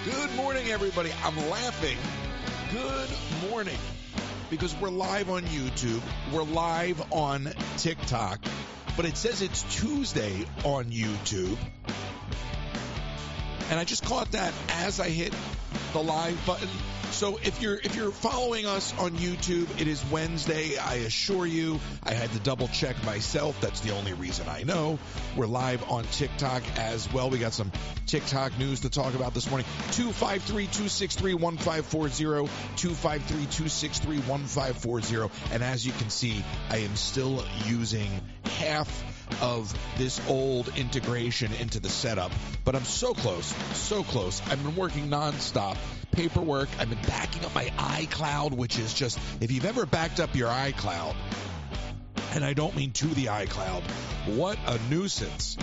Good morning, everybody. I'm laughing. Good morning. Because we're live on YouTube. We're live on TikTok. But it says it's Tuesday on YouTube. And I just caught that as I hit the live button. So if you're following us on YouTube, it is Wednesday. I assure you, I had to double check myself. That's the only reason I know. We're live on TikTok as well. We got some TikTok news to talk about this morning. 253-263-1540, 253-263-1540. And as you can see, I am still using half of this old integration into the setup. But I'm so close, so close. I've been working nonstop. Paperwork. I've been backing up my iCloud, which is just, if you've ever backed up your iCloud, and I don't mean to the iCloud, what a nuisance.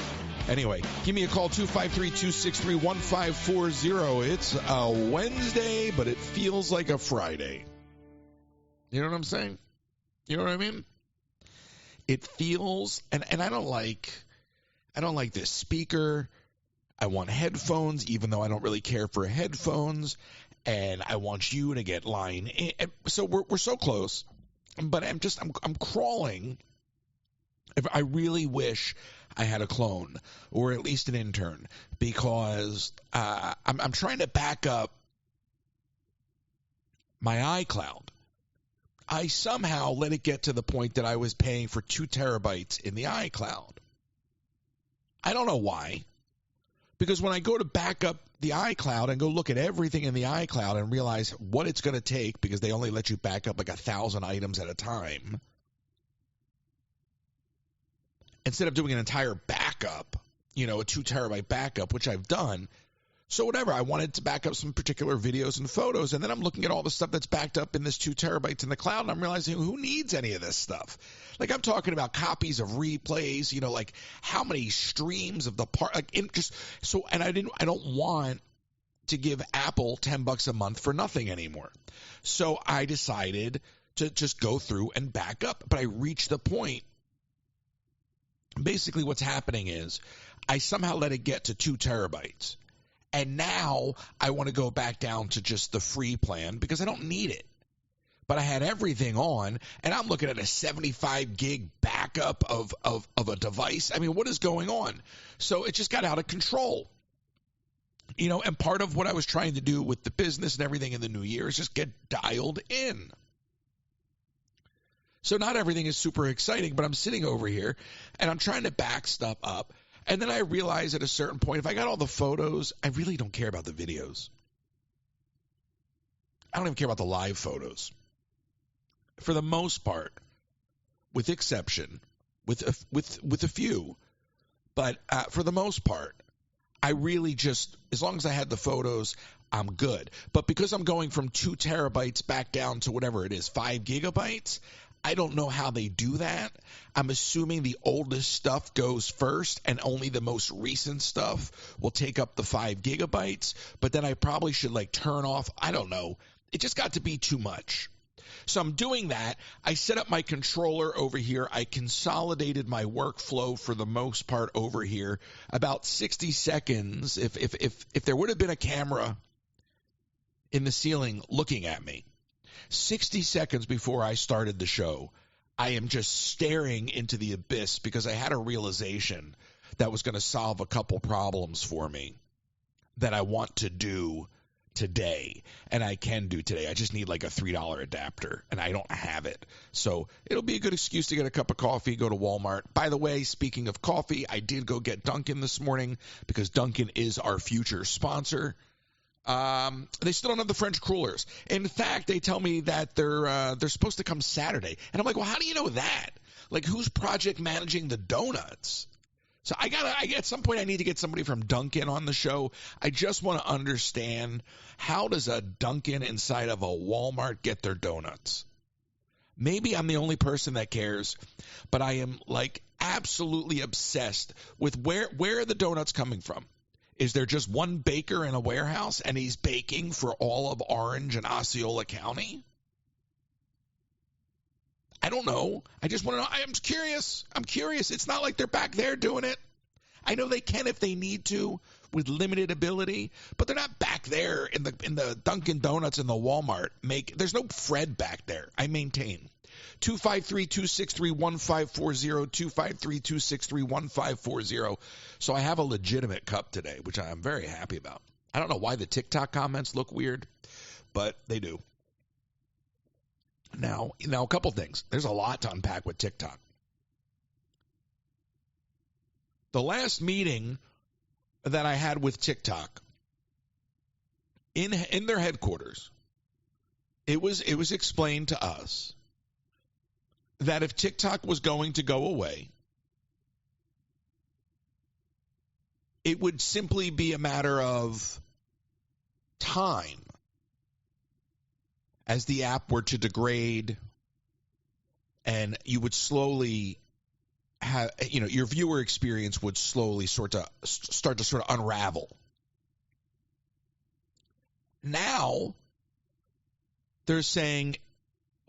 Anyway, give me a call, 253-263-1540. It's a Wednesday, but it feels like a Friday. You know what I'm saying? You know what I mean? It feels, and I don't like this speaker. I want headphones, even though I don't really care for headphones, and I want you to get line in. So we're so close, but I'm crawling. If I really wish I had a clone or at least an intern, because I'm trying to back up my iCloud. I somehow let it get to the point that I was paying for 2 terabytes in the iCloud. I don't know why. Because when I go to back up the iCloud and go look at everything in the iCloud and realize what it's going to take, because they only let you back up like 1,000 items at a time, instead of doing an entire backup, a 2 terabyte backup, which I've done. So whatever, I wanted to back up some particular videos and photos, and then I'm looking at all the stuff that's backed up in this 2 terabytes in the cloud, and I'm realizing who needs any of this stuff? Like, I'm talking about copies of replays, like how many streams of the part, and I don't want to give Apple $10 a month for nothing anymore. So I decided to just go through and back up, but I reached the point. Basically what's happening is I somehow let it get to 2 terabytes. And now I want to go back down to just the free plan because I don't need it. But I had everything on, and I'm looking at a 75 gig backup of a device. I mean, what is going on? So it just got out of control. And part of what I was trying to do with the business and everything in the new year is just get dialed in. So not everything is super exciting, but I'm sitting over here, and I'm trying to back stuff up. And then I realized at a certain point, if I got all the photos, I really don't care about the videos. I don't even care about the live photos. For the most part, with exception, with a few, but for the most part, I really just, as long as I had the photos, I'm good. But because I'm going from 2 terabytes back down to whatever it is, 5 gigabytes, I don't know how they do that. I'm assuming the oldest stuff goes first and only the most recent stuff will take up the 5 gigabytes. But then I probably should turn off. I don't know. It just got to be too much. So I'm doing that. I set up my controller over here. I consolidated my workflow for the most part over here. About 60 seconds. If there would have been a camera in the ceiling looking at me, 60 seconds before I started the show, I am just staring into the abyss because I had a realization that was going to solve a couple problems for me that I want to do today, and I can do today. I just need a $3 adapter, and I don't have it. So it'll be a good excuse to get a cup of coffee, go to Walmart. By the way, speaking of coffee, I did go get Dunkin' this morning because Dunkin' is our future sponsor. They still don't have the French crullers. In fact, they tell me that they're supposed to come Saturday. And I'm like, well, how do you know that? Who's project managing the donuts? So at some point I need to get somebody from Dunkin' on the show. I just want to understand, how does a Dunkin' inside of a Walmart get their donuts? Maybe I'm the only person that cares, but I am absolutely obsessed with where are the donuts coming from? Is there just one baker in a warehouse and he's baking for all of Orange and Osceola County? I don't know. I just want to know. I'm curious. It's not like they're back there doing it. I know they can if they need to with limited ability, but they're not back back there in the Dunkin' Donuts and the Walmart there's no Fred back there. I maintain. 253-263-1540, 253-263-1540. So I have a legitimate cup today, which I'm very happy about. I don't know why the TikTok comments look weird, but they do. Now a couple things. There's a lot to unpack with TikTok. The last meeting that I had with TikTok in their headquarters, it was explained to us that if TikTok was going to go away, it would simply be a matter of time as the app were to degrade, and you would slowly have, your viewer experience would slowly start to unravel. Now they're saying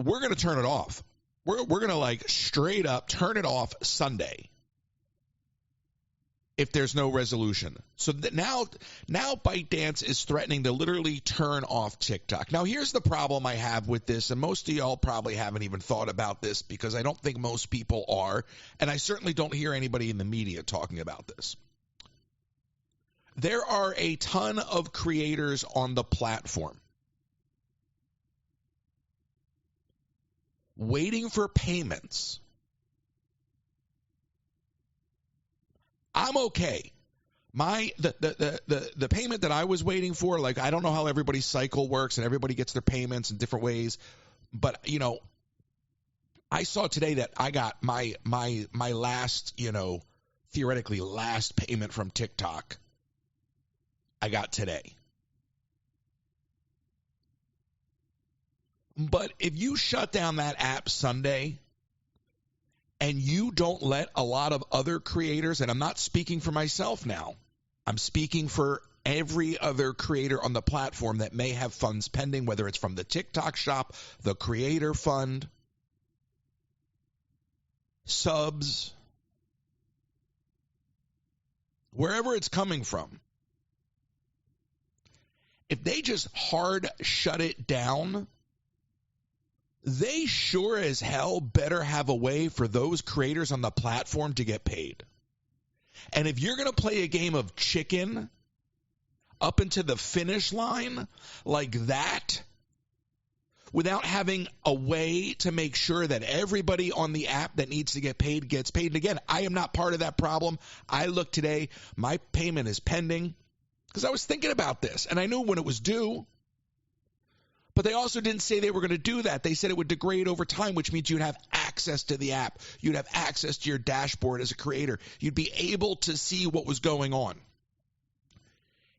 we're going to turn it off. We're going to straight up turn it off Sunday if there's no resolution. So now ByteDance is threatening to literally turn off TikTok. Now here's the problem I have with this, and most of y'all probably haven't even thought about this because I don't think most people are, and I certainly don't hear anybody in the media talking about this. There are a ton of creators on the platform waiting for payments. I'm okay. The payment that I was waiting for, I don't know how everybody's cycle works and everybody gets their payments in different ways, but I saw today that I got my last, theoretically last payment from TikTok. I got today. But if you shut down that app Sunday and you don't let a lot of other creators, and I'm not speaking for myself now, I'm speaking for every other creator on the platform that may have funds pending, whether it's from the TikTok shop, the creator fund, subs, wherever it's coming from. If they just hard shut it down, they sure as hell better have a way for those creators on the platform to get paid. And if you're going to play a game of chicken up into the finish line like that, without having a way to make sure that everybody on the app that needs to get paid gets paid. And again, I am not part of that problem. I looked today, my payment is pending because I was thinking about this and I knew when it was due. But they also didn't say they were going to do that. They said it would degrade over time, which means you'd have access to the app. You'd have access to your dashboard as a creator. You'd be able to see what was going on.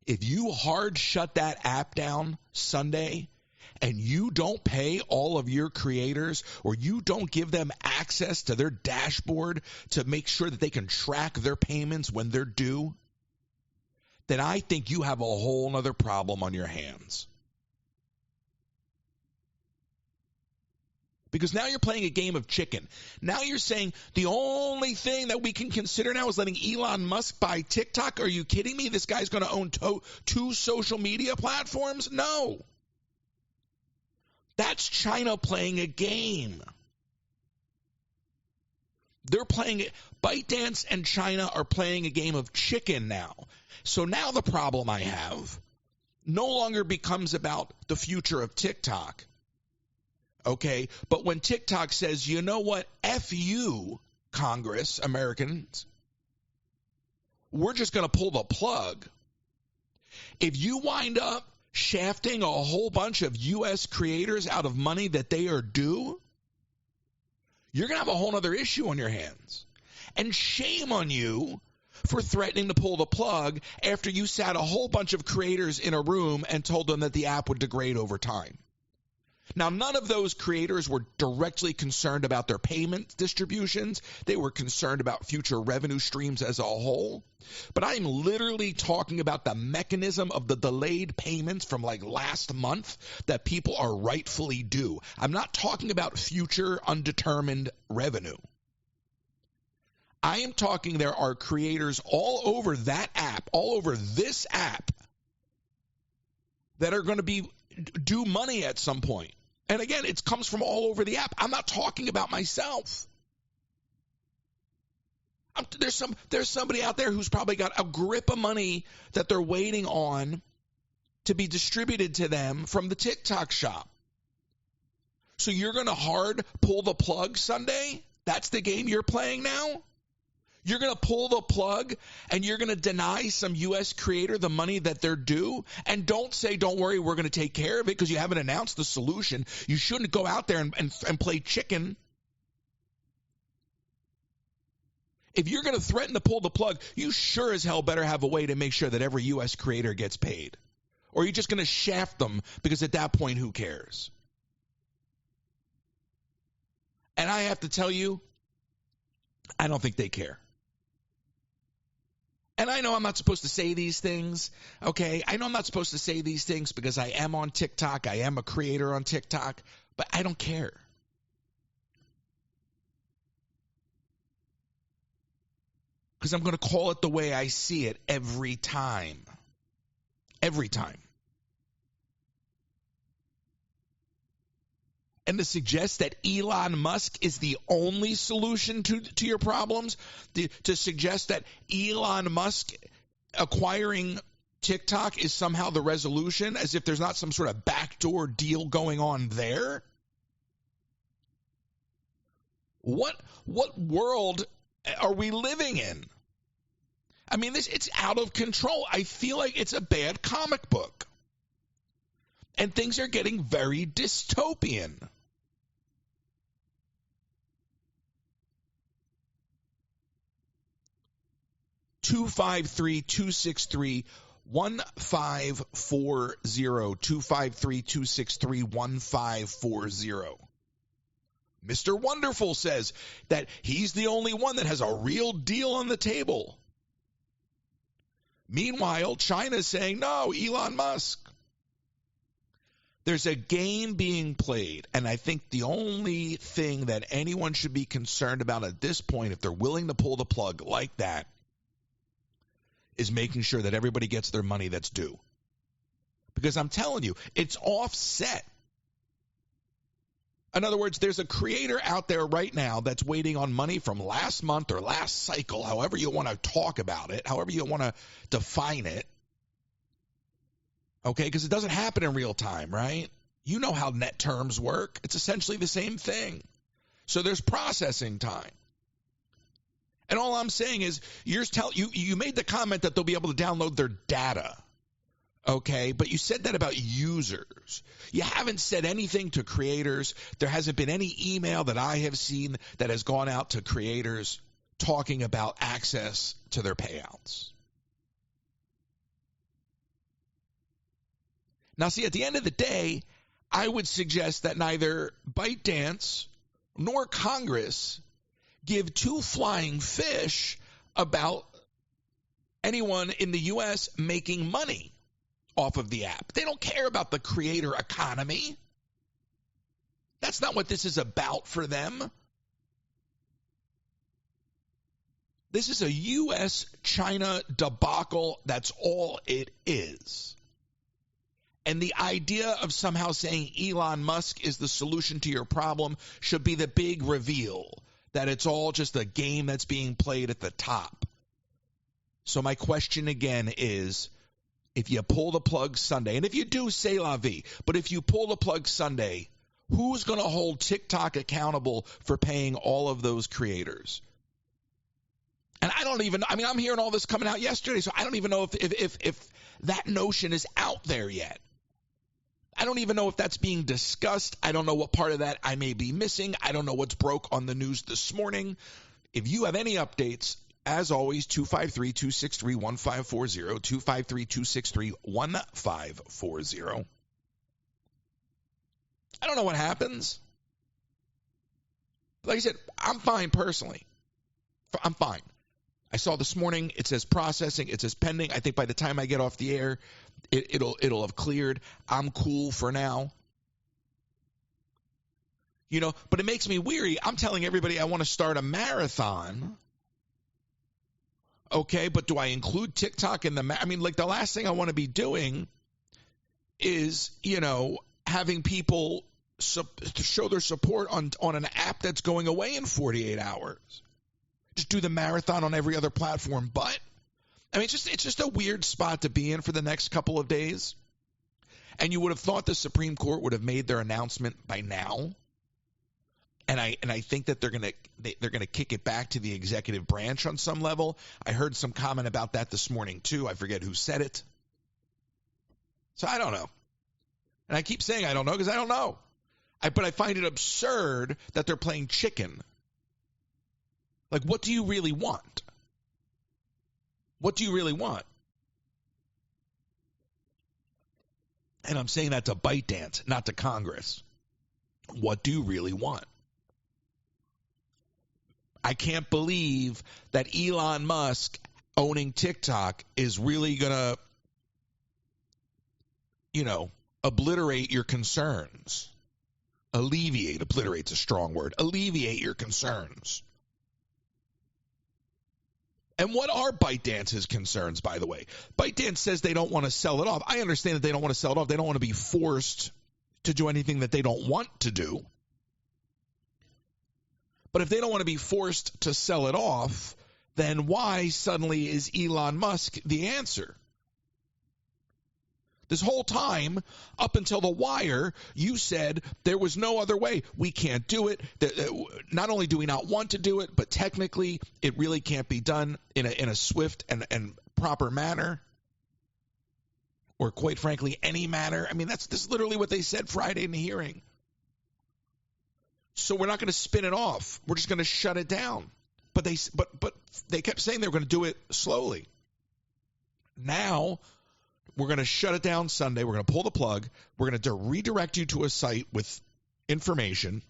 If you hard shut that app down Sunday and you don't pay all of your creators, or you don't give them access to their dashboard to make sure that they can track their payments when they're due, then I think you have a whole other problem on your hands. Because now you're playing a game of chicken. Now you're saying the only thing that we can consider now is letting Elon Musk buy TikTok. Are you kidding me? This guy's going to own two social media platforms? No. That's China playing a game. They're playing it. ByteDance and China are playing a game of chicken now. So now the problem I have no longer becomes about the future of TikTok. Okay, but when TikTok says, you know what, F you, Congress, Americans, we're just going to pull the plug. If you wind up shafting a whole bunch of U.S. creators out of money that they are due, you're going to have a whole other issue on your hands. And shame on you for threatening to pull the plug after you sat a whole bunch of creators in a room and told them that the app would degrade over time. Now, none of those creators were directly concerned about their payment distributions. They were concerned about future revenue streams as a whole. But I'm literally talking about the mechanism of the delayed payments from last month that people are rightfully due. I'm not talking about future undetermined revenue. I am talking there are creators all over that app, all over this app, that are going to be due money at some point. And again, it comes from all over the app. I'm not talking about myself. There's somebody out there who's probably got a grip of money that they're waiting on to be distributed to them from the TikTok shop. So you're going to hard pull the plug Sunday? That's the game you're playing now? You're going to pull the plug and you're going to deny some U.S. creator the money that they're due? And don't say, don't worry, we're going to take care of it because you haven't announced the solution. You shouldn't go out there and play chicken. If you're going to threaten to pull the plug, you sure as hell better have a way to make sure that every U.S. creator gets paid. Or you're just going to shaft them because at that point, who cares? And I have to tell you, I don't think they care. And I know I'm not supposed to say these things, okay? I know I'm not supposed to say these things because I am on TikTok. I am a creator on TikTok, but I don't care. Because I'm going to call it the way I see it every time. Every time. And to suggest that Elon Musk is the only solution to your problems, to suggest that Elon Musk acquiring TikTok is somehow the resolution, as if there's not some sort of backdoor deal going on there. What world are we living in? I mean, it's out of control. I feel like it's a bad comic book. And things are getting very dystopian. (253-263-1540) 253-263-1540. Mr. Wonderful says that he's the only one that has a real deal on the table. Meanwhile, China's saying, no, Elon Musk. There's a game being played, and I think the only thing that anyone should be concerned about at this point, if they're willing to pull the plug like that, is making sure that everybody gets their money that's due. Because I'm telling you, it's offset. In other words, there's a creator out there right now that's waiting on money from last month or last cycle, however you want to talk about it, however you want to define it. Okay, because it doesn't happen in real time, right? You know how net terms work. It's essentially the same thing. So there's processing time. And all I'm saying is, you made the comment that they'll be able to download their data. Okay, but you said that about users. You haven't said anything to creators. There hasn't been any email that I have seen that has gone out to creators talking about access to their payouts. Now, see, at the end of the day, I would suggest that neither ByteDance nor Congress give two flying fish about anyone in the U.S. making money off of the app. They don't care about the creator economy. That's not what this is about for them. This is a U.S.-China debacle. That's all it is. And the idea of somehow saying Elon Musk is the solution to your problem should be the big reveal that it's all just a game that's being played at the top. So my question again is, if you pull the plug Sunday, and if you do, c'est la vie, but if you pull the plug Sunday, who's going to hold TikTok accountable for paying all of those creators? And I'm hearing all this coming out yesterday, so I don't even know if that notion is out there yet. I don't even know if that's being discussed. I don't know what part of that I may be missing. I don't know what's broke on the news this morning. If you have any updates, as always, 253-263-1540, 253-263-1540. I don't know what happens. Like I said, I'm fine personally. I'm fine. I saw this morning, it says processing, it says pending. I think by the time I get off the air, it'll have cleared. I'm cool for now. You know, but it makes me weary. I'm telling everybody I want to start a marathon. Okay, but do I include TikTok in the the last thing I want to be doing is, having people show their support on an app that's going away in 48 hours. Just do the marathon on every other platform. But, it's just a weird spot to be in for the next couple of days. And you would have thought the Supreme Court would have made their announcement by now. And I think that they're gonna kick it back to the executive branch on some level. I heard some comment about that this morning too. I forget who said it. So I don't know. And I keep saying I don't know because I don't know. But I find it absurd that they're playing chicken. Like, what do you really want? What do you really want? And I'm saying that to ByteDance, not to Congress. What do you really want? I can't believe that Elon Musk owning TikTok is really going to, obliterate your concerns. Obliterate's a strong word. Alleviate your concerns. And what are ByteDance's concerns, by the way? ByteDance says they don't want to sell it off. I understand that they don't want to sell it off. They don't want to be forced to do anything that they don't want to do. But if they don't want to be forced to sell it off, then why suddenly is Elon Musk the answer? This whole time, up until the wire, you said there was no other way. We can't do it. Not only do we not want to do it, but technically it really can't be done in a swift and proper manner. Or quite frankly, any manner. This is literally what they said Friday in the hearing. So we're not going to spin it off. We're just going to shut it down. But they kept saying they were going to do it slowly. Now we're going to shut it down Sunday. We're going to pull the plug. We're going to redirect you to a site with information.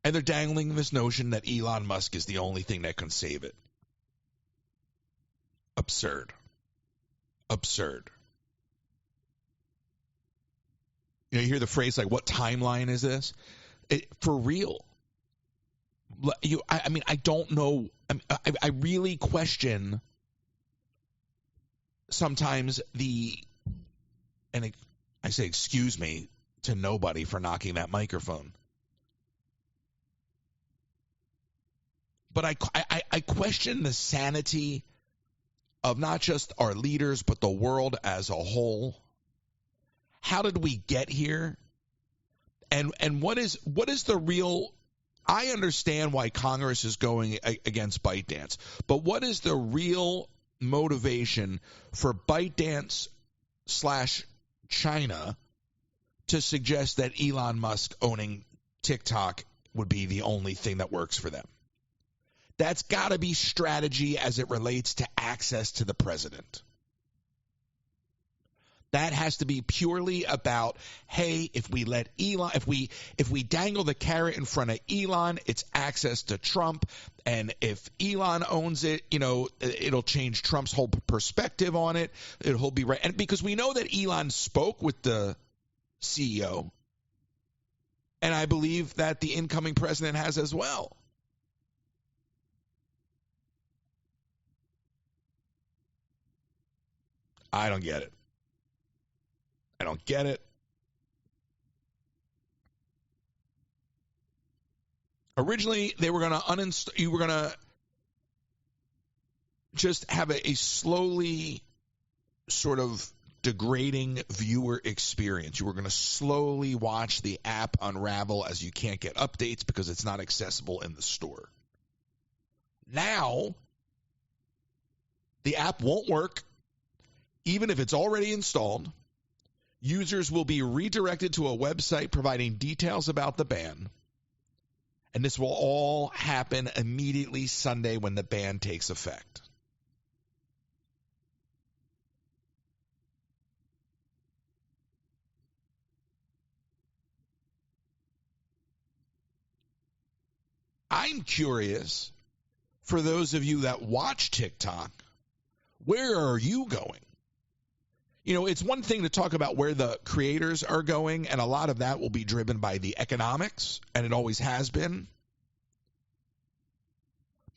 And they're dangling this notion that Elon Musk is the only thing that can save it. Absurd. You hear the phrase like, what timeline is this? For real. I don't know. I really question sometimes and I say excuse me to nobody for knocking that microphone. But I question the sanity of not just our leaders, but the world as a whole. How did we get here? And what is the real? I understand why Congress is going against ByteDance, but what is the real motivation for ByteDance / China to suggest that Elon Musk owning TikTok would be the only thing that works for them? That's got to be strategy as it relates to access to the president. That has to be purely about, hey, if we let Elon, if we dangle the carrot in front of Elon, it's access to Trump. And if Elon owns it, it'll change Trump's whole perspective on it. He'll be right. And because we know that Elon spoke with the CEO, and I believe that the incoming president has as well. I don't get it. I don't get it. Originally, they were going to uninstall. You were going to just have a slowly sort of degrading viewer experience. You were going to slowly watch the app unravel as you can't get updates because it's not accessible in the store. Now, the app won't work, even if it's already installed. Users will be redirected to a website providing details about the ban. And this will all happen immediately Sunday when the ban takes effect. I'm curious, for those of you that watch TikTok, where are you going? It's one thing to talk about where the creators are going, and a lot of that will be driven by the economics, and it always has been.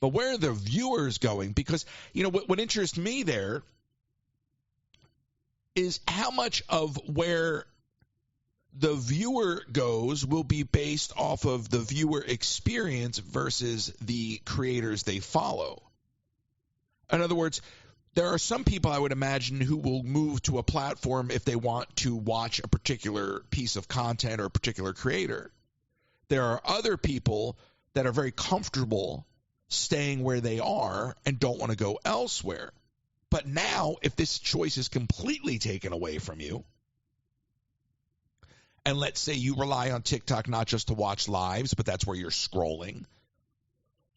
But where are the viewers going? Because, what interests me there is how much of where the viewer goes will be based off of the viewer experience versus the creators they follow. In other words, there are some people, I would imagine, who will move to a platform if they want to watch a particular piece of content or a particular creator. There are other people that are very comfortable staying where they are and don't want to go elsewhere. But now, if this choice is completely taken away from you, and let's say you rely on TikTok not just to watch lives, but that's where you're scrolling.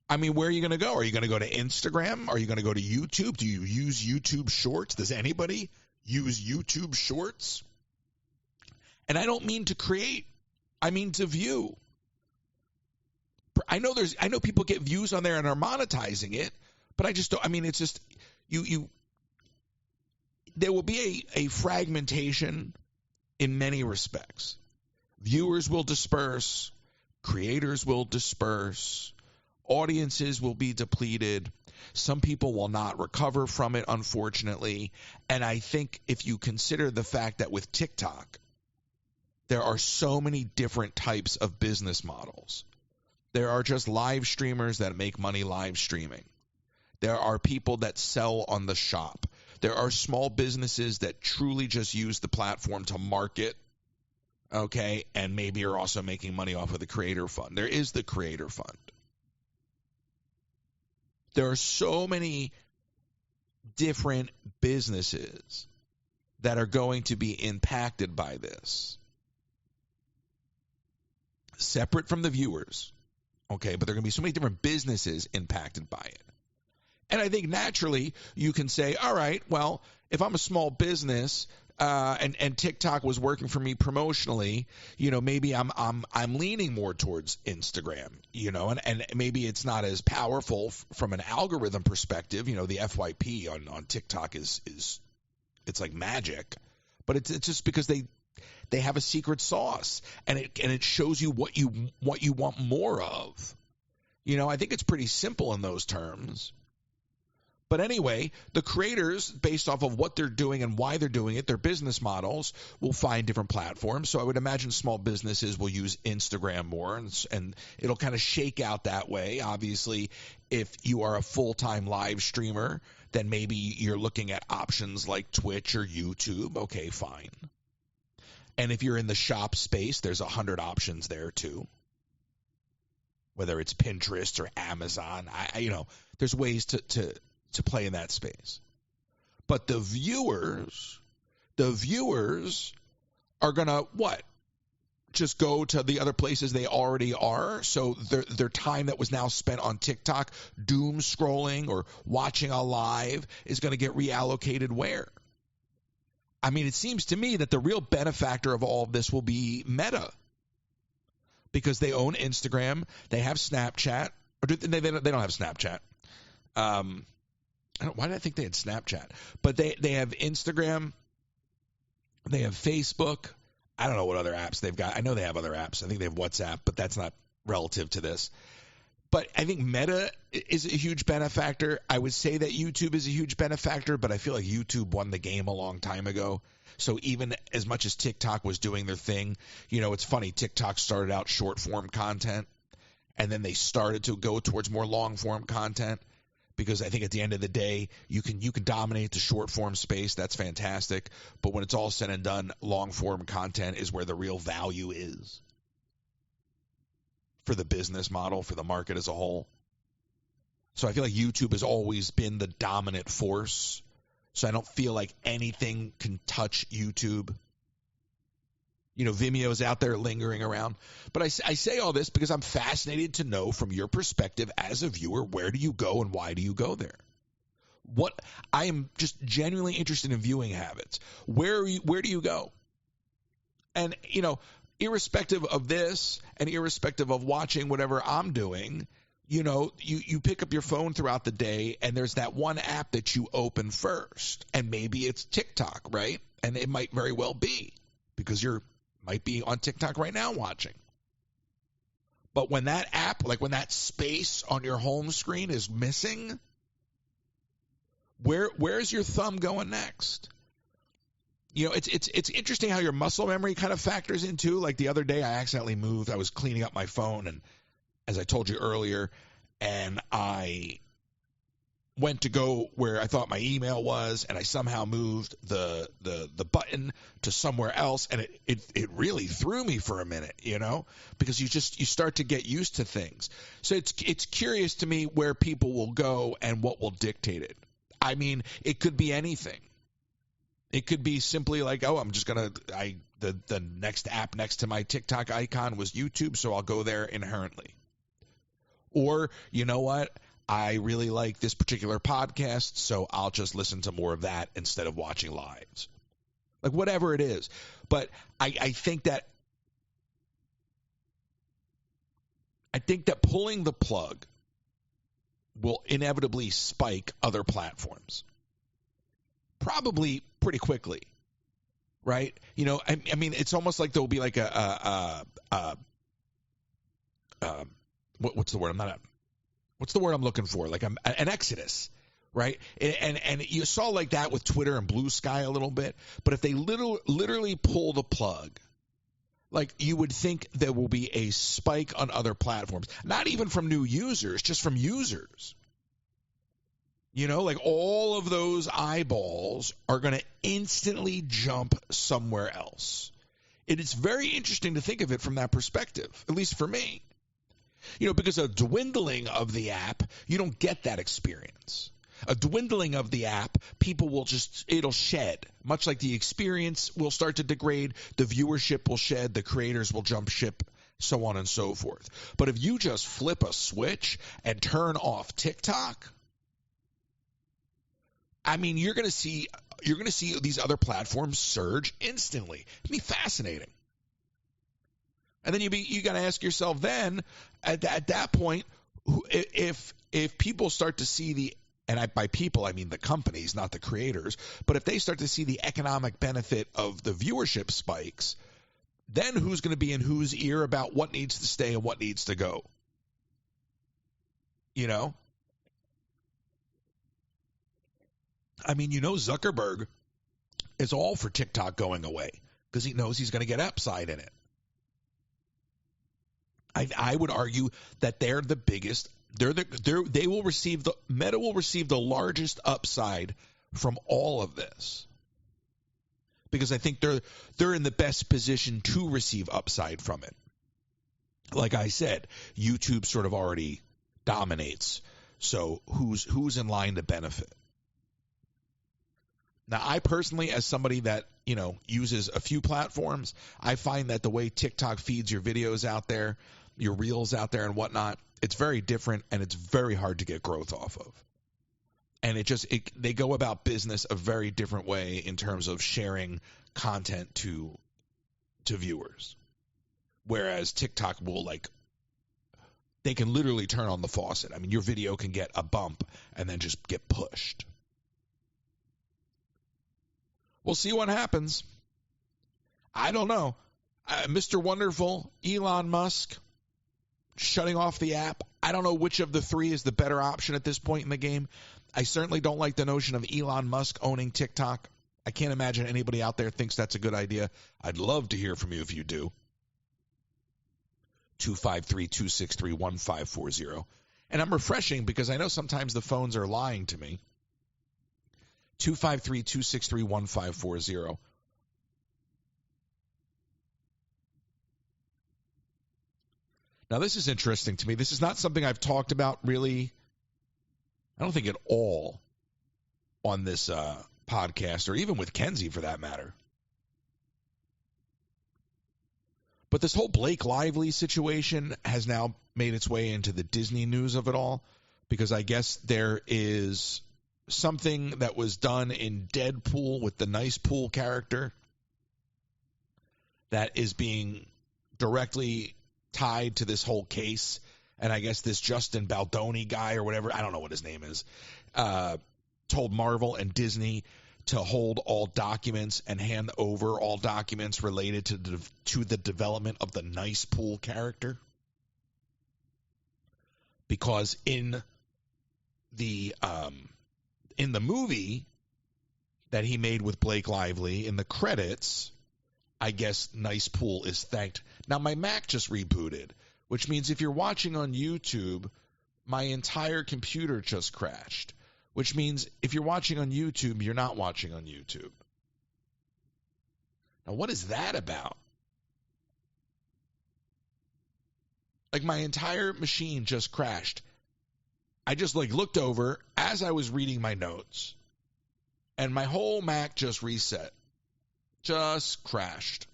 I mean, where are you going to go? Are you going to go to Instagram? Are you going to go to YouTube? Do you use YouTube Shorts? Does anybody use YouTube Shorts? And I don't mean to create. I mean to view. I know people get views on there and are monetizing it, but I just don't. I mean, it's just there will be a fragmentation in many respects. Viewers will disperse, creators will disperse, audiences will be depleted. Some people will not recover from it, unfortunately. And I think if you consider the fact that with TikTok, there are so many different types of business models. There are just live streamers that make money live streaming. There are people that sell on the shop. There are small businesses that truly just use the platform to market, okay, and maybe are also making money off of the creator fund. There is the creator fund. There are so many different businesses that are going to be impacted by this, separate from the viewers, okay, but there are going to be so many different businesses impacted by it. And I think naturally you can say, all right, well, if I'm a small business and TikTok was working for me promotionally, maybe I'm leaning more towards Instagram, and maybe it's not as powerful from an algorithm perspective. The FYP on TikTok is it's like magic, but it's just because they have a secret sauce and it shows you what you want more of. I think it's pretty simple in those terms. But anyway, the creators, based off of what they're doing and why they're doing it, their business models, will find different platforms. So I would imagine small businesses will use Instagram more, and it'll kind of shake out that way. Obviously, if you are a full-time live streamer, then maybe you're looking at options like Twitch or YouTube. Okay, fine. And if you're in the shop space, there's 100 options there too. Whether it's Pinterest or Amazon, there's ways to play in that space. But the viewers are going to what? Just go to the other places they already are. So their time that was now spent on TikTok doom scrolling or watching a live is going to get reallocated where? I mean, it seems to me that the real benefactor of all of this will be Meta, because they own Instagram, they have Snapchat, or they don't have Snapchat. Why did I think they had Snapchat? But they have Instagram, they have Facebook. I don't know what other apps they've got. I know they have other apps. I think they have WhatsApp, but that's not relative to this. But I think Meta is a huge benefactor. I would say that YouTube is a huge benefactor, but I feel like YouTube won the game a long time ago. So even as much as TikTok was doing their thing, it's funny. TikTok started out short form content, and then they started to go towards more long form content. Because I think at the end of the day, you can dominate the short form space. That's fantastic. But when it's all said and done, long form content is where the real value is for the business model, for the market as a whole. So I feel like YouTube has always been the dominant force. So I don't feel like anything can touch YouTube. Vimeo's out there lingering around. But I say all this because I'm fascinated to know from your perspective as a viewer, where do you go and why do you go there? I am just genuinely interested in viewing habits. Where do you go? And, irrespective of this and irrespective of watching whatever I'm doing, you pick up your phone throughout the day and there's that one app that you open first. And maybe it's TikTok, right? And it might very well be because might be on TikTok right now watching. But when that app, like when that space on your home screen is missing, where's your thumb going next? it's interesting how your muscle memory kind of factors into. Like the other day, I accidentally moved. I was cleaning up my phone, and as I told you earlier, and I went to go where I thought my email was, and I somehow moved the button to somewhere else, and it really threw me for a minute, because you start to get used to things. So it's curious to me where people will go and what will dictate it. I mean, it could be anything. It could be simply like, oh, I'm just gonna the next app next to my TikTok icon was YouTube, so I'll go there inherently. Or, you know what? I really like this particular podcast, so I'll just listen to more of that instead of watching lives. Like whatever it is. But I think that pulling the plug will inevitably spike other platforms. Probably pretty quickly. Right? I mean, it's almost like there'll be like what's the word? What's the word I'm looking for? Like an exodus, right? And you saw like that with Twitter and Blue Sky a little bit. But if they literally pull the plug, like you would think there will be a spike on other platforms. Not even from new users, just from users. Like all of those eyeballs are going to instantly jump somewhere else. It is very interesting to think of it from that perspective, at least for me. Because a dwindling of the app, you don't get that experience. A dwindling of the app, people it'll shed. Much like the experience will start to degrade, the viewership will shed, the creators will jump ship, so on and so forth. But if you just flip a switch and turn off TikTok, I mean, you're going to see these other platforms surge instantly. It'll be fascinating. And then you got to ask yourself then, at that point, if people start to see by people I mean the companies, not the creators, but if they start to see the economic benefit of the viewership spikes, then who's going to be in whose ear about what needs to stay and what needs to go? I mean, Zuckerberg is all for TikTok going away because he knows he's going to get upside in it. I would argue that they're the biggest. Meta will receive the largest upside from all of this, because I think they're in the best position to receive upside from it. Like I said, YouTube sort of already dominates, so who's in line to benefit? Now, I personally, as somebody that uses a few platforms, I find that the way TikTok feeds your videos out there, your reels out there and whatnot, it's very different, and it's very hard to get growth off of. And they go about business a very different way in terms of sharing content to viewers. Whereas TikTok will they can literally turn on the faucet. I mean, your video can get a bump and then just get pushed. We'll see what happens. I don't know. Mr. Wonderful, Elon Musk, shutting off the app. I don't know which of the three is the better option at this point in the game. I certainly don't like the notion of Elon Musk owning TikTok. I can't imagine anybody out there thinks that's a good idea. I'd love to hear from you if you do. 253-263-1540. And I'm refreshing because I know sometimes the phones are lying to me. 253-263-1540. Now, this is interesting to me. This is not something I've talked about really, I don't think at all, on this podcast, or even with Kenzie for that matter. But this whole Blake Lively situation has now made its way into the Disney news of it all, because I guess there is something that was done in Deadpool with the Nice Pool character that is being directly tied to this whole case. And I guess this Justin Baldoni guy or whatever, I don't know what his name is, told Marvel and Disney to hold all documents and hand over all documents related to the development of the Nice Pool character. Because in the movie that he made with Blake Lively. In the credits, I guess Nice Pool is thanked. Now, my Mac just rebooted, which means if you're watching on YouTube, my entire computer just crashed, which means if you're watching on YouTube, you're not watching on YouTube. Now, what is that about? Like, my entire machine just crashed. I just, looked over as I was reading my notes, and my whole Mac just reset. Just crashed.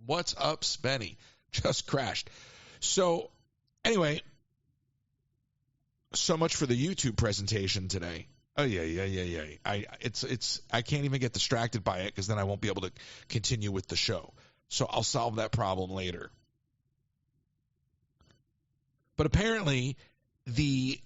What's up, Spenny? Just crashed. So, anyway, so much for the YouTube presentation today. Oh, yeah. I can't even get distracted by it because then I won't be able to continue with the show. So I'll solve that problem later. But apparently, the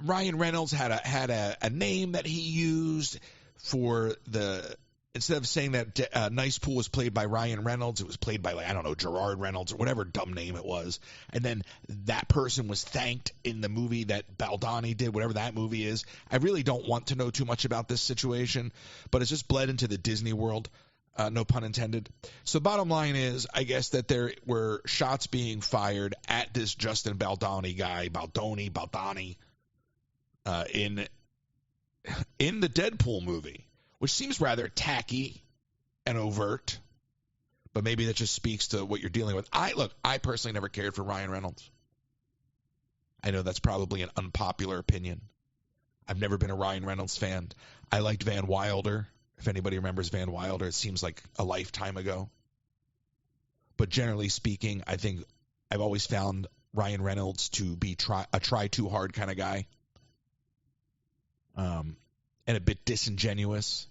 Ryan Reynolds had a name that he used for the, instead of saying that Nice Pool was played by Ryan Reynolds, it was played by, Gerard Reynolds or whatever dumb name it was. And then that person was thanked in the movie that Baldani did, whatever that movie is. I really don't want to know too much about this situation, but it's just bled into the Disney world. No pun intended. So bottom line is, I guess that there were shots being fired at this Justin Baldoni guy, Baldani, in the Deadpool movie, which seems rather tacky and overt, but maybe that just speaks to what you're dealing with. I personally never cared for Ryan Reynolds. I know that's probably an unpopular opinion. I've never been a Ryan Reynolds fan. I liked Van Wilder. If anybody remembers Van Wilder, it seems like a lifetime ago. But generally speaking, I think I've always found Ryan Reynolds to be a try too hard kind of guy. And a bit disingenuous.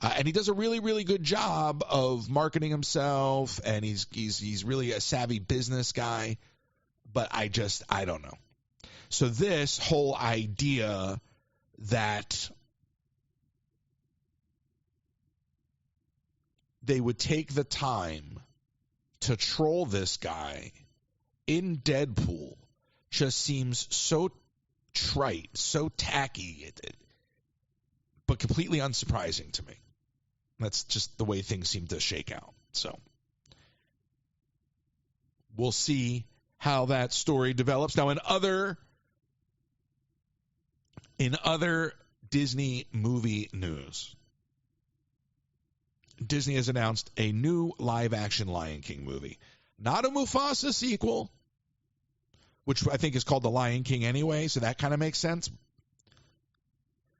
And he does a really, really good job of marketing himself, and he's really a savvy business guy. But I don't know. So this whole idea that they would take the time to troll this guy in Deadpool just seems so trite, so tacky, but completely unsurprising to me. That's just the way things seem to shake out. So we'll see how that story develops. Now, in other Disney movie news, Disney has announced a new live-action Lion King movie. Not a Mufasa sequel, which I think is called The Lion King anyway, so that kind of makes sense.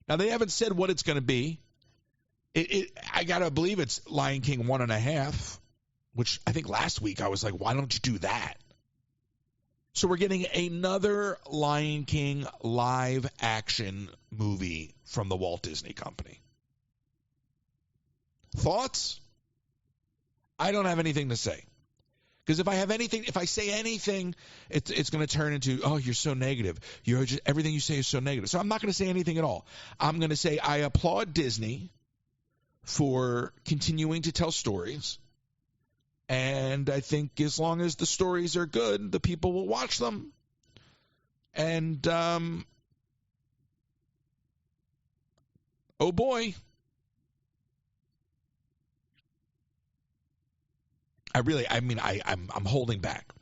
Now, they haven't said what it's going to be. I got to believe it's Lion King 1.5, which I think last week I was like, why don't you do that? So we're getting another Lion King live-action movie from the Walt Disney Company. Thoughts? I don't have anything to say. Because if I say anything, it's going to turn into, oh, you're so negative. Everything you say is so negative. So I'm not going to say anything at all. I'm going to say I applaud Disney for continuing to tell stories. And I think as long as the stories are good, the people will watch them. And, oh boy. I'm holding back.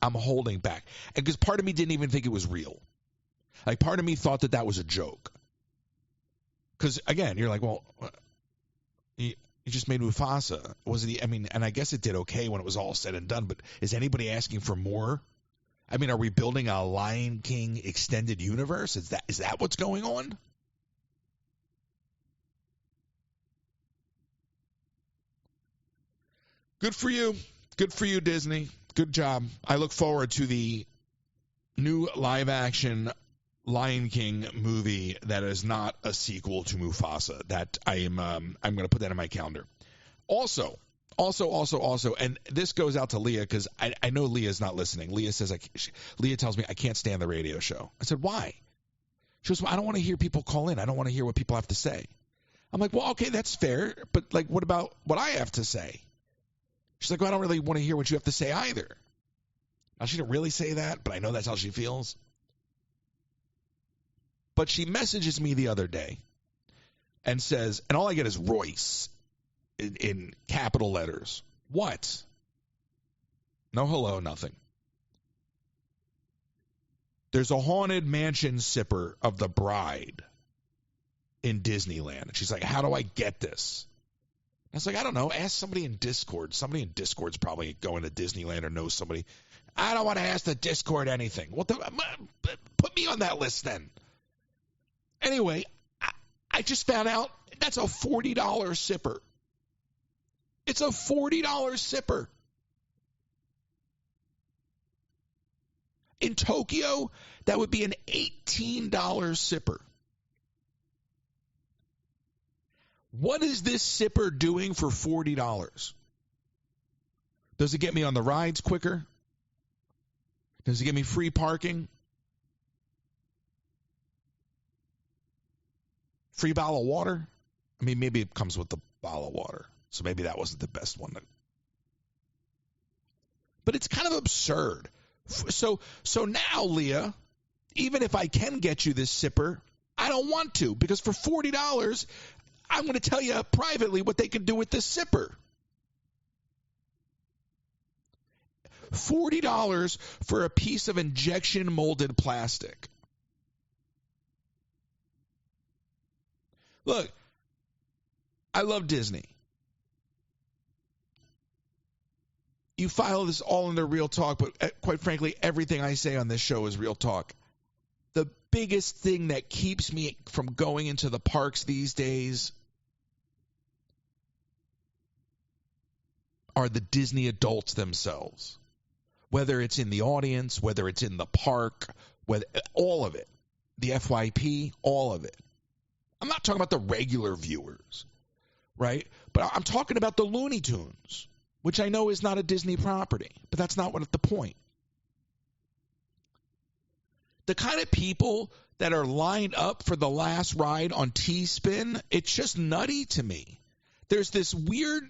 I'm holding back. And because part of me didn't even think it was real. Like, part of me thought that was a joke. Because, again, you're like, well, you just made Mufasa. And I guess it did okay when it was all said and done, but is anybody asking for more? I mean, are we building a Lion King extended universe? Is that what's going on? Good for you. Good for you, Disney. Good job. I look forward to the new live-action Lion King movie that is not a sequel to Mufasa. That I'm going to put that in my calendar. Also, and this goes out to Leah because I know Leah's not listening. Leah tells me I can't stand the radio show. I said, why? She goes, well, I don't want to hear people call in. I don't want to hear what people have to say. I'm like, well, okay, that's fair. But, what about what I have to say? She's like, well, I don't really want to hear what you have to say either. Now, she didn't really say that, but I know that's how she feels. But she messages me the other day and says, and all I get is Royce in capital letters. What? No hello, nothing. There's a haunted mansion sipper of the bride in Disneyland. And she's like, how do I get this? I was like, I don't know. Ask somebody in Discord. Somebody in Discord's probably going to Disneyland or knows somebody. I don't want to ask the Discord anything. Well, put me on that list then. Anyway, I just found out that's a $40 sipper. It's a $40 sipper. In Tokyo, that would be an $18 sipper. What is this sipper doing for $40? Does it get me on the rides quicker? Does it get me free parking? Free bottle of water? I mean, maybe it comes with the bottle of water, so maybe that wasn't the best one. But it's kind of absurd. So now, Leah, even if I can get you this sipper, I don't want to, because for $40, I'm going to tell you privately what they can do with this sipper. $40 for a piece of injection molded plastic. Look, I love Disney. You file this all under Real Talk, but quite frankly, everything I say on this show is Real Talk. The biggest thing that keeps me from going into the parks these days are the Disney adults themselves. Whether it's in the audience, whether it's in the park, all of it. The FYP, all of it. I'm not talking about the regular viewers, right? But I'm talking about the Looney Tunes, which I know is not a Disney property, but that's not the point. The kind of people that are lined up for the last ride on T-Spin, it's just nutty to me. There's this weird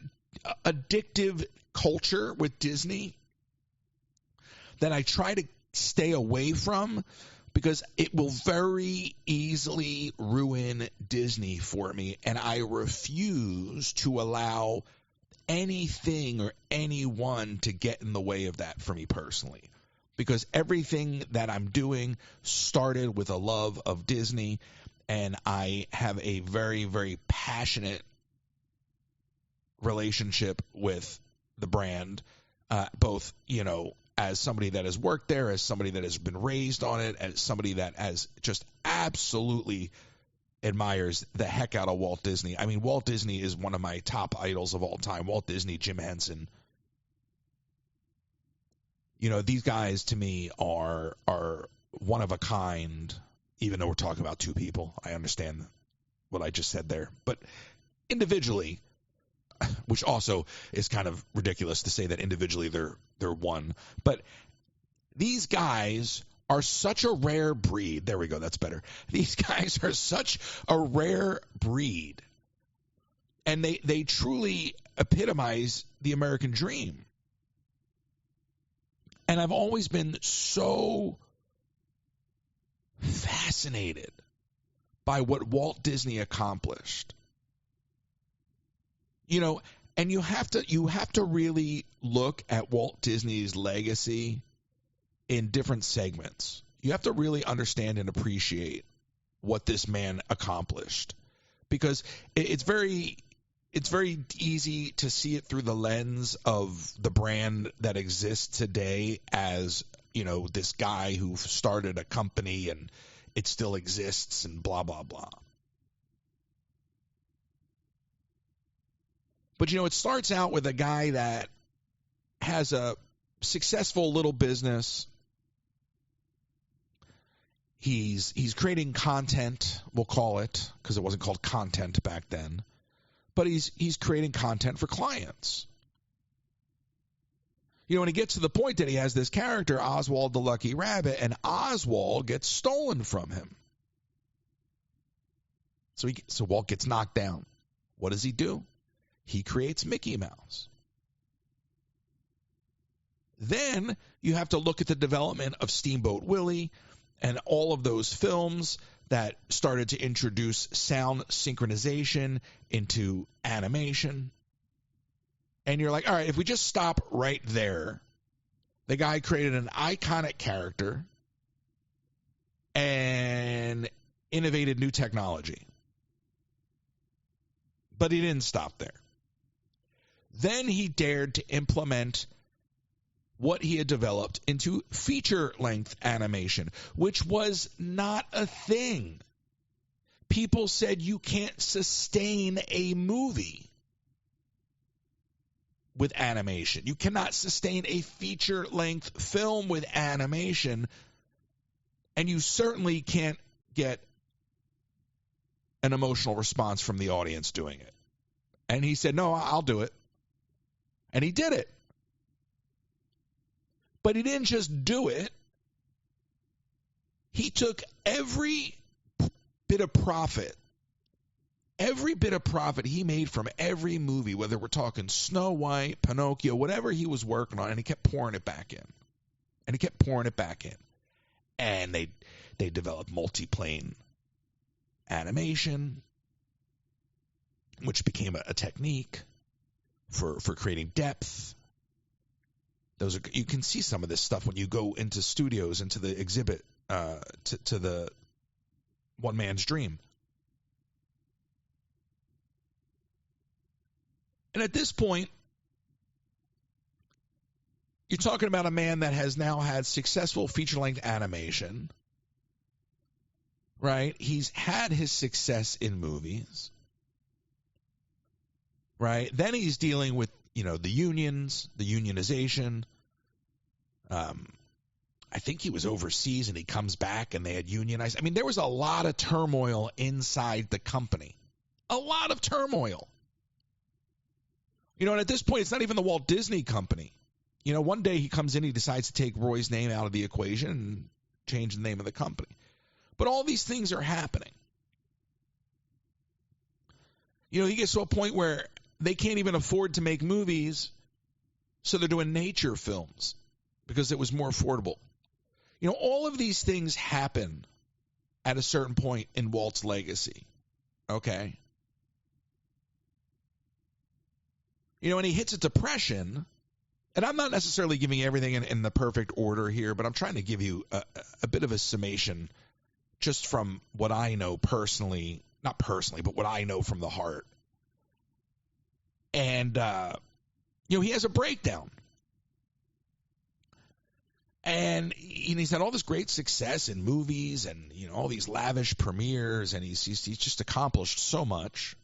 addictive culture with Disney that I try to stay away from because it will very easily ruin Disney for me, and I refuse to allow anything or anyone to get in the way of that for me personally, because everything that I'm doing started with a love of Disney, and I have a very, very passionate relationship with the brand, both, as somebody that has worked there, as somebody that has been raised on it, as somebody that has just absolutely admires the heck out of Walt Disney. I mean, Walt Disney is one of my top idols of all time. Walt Disney, Jim Henson. These guys to me are one of a kind, even though we're talking about two people. I understand what I just said there. But individually, which also is kind of ridiculous to say that individually they're one. But these guys are such a rare breed. There we go. That's better. These guys are such a rare breed. And they truly epitomize the American dream. And I've always been so fascinated by what Walt Disney accomplished. And you have to really look at Walt Disney's legacy in different segments. You have to really understand and appreciate what this man accomplished, because it's very easy to see it through the lens of the brand that exists today as, this guy who started a company and it still exists and blah, blah, blah. But, it starts out with a guy that has a successful little business. He's creating content, we'll call it, because it wasn't called content back then. But he's creating content for clients. When he gets to the point that he has this character, Oswald the Lucky Rabbit, and Oswald gets stolen from him. So Walt gets knocked down. What does he do? He creates Mickey Mouse. Then you have to look at the development of Steamboat Willie and all of those films that started to introduce sound synchronization into animation. And you're like, all right, if we just stop right there, the guy created an iconic character and innovated new technology. But he didn't stop there. Then he dared to implement what he had developed into feature-length animation, which was not a thing. People said you can't sustain a movie with animation. You cannot sustain a feature-length film with animation, and you certainly can't get an emotional response from the audience doing it. And he said, no, I'll do it. And he did it. But he didn't just do it. He took every bit of profit he made from every movie, whether we're talking Snow White, Pinocchio, whatever he was working on, and he kept pouring it back in. And they developed multiplane animation, which became a technique for creating depth. You can see some of this stuff when you go into studios, into the exhibit, to the One Man's Dream. And at this point, you're talking about a man that has now had successful feature-length animation, right? He's had his success in movies, right? Then he's dealing with, the unions, the unionization. I think he was overseas and he comes back and they had unionized. I mean, there was a lot of turmoil inside the company. A lot of turmoil. And at this point, it's not even the Walt Disney Company. One day he comes in, he decides to take Roy's name out of the equation and change the name of the company. But all these things are happening. He gets to a point where they can't even afford to make movies, so they're doing nature films because it was more affordable. All of these things happen at a certain point in Walt's legacy. Okay? And he hits a depression, and I'm not necessarily giving everything in the perfect order here, but I'm trying to give you a bit of a summation just from what I know personally, not personally, but what I know from the heart. And, he has a breakdown. And he's had all this great success in movies and, all these lavish premieres, and he's just accomplished so much.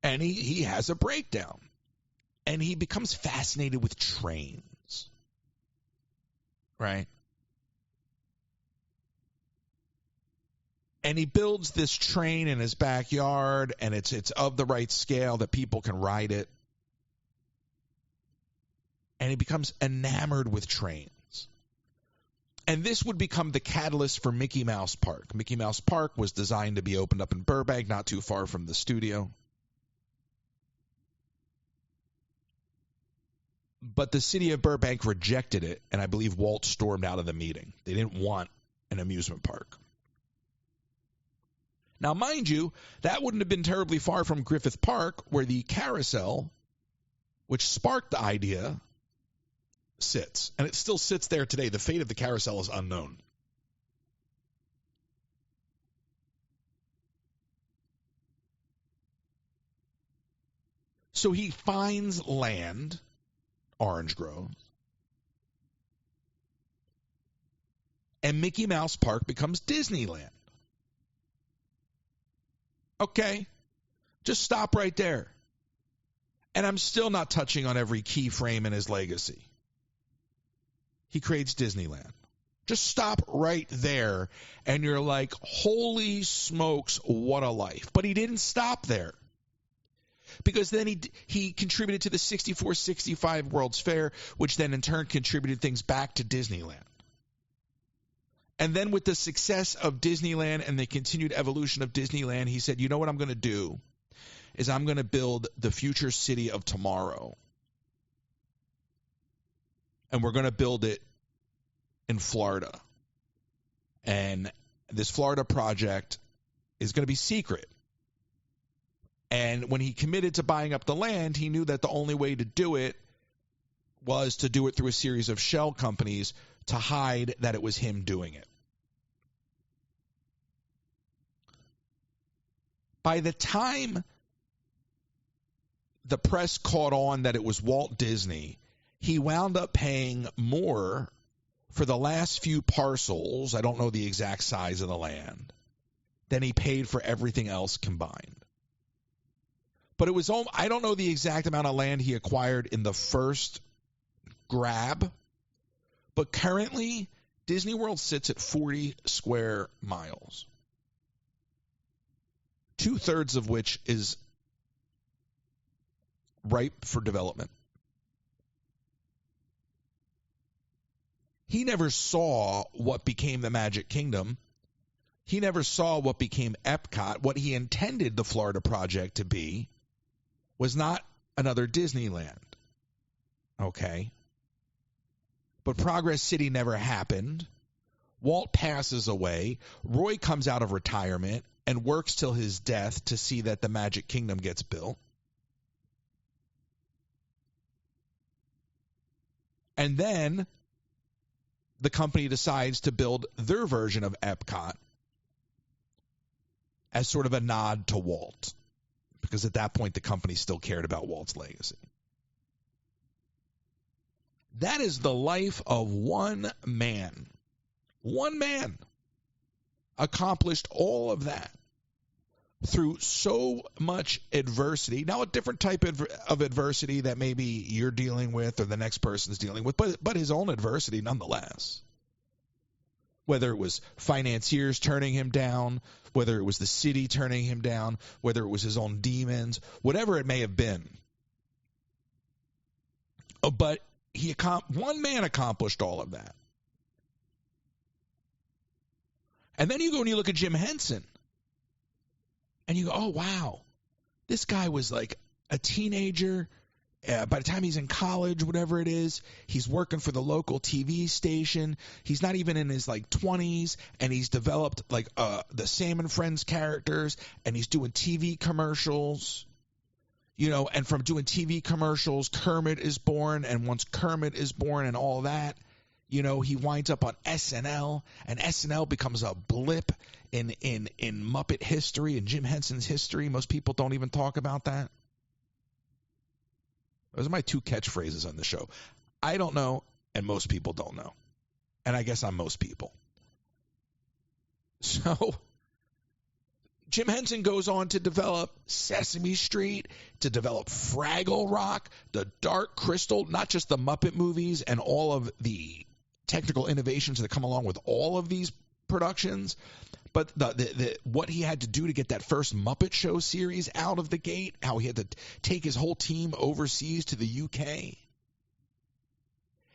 And he has a breakdown. And he becomes fascinated with trains. Right? And he builds this train in his backyard, and it's of the right scale that people can ride it. And he becomes enamored with trains. And this would become the catalyst for Mickey Mouse Park. Mickey Mouse Park was designed to be opened up in Burbank, not too far from the studio. But the city of Burbank rejected it, and I believe Walt stormed out of the meeting. They didn't want an amusement park. Now, mind you, that wouldn't have been terribly far from Griffith Park, where the carousel, which sparked the idea, sits. And it still sits there today. The fate of the carousel is unknown. So he finds land, Orange Grove, and Mickey Mouse Park becomes Disneyland. Okay, just stop right there. And I'm still not touching on every key frame in his legacy. He creates Disneyland. Just stop right there, and you're like, holy smokes, what a life. But he didn't stop there. Because then he contributed to the 64-65 World's Fair, which then in turn contributed things back to Disneyland. And then with the success of Disneyland and the continued evolution of Disneyland, he said, you know what I'm going to do is I'm going to build the future city of tomorrow. And we're going to build it in Florida. And this Florida project is going to be secret. And when he committed to buying up the land, he knew that the only way to do it was to do it through a series of shell companies to hide that it was him doing it. By the time the press caught on that it was Walt Disney, he wound up paying more for the last few parcels, I don't know the exact size of the land, than he paid for everything else combined. But it was, I don't know the exact amount of land he acquired in the first grab, but currently Disney World sits at 40 square miles, 2/3 of which is ripe for development. He never saw what became the Magic Kingdom. He never saw what became Epcot. What he intended the Florida project to be was not another Disneyland. Okay? But Progress City never happened. Walt passes away. Roy comes out of retirement and works till his death to see that the Magic Kingdom gets built. And then the company decides to build their version of Epcot as sort of a nod to Walt, because at that point the company still cared about Walt's legacy. That is the life of one man. One man accomplished all of that through so much adversity. Now, a different type of adversity that maybe you're dealing with or the next person's dealing with, but his own adversity nonetheless. Whether it was financiers turning him down, whether it was the city turning him down, whether it was his own demons, whatever it may have been. But one man accomplished all of that. And then you go and you look at Jim Henson, and you go, oh, wow, this guy was like a teenager. By the time he's in college, whatever it is, he's working for the local TV station. He's not even in his like 20s, and he's developed like the Sam and Friends characters, and he's doing TV commercials. You know, and from doing TV commercials, Kermit is born, and once Kermit is born and all that, you know, he winds up on SNL, and SNL becomes a blip in Muppet history and Jim Henson's history. Most people don't even talk about that. Those are my two catchphrases on the show. I don't know, and most people don't know. And I guess I'm most people. So Jim Henson goes on to develop Sesame Street, to develop Fraggle Rock, the Dark Crystal, not just the Muppet movies and all of the technical innovations that come along with all of these productions, but the what he had to do to get that first Muppet Show series out of the gate, how he had to take his whole team overseas to the UK.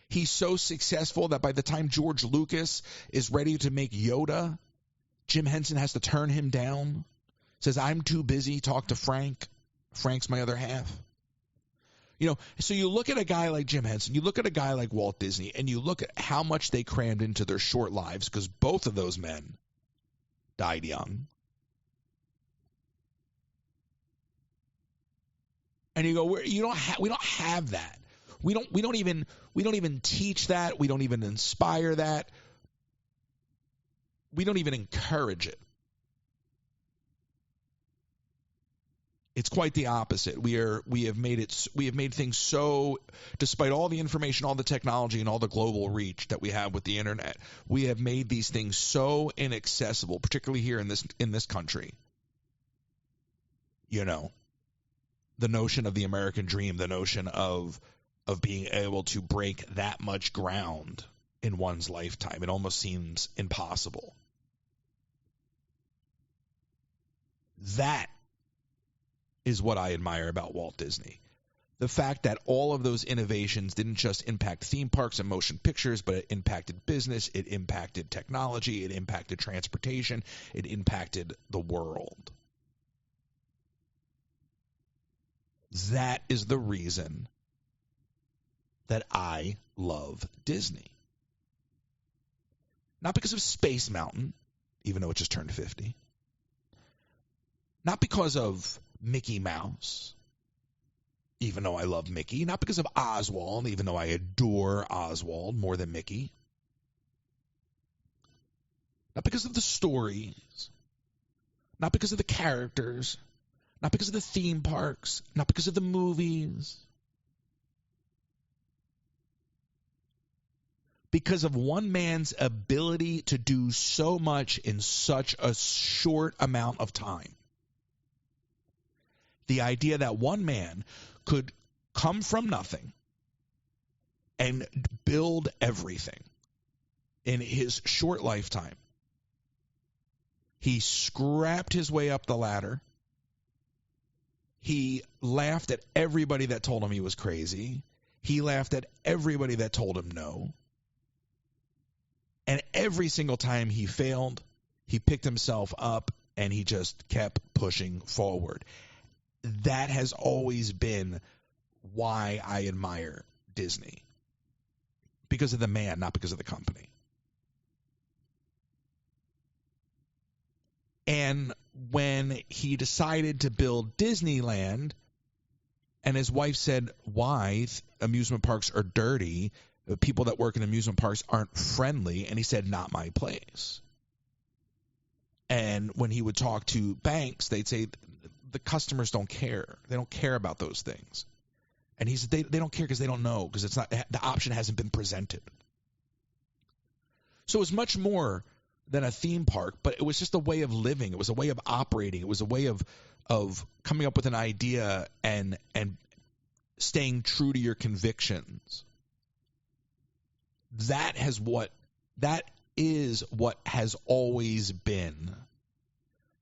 He's so successful that by the time George Lucas is ready to make Yoda, Jim Henson has to turn him down. Says, I'm too busy, talk to Frank. Frank's my other half. You know, so you look at a guy like Jim Henson, you look at a guy like Walt Disney, and you look at how much they crammed into their short lives, because both of those men died young. And you go, we don't have that. We don't even teach that. We don't even inspire that. We don't even encourage it. It's quite the opposite. We have made things so, despite all the information, all the technology, and all the global reach that we have with the internet, we have made these things so inaccessible, particularly here in this country. You know, the notion of the American dream, the notion of being able to break that much ground in one's lifetime, it almost seems impossible. That is what I admire about Walt Disney. The fact that all of those innovations didn't just impact theme parks and motion pictures, but it impacted business, it impacted technology, it impacted transportation, it impacted the world. That is the reason that I love Disney. Not because of Space Mountain, even though it just turned 50. Not because of Mickey Mouse, even though I love Mickey. Not because of Oswald, even though I adore Oswald more than Mickey. Not because of the stories. Not because of the characters. Not because of the theme parks. Not because of the movies. Because of one man's ability to do so much in such a short amount of time. The idea that one man could come from nothing and build everything in his short lifetime. He scrapped his way up the ladder. He laughed at everybody that told him he was crazy. He laughed at everybody that told him no. And every single time he failed, he picked himself up and he just kept pushing forward. That has always been why I admire Disney. Because of the man, not because of the company. And when he decided to build Disneyland, and his wife said, why? Amusement parks are dirty. The people that work in amusement parks aren't friendly. And he said, not my place. And when he would talk to banks, they'd say, the customers don't care. They don't care about those things. And he said, they don't care because they don't know, because it's not, the option hasn't been presented. So it was much more than a theme park, but it was just a way of living. It was a way of operating. It was a way of coming up with an idea and staying true to your convictions. That is what has always been.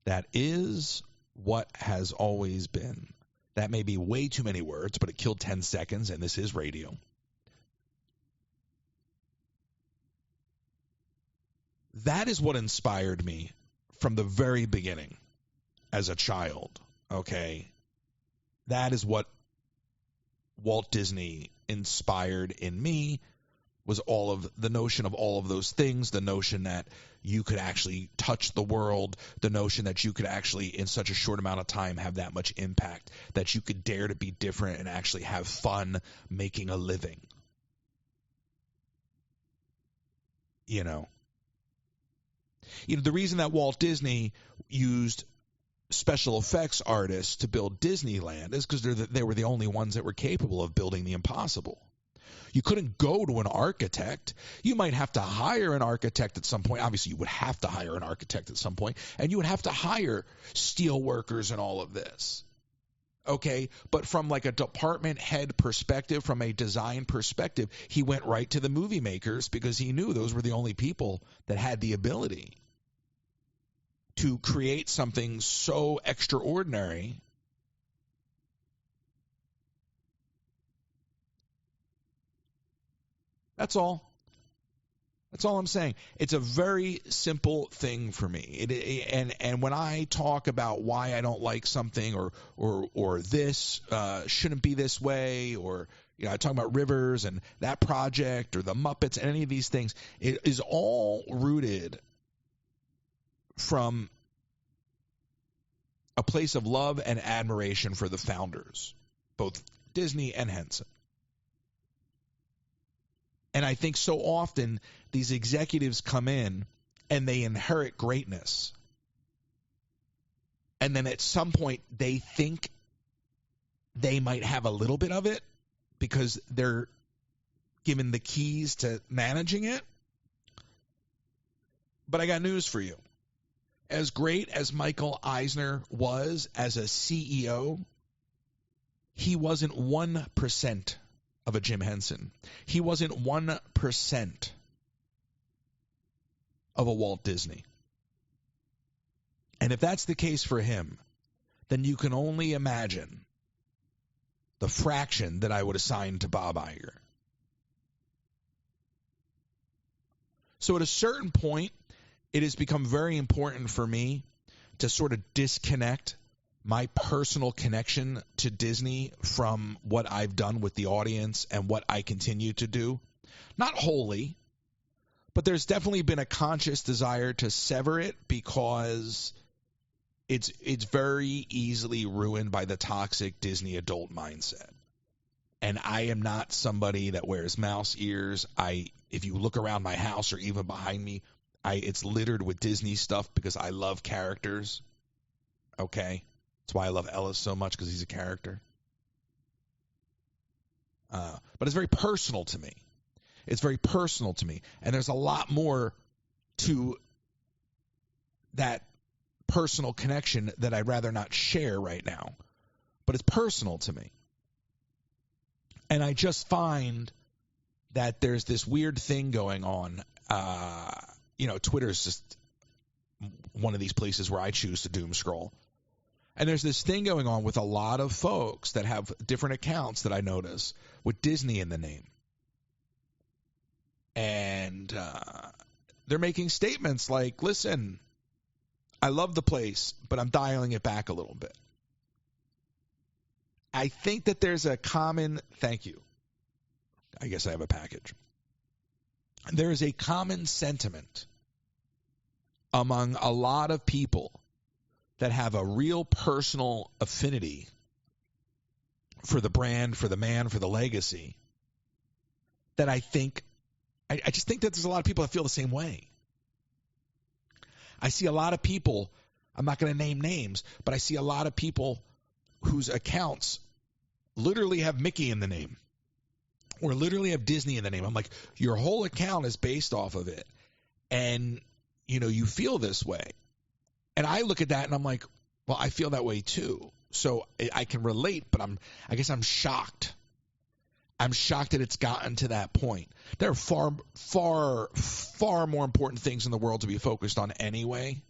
That is what has always been. That may be way too many words, but it killed 10 seconds, and this is radio. That is what inspired me from the very beginning as a child, okay? That is what Walt Disney inspired in me, was all of the notion of all of those things, the notion that you could actually touch the world, the notion that you could actually, in such a short amount of time, have that much impact, that you could dare to be different and actually have fun making a living. You know, the reason that Walt Disney used special effects artists to build Disneyland is because they were the only ones that were capable of building the impossible. You couldn't go to an architect. You might have to hire an architect at some point. Obviously, you would have to hire an architect at some point, and you would have to hire steel workers and all of this. Okay, but from like a department head perspective, from a design perspective, he went right to the movie makers because he knew those were the only people that had the ability to create something so extraordinary. That's all. That's all I'm saying. It's a very simple thing for me. And when I talk about why I don't like something or this shouldn't be this way, or I talk about Rivers and that project or the Muppets and any of these things, it is all rooted from a place of love and admiration for the founders, both Disney and Henson. And I think so often these executives come in and they inherit greatness. And then at some point they think they might have a little bit of it because they're given the keys to managing it. But I got news for you. As great as Michael Eisner was as a CEO, he wasn't 1% of a Jim Henson. He wasn't 1% of a Walt Disney. And if that's the case for him, then you can only imagine the fraction that I would assign to Bob Iger. So at a certain point, it has become very important for me to sort of disconnect my personal connection to Disney from what I've done with the audience and what I continue to do. Not wholly, But there's definitely been a conscious desire to sever it because it's very easily ruined by the toxic Disney adult mindset. And I am not somebody that wears mouse ears. If you look around my house or even behind me, it's littered with Disney stuff because I love characters. Okay? That's why I love Ellis so much, because he's a character. But it's very personal to me. It's very personal to me. And there's a lot more to that personal connection that I'd rather not share right now. But it's personal to me. And I just find that there's this weird thing going on. Twitter is just one of these places where I choose to doom scroll. And there's this thing going on with a lot of folks that have different accounts that I notice with Disney in the name. And they're making statements like, listen, I love the place, but I'm dialing it back a little bit. I think that there's a common, thank you. I guess I have a package. There is a common sentiment among a lot of people that have a real personal affinity for the brand, for the man, for the legacy, that I just think that there's a lot of people that feel the same way. I see a lot of people, I'm not going to name names, but I see a lot of people whose accounts literally have Mickey in the name or literally have Disney in the name. I'm like, your whole account is based off of it. And, you feel this way. And I look at that and I'm like, well, I feel that way too. So I can relate, but I guess I'm shocked. I'm shocked that it's gotten to that point. There are far, far, far more important things in the world to be focused on anyway.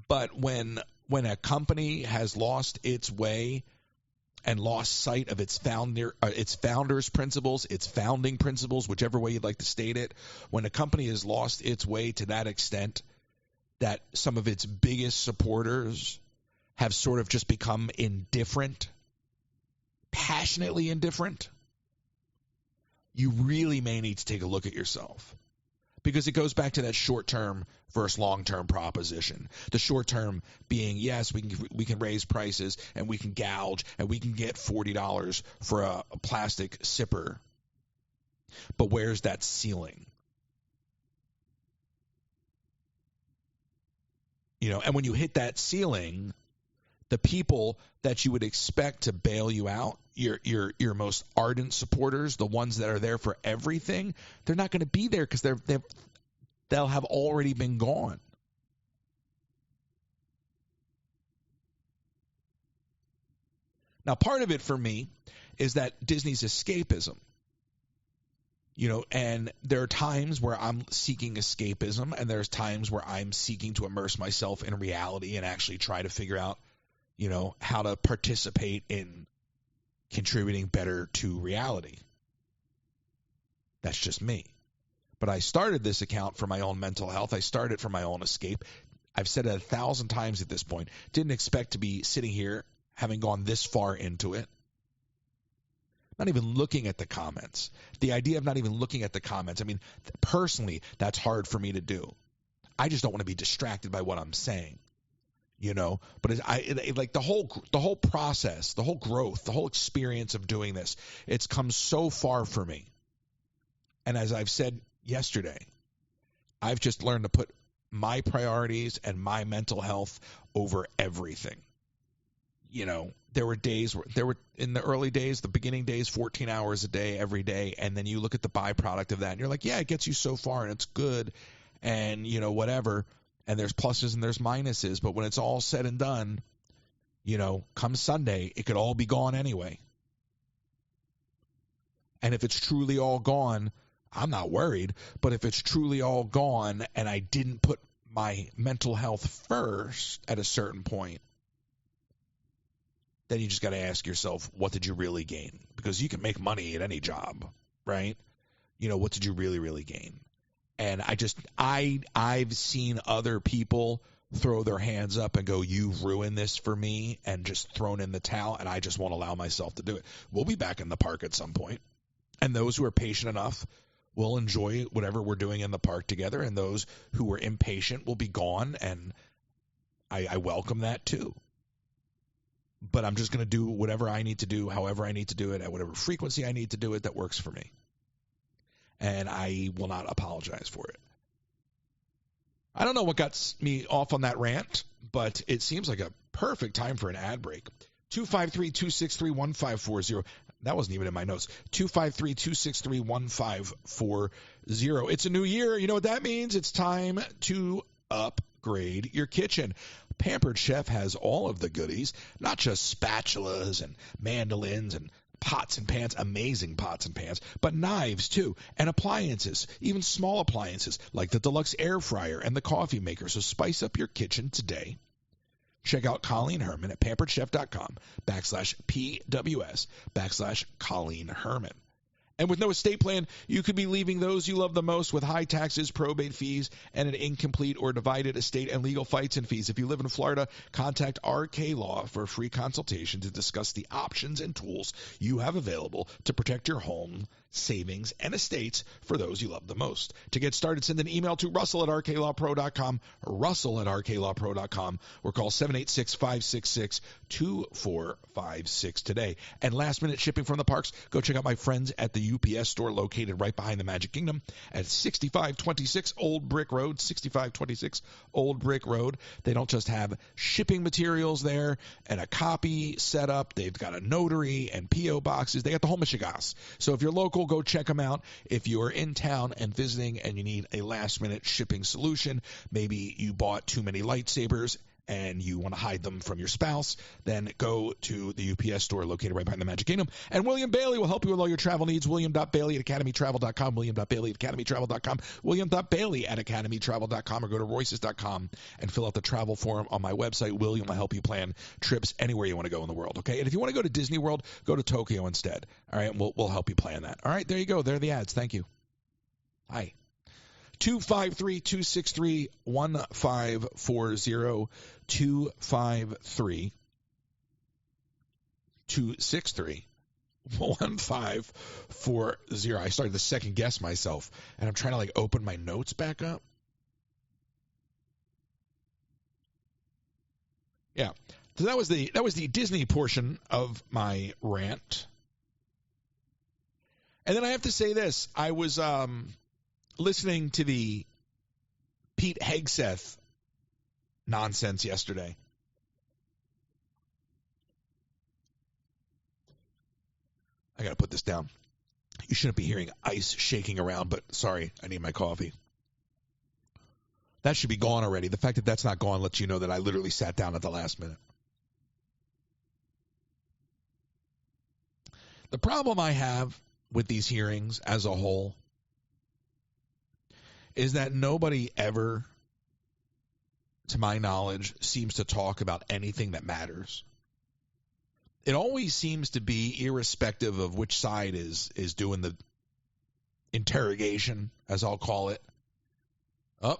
But when a company has lost its way and lost sight of its founders' principles, its founding principles, whichever way you'd like to state it, when a company has lost its way to that extent that some of its biggest supporters have sort of just become indifferent, passionately indifferent, you really may need to take a look at yourself. Because it goes back to that short-term versus long-term proposition. The short-term being, yes, we can raise prices and we can gouge and we can get $40 for a plastic sipper. But where's that ceiling? And when you hit that ceiling, the people that you would expect to bail you out, your most ardent supporters, the ones that are there for everything, they're not going to be there because they'll have already been gone. Now, part of it for me is that Disney's escapism. And there are times where I'm seeking escapism, and there's times where I'm seeking to immerse myself in reality and actually try to figure out, how to participate in contributing better to reality. That's just me. But I started this account for my own mental health. I started for my own escape. I've said it 1,000 times at this point. Didn't expect to be sitting here having gone this far into it. Not even looking at the comments. The idea of not even looking at the comments. I mean, personally, that's hard for me to do. I just don't want to be distracted by what I'm saying. But like the whole process, the whole growth, the whole experience of doing this, it's come so far for me. And as I've said yesterday, I've just learned to put my priorities and my mental health over everything. There were days in the early days, the beginning days, 14 hours a day, every day. And then you look at the byproduct of that and you're like, yeah, it gets you so far and it's good. And, whatever. And there's pluses and there's minuses. But when it's all said and done, come Sunday, it could all be gone anyway. And if it's truly all gone, I'm not worried. But if it's truly all gone and I didn't put my mental health first at a certain point, then you just got to ask yourself, what did you really gain? Because you can make money at any job, right? What did you really, really gain? And I've seen other people throw their hands up and go, you've ruined this for me, and just thrown in the towel, and I just won't allow myself to do it. We'll be back in the park at some point. And those who are patient enough we'll enjoy whatever we're doing in the park together, and those who were impatient will be gone, and I welcome that too. But I'm just going to do whatever I need to do, however I need to do it, at whatever frequency I need to do it that works for me. And I will not apologize for it. I don't know what got me off on that rant, but it seems like a perfect time for an ad break. 253-263-1540. That wasn't even in my notes. 253-263-1540. It's a new year. You know what that means? It's time to upgrade your kitchen. Pampered Chef has all of the goodies, not just spatulas and mandolins and pots and pans, amazing pots and pans, but knives too, and appliances, even small appliances like the deluxe air fryer and the coffee maker. So spice up your kitchen today. Check out Colleen Herman at pamperedchef.com/PWS/Colleen Herman. And with no estate plan, you could be leaving those you love the most with high taxes, probate fees, and an incomplete or divided estate and legal fights and fees. If you live in Florida, contact RK Law for a free consultation to discuss the options and tools you have available to protect your home, savings, and estates for those you love the most. To get started, send an email to russell@rklawpro.com, russell@rklawpro.com, or call 786-566-2456 today. And last-minute shipping from the parks, go check out my friends at the UPS store located right behind the Magic Kingdom at 6526 Old Brick Road, 6526 Old Brick Road. They don't just have shipping materials there and a copy set up. They've got a notary and P.O. boxes. They got the whole mishigas. So if you're local, go check them out. If you're in town and visiting and you need a last-minute shipping solution, maybe you bought too many lightsabers and you want to hide them from your spouse, then go to the UPS store located right behind the Magic Kingdom. And William.bailey will help you with all your travel needs. William.bailey at academytravel.com, William.bailey at academytravel.com, William.bailey at academytravel.com, or go to royces.com and fill out the travel form on my website. William will help you plan trips anywhere you want to go in the world, okay? And if you want to go to Disney World, go to Tokyo instead, all right? And we'll help you plan that. All right, there you go. There are the ads. Thank you. Hi. 253-263-1540, 253-263-1540. I started to second guess myself, and I'm trying to open my notes back up. Yeah. So that was the Disney portion of my rant. And then I have to say this. I was listening to the Pete Hegseth nonsense yesterday. I got to put this down. You shouldn't be hearing ice shaking around, but sorry, I need my coffee. That should be gone already. The fact that that's not gone lets you know that I literally sat down at the last minute. The problem I have with these hearings as a whole is that nobody ever, to my knowledge, seems to talk about anything that matters. It always seems to be, irrespective of which side is doing the interrogation, as I'll call it. Oh,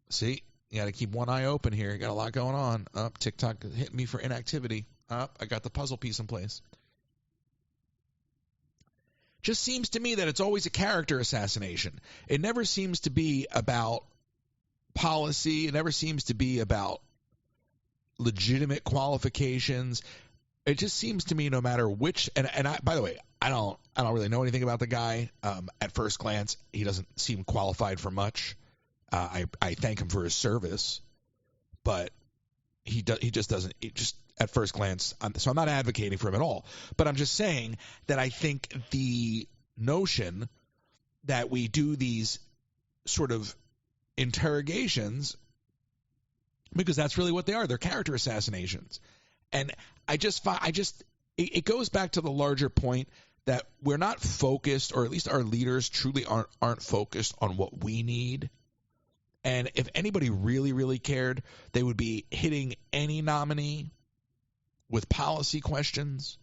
see, you got to keep one eye open here. You got a lot going on. TikTok hit me for inactivity. I got the puzzle piece in place. Just seems to me that it's always a character assassination. It never seems to be about policy. It never seems to be about legitimate qualifications. It just seems to me, no matter which, and I, by the way, I don't really know anything about the guy. At first glance, he doesn't seem qualified for much. I thank him for his service, but he just doesn't. At first glance, so I'm not advocating for him at all, but I'm just saying that I think the notion that we do these sort of interrogations, because that's really what they are, they're character assassinations. And it goes back to the larger point that we're not focused, or at least our leaders truly aren't focused on what we need. And if anybody really, really cared, they would be hitting any nominee with policy questions,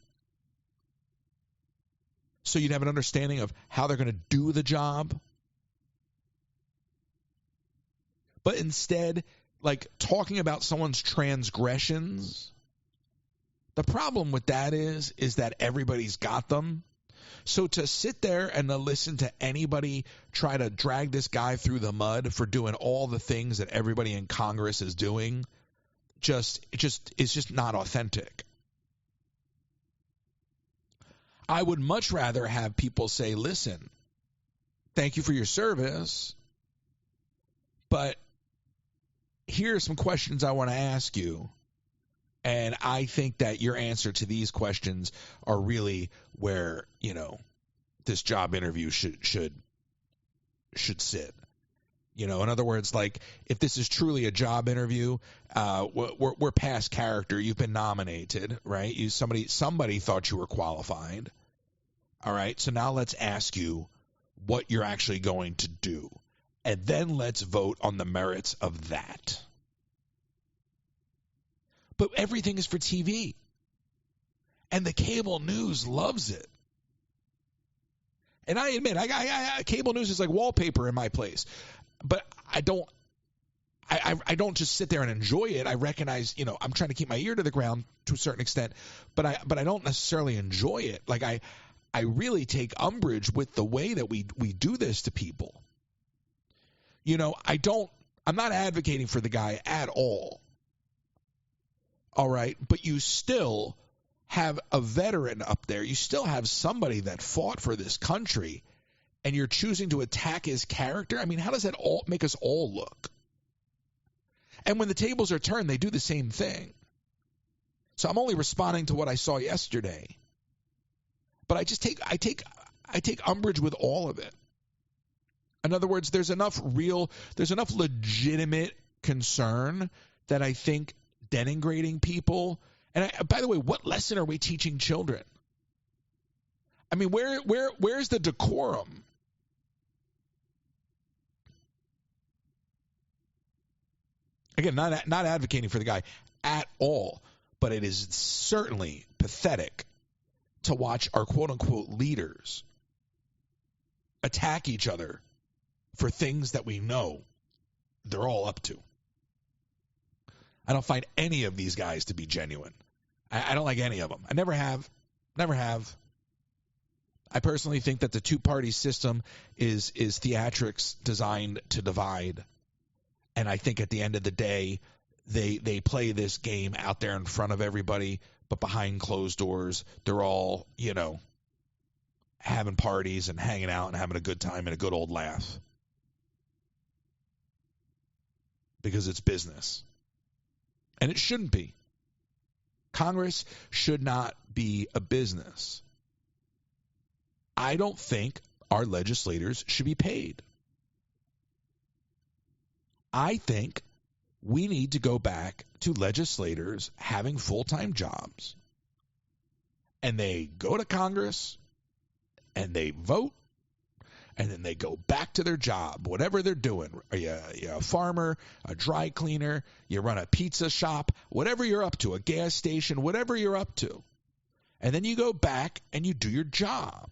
so you'd have an understanding of how they're going to do the job. But instead, talking about someone's transgressions, the problem with that is that everybody's got them. So to sit there and to listen to anybody try to drag this guy through the mud for doing all the things that everybody in Congress is doing, it's just not authentic. I would much rather have people say, listen, thank you for your service, but here are some questions I want to ask you. And I think that your answer to these questions are really where, this job interview should sit. In other words, like, if this is truly a job interview, we're past character. You've been nominated, right? Somebody thought you were qualified. All right. So now let's ask you what you're actually going to do. And then let's vote on the merits of that. But everything is for TV. And the cable news loves it. And I admit, cable news is like wallpaper in my place. But I don't just sit there and enjoy it. I recognize, I'm trying to keep my ear to the ground to a certain extent, but I don't necessarily enjoy it. Like I really take umbrage with the way that we do this to people. I'm not advocating for the guy at all. All right, but you still have a veteran up there. You still have somebody that fought for this country, and you're choosing to attack his character? I mean, how does that all make us all look? And when the tables are turned, they do the same thing. So I'm only responding to what I saw yesterday. But I take umbrage with all of it. In other words, there's enough legitimate concern that I think denigrating people. And by the way, what lesson are we teaching children? I mean, where's the decorum? Again, not advocating for the guy at all, but it is certainly pathetic to watch our quote-unquote leaders attack each other for things that we know they're all up to. I don't find any of these guys to be genuine. I don't like any of them. I never have. Never have. I personally think that the two-party system is theatrics designed to divide. And I think at the end of the day, they play this game out there in front of everybody, but behind closed doors, they're all, having parties and hanging out and having a good time and a good old laugh. Because it's business. And it shouldn't be. Congress should not be a business. I don't think our legislators should be paid. I think we need to go back to legislators having full-time jobs. And they go to Congress and they vote, and then they go back to their job, whatever they're doing. Are you a farmer, a dry cleaner, you run a pizza shop, whatever you're up to, a gas station, whatever you're up to. And then you go back and you do your job.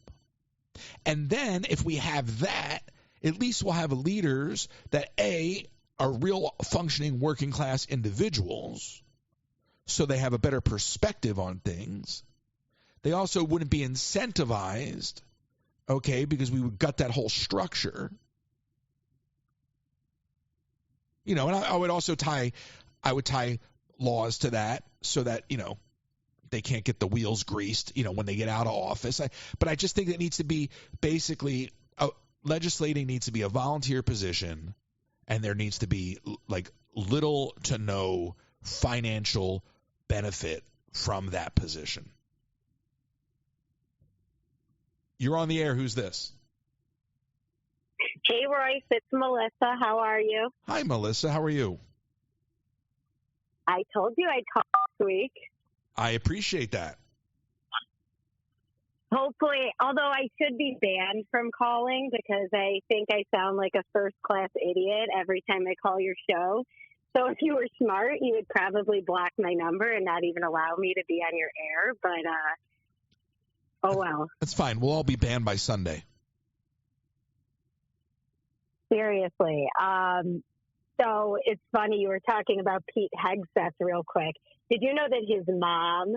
And then if we have that, at least we'll have leaders that, A, are real functioning working class individuals, so they have a better perspective on things. They also wouldn't be incentivized, okay, because we would gut that whole structure. And I would also tie laws to that so that, they can't get the wheels greased, when they get out of office. But I just think it needs to be basically, legislating needs to be a volunteer position, and there needs to be like little to no financial benefit from that position. You're on the air. Who's this? Hey, Royce. It's Melissa. How are you? Hi, Melissa. How are you? I told you I'd call this week. I appreciate that. Hopefully, although I should be banned from calling because I think I sound like a first-class idiot every time I call your show. So if you were smart, you would probably block my number and not even allow me to be on your air. But, oh well. That's fine. We'll all be banned by Sunday. Seriously. So it's funny, you were talking about Pete Hegseth real quick. Did you know that his mom,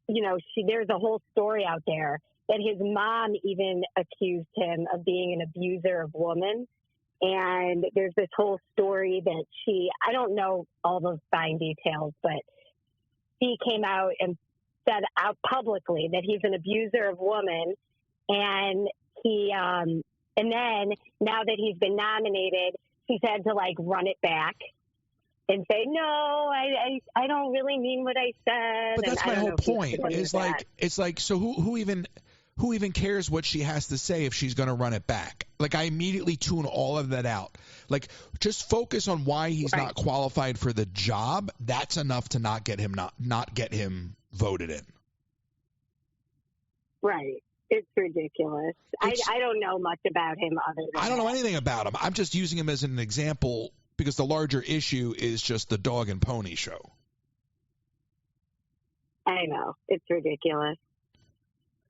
there's a whole story out there that his mom even accused him of being an abuser of women. And there's this whole story that I don't know all those fine details, but he came out and said out publicly that he's an abuser of women. And and then now that he's been nominated, he's had to like run it back and say, no, I don't really mean what I said. But that's my whole point. Is like, it's like, so who even cares what she has to say if she's going to run it back? Like, I immediately tune all of that out. Like, just focus on why he's not qualified for the job. That's enough to not get him voted in. Right. It's ridiculous. I don't know much about him other than I don't know anything about him. I'm just using him as an example because the larger issue is just the dog and pony show. I know. It's ridiculous.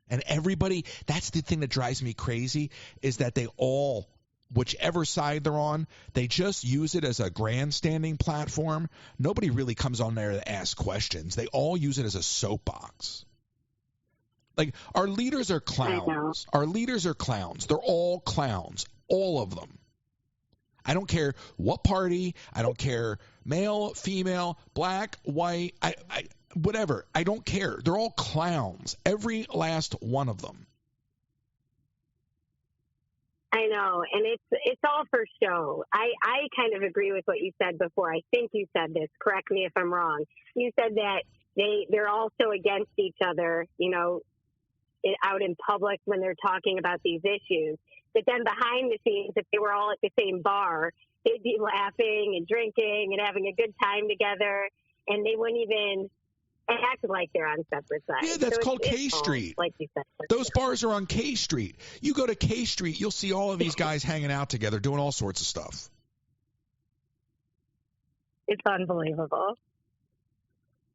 And everybody, that's the thing that drives me crazy, is that they all, whichever side they're on, they just use it as a grandstanding platform. Nobody really comes on there to ask questions. They all use it as a soapbox. Like, our leaders are clowns. Our leaders are clowns. They're all clowns. All of them. I don't care what party. I don't care male, female, black, white, whatever. I don't care. They're all clowns. Every last one of them. I know. And it's all for show. I kind of agree with what you said before. I think you said this. Correct me if I'm wrong. You said that they're also against each other, you know, out in public when they're talking about these issues. But then behind the scenes, if they were all at the same bar, they'd be laughing and drinking and having a good time together, and they wouldn't even act like they're on separate sides. Yeah, that's called K Street. Like you said. Those bars are on K Street. You go to K Street, you'll see all of these guys hanging out together, doing all sorts of stuff. It's unbelievable.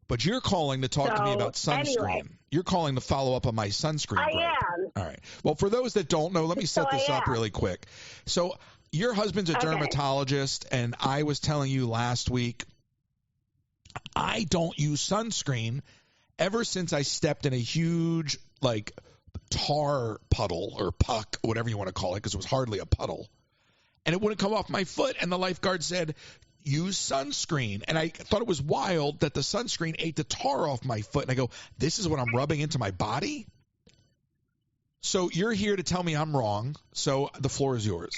But you're calling to talk to me about sunscreen. Anyway. You're calling to follow up on my sunscreen gripe. I am. All right. Well, for those that don't know, let me set this up really quick. So your husband's a dermatologist, and I was telling you last week, I don't use sunscreen ever since I stepped in a huge, like, tar puddle or puck, whatever you want to call it, because it was hardly a puddle. And it wouldn't come off my foot, and the lifeguard said, use sunscreen. And I thought it was wild that the sunscreen ate the tar off my foot. And I go, this is what I'm rubbing into my body? So you're here to tell me I'm wrong. So the floor is yours.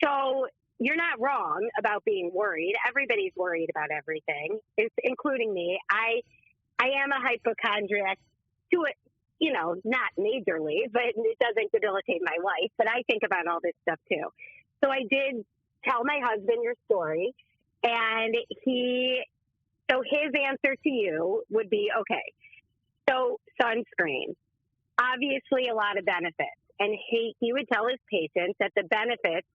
So you're not wrong about being worried. Everybody's worried about everything, including me. I am a hypochondriac to it. You know, not majorly, but it doesn't debilitate my life. But I think about all this stuff too. So I did tell my husband your story, and so his answer to you would be, okay, so sunscreen, obviously a lot of benefits. And he would tell his patients that the benefits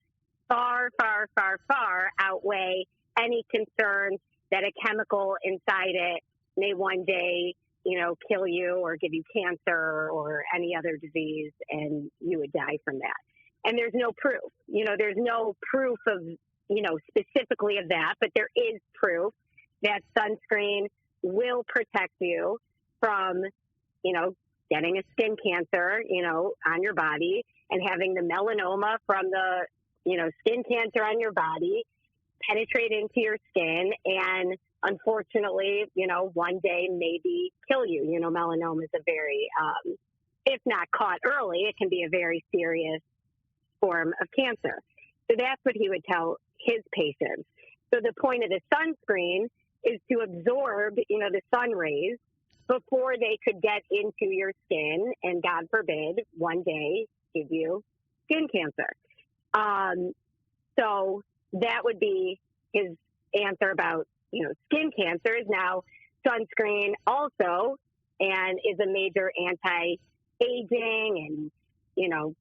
far, far, far, far outweigh any concerns that a chemical inside it may one day, you know, kill you or give you cancer or any other disease, and you would die from that. And there's no proof. You know, there's no proof of, you know, specifically of that, but there is proof that sunscreen will protect you from, you know, getting a skin cancer, you know, on your body, and having the melanoma from the, you know, skin cancer on your body penetrate into your skin and unfortunately, you know, one day maybe kill you. You know, melanoma is a very, if not caught early, it can be a very serious form of cancer. So that's what he would tell his patients. So the point of the sunscreen is to absorb, you know, the sun rays before they could get into your skin and, God forbid, one day give you skin cancer. So that would be his answer about, you know, skin cancer. Is now sunscreen also, and is a major anti-aging and, you know,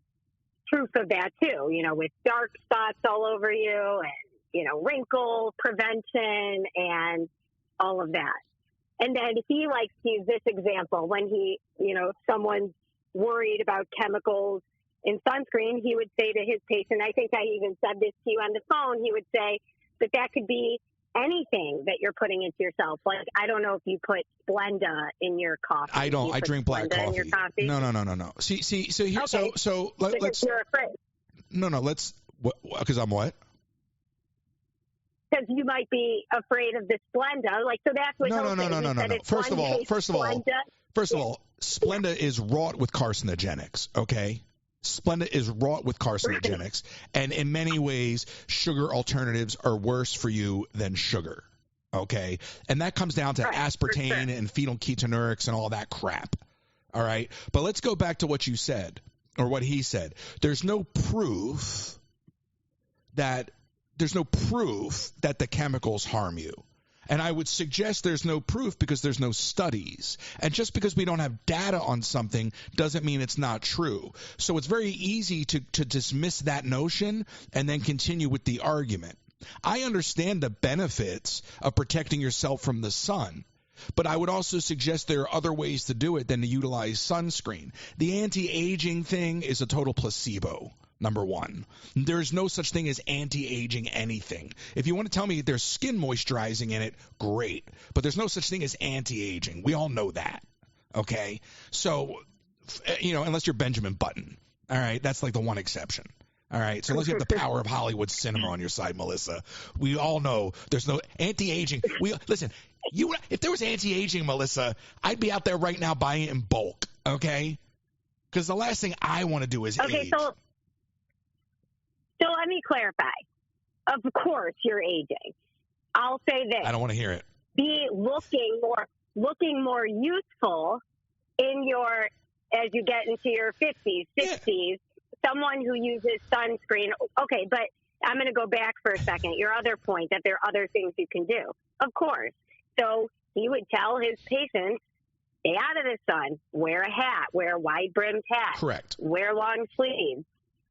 proof of that too, you know, with dark spots all over you and, you know, wrinkle prevention and all of that. And then he likes to use this example when he, you know, if someone's worried about chemicals in sunscreen, he would say to his patient, I think I even said this to you on the phone, he would say that could be anything that you're putting into yourself. Like, I don't know if you put Splenda in your coffee. I don't. I drink black Splenda coffee. in your coffee? No. See. So here. Okay. So let's. You're afraid. No. Let's. Because I'm what? Because you might be afraid of the Splenda. Like, so that's what. No. First of all, Splenda is wrought with carcinogenics. Okay. Splenda is wrought with carcinogenics, and in many ways, sugar alternatives are worse for you than sugar, okay? And that comes down to aspartame and phenylketonurics and all that crap, all right? But let's go back to what you said, or what he said. There's no proof that the chemicals harm you. And I would suggest there's no proof because there's no studies. And just because we don't have data on something doesn't mean it's not true. So it's very easy to dismiss that notion and then continue with the argument. I understand the benefits of protecting yourself from the sun, but I would also suggest there are other ways to do it than to utilize sunscreen. The anti-aging thing is a total placebo. Number one, there's no such thing as anti-aging anything. If you want to tell me there's skin moisturizing in it, great. But there's no such thing as anti-aging. We all know that. Okay? So, unless you're Benjamin Button. All right? That's like the one exception. All right? So unless you have the power of Hollywood cinema on your side, Melissa, we all know there's no anti-aging. Listen, if there was anti-aging, Melissa, I'd be out there right now buying it in bulk. Okay? Because the last thing I want to do is age. So let me clarify. Of course, you're aging. I'll say this: I don't want to hear it. Be looking more youthful as you get into your 50s, 60s. Yeah. Someone who uses sunscreen. Okay, but I'm going to go back for a second. Your other point that there are other things you can do. Of course. So he would tell his patients, stay out of the sun, wear a hat, wear a wide-brimmed hat. Correct. Wear long sleeves,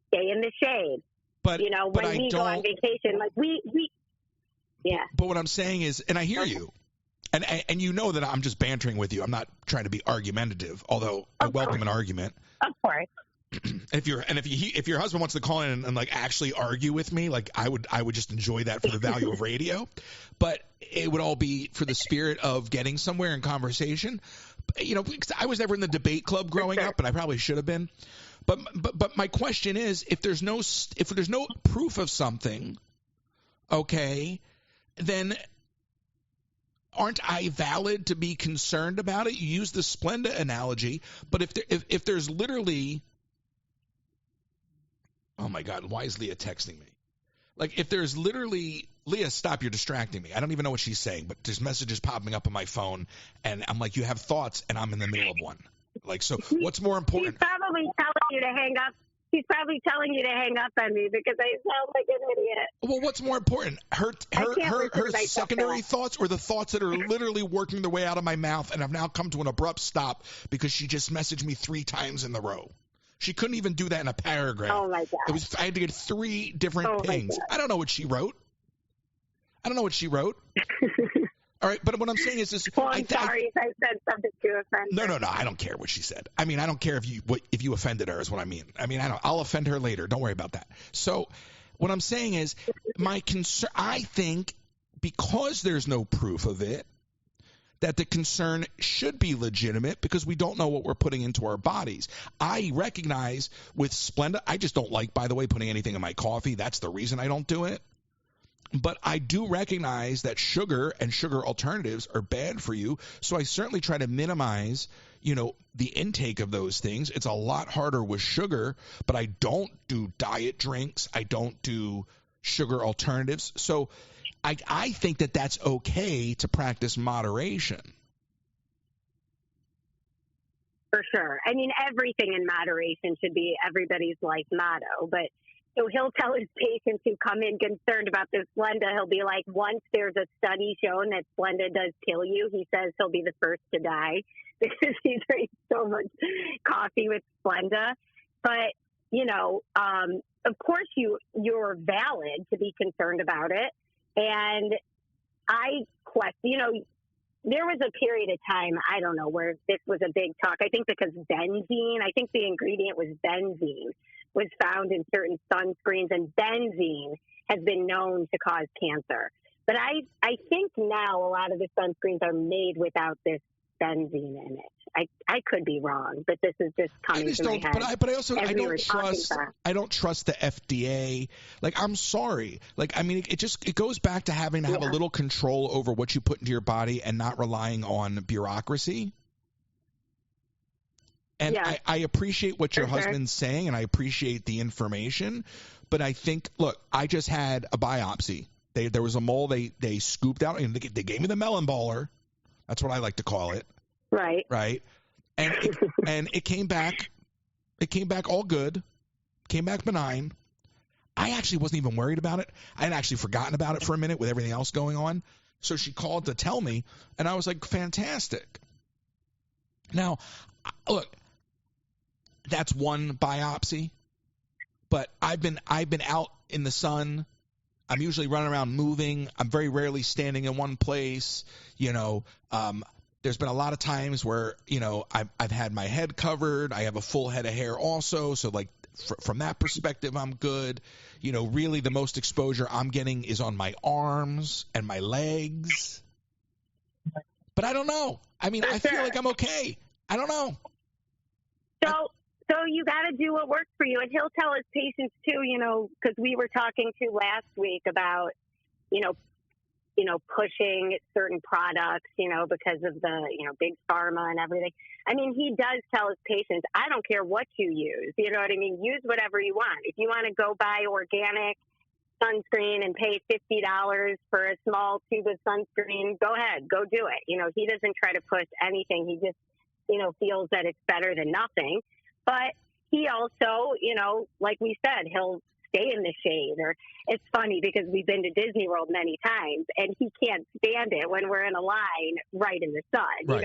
stay in the shade. But when we go on vacation, like yeah. But what I'm saying is, and I hear you, and you know that I'm just bantering with you. I'm not trying to be argumentative, although I welcome an argument. Of course. If your husband wants to call in and like actually argue with me, like I would just enjoy that for the value of radio. But it would all be for the spirit of getting somewhere in conversation. Because I was never in the debate club growing up, and I probably should have been. But my question is, if there's no proof of something, okay, then aren't I valid to be concerned about it? You use the Splenda analogy, but if there's literally, oh my God, why is Leah texting me? Like if there's literally, Leah, stop, you're distracting me. I don't even know what she's saying, but there's messages popping up on my phone, and I'm like, you have thoughts, and I'm in the middle of one. Like, so what's more important? She's probably telling you to hang up. She's probably telling you to hang up on me because I sound like an idiot. Well, what's more important? Her secondary thoughts, or the thoughts that are literally working their way out of my mouth and have now come to an abrupt stop because she just messaged me 3 times in the row. She couldn't even do that in a paragraph. Oh my God. I had to get 3 different pings. I don't know what she wrote. All right, but what I'm saying is this. Well, I'm sorry if I said something to offend her. No. I don't care what she said. I mean, I don't care if you offended her is what I mean. I mean, I'll offend her later. Don't worry about that. So what I'm saying is my concern, I think because there's no proof of it, that the concern should be legitimate because we don't know what we're putting into our bodies. I recognize with Splenda, I just don't like, by the way, putting anything in my coffee. That's the reason I don't do it. But I do recognize that sugar and sugar alternatives are bad for you, so I certainly try to minimize, the intake of those things. It's a lot harder with sugar, but I don't do diet drinks. I don't do sugar alternatives. So I think that that's okay to practice moderation. For sure. I mean, everything in moderation should be everybody's life motto, but so he'll tell his patients who come in concerned about this Splenda, he'll be like, once there's a study shown that Splenda does kill you, he says he'll be the first to die because he drinks so much coffee with Splenda. But, of course you're valid to be concerned about it. And I question, there was a period of time, I don't know, where this was a big talk. I think because benzene, I think the ingredient was benzene, was found in certain sunscreens, and benzene has been known to cause cancer. But I think now a lot of the sunscreens are made without this benzene in it. I could be wrong, but this is just coming to my head. But I also I don't trust the FDA. Like, I'm sorry. Like, I mean, it goes back to having to have a little control over what you put into your body and not relying on bureaucracy. And I appreciate what your husband's saying, and I appreciate the information. But I think, look, I just had a biopsy. There was a mole they scooped out, and they gave me the melon baller. That's what I like to call it. Right. Right. And it came back. It came back all good. Came back benign. I actually wasn't even worried about it. I had actually forgotten about it for a minute with everything else going on. So she called to tell me, and I was like, fantastic. Now, look, that's one biopsy, but I've been out in the sun. I'm usually running around moving. I'm very rarely standing in one place. There's been a lot of times where, I've had my head covered. I have a full head of hair also. So, like, from that perspective, I'm good. Really the most exposure I'm getting is on my arms and my legs. But I don't know. I mean, I feel like I'm okay. I don't know. So you got to do what works for you. And he'll tell his patients, too, because we were talking to last week about, pushing certain products, because of the, big pharma and everything. I mean, he does tell his patients, I don't care what you use. You know what I mean? Use whatever you want. If you want to go buy organic sunscreen and pay $50 for a small tube of sunscreen, go ahead, go do it. He doesn't try to push anything. He just, feels that it's better than nothing. But he also, like we said, he'll stay in the shade. Or it's funny because we've been to Disney World many times, and he can't stand it when we're in a line right in the sun. Right.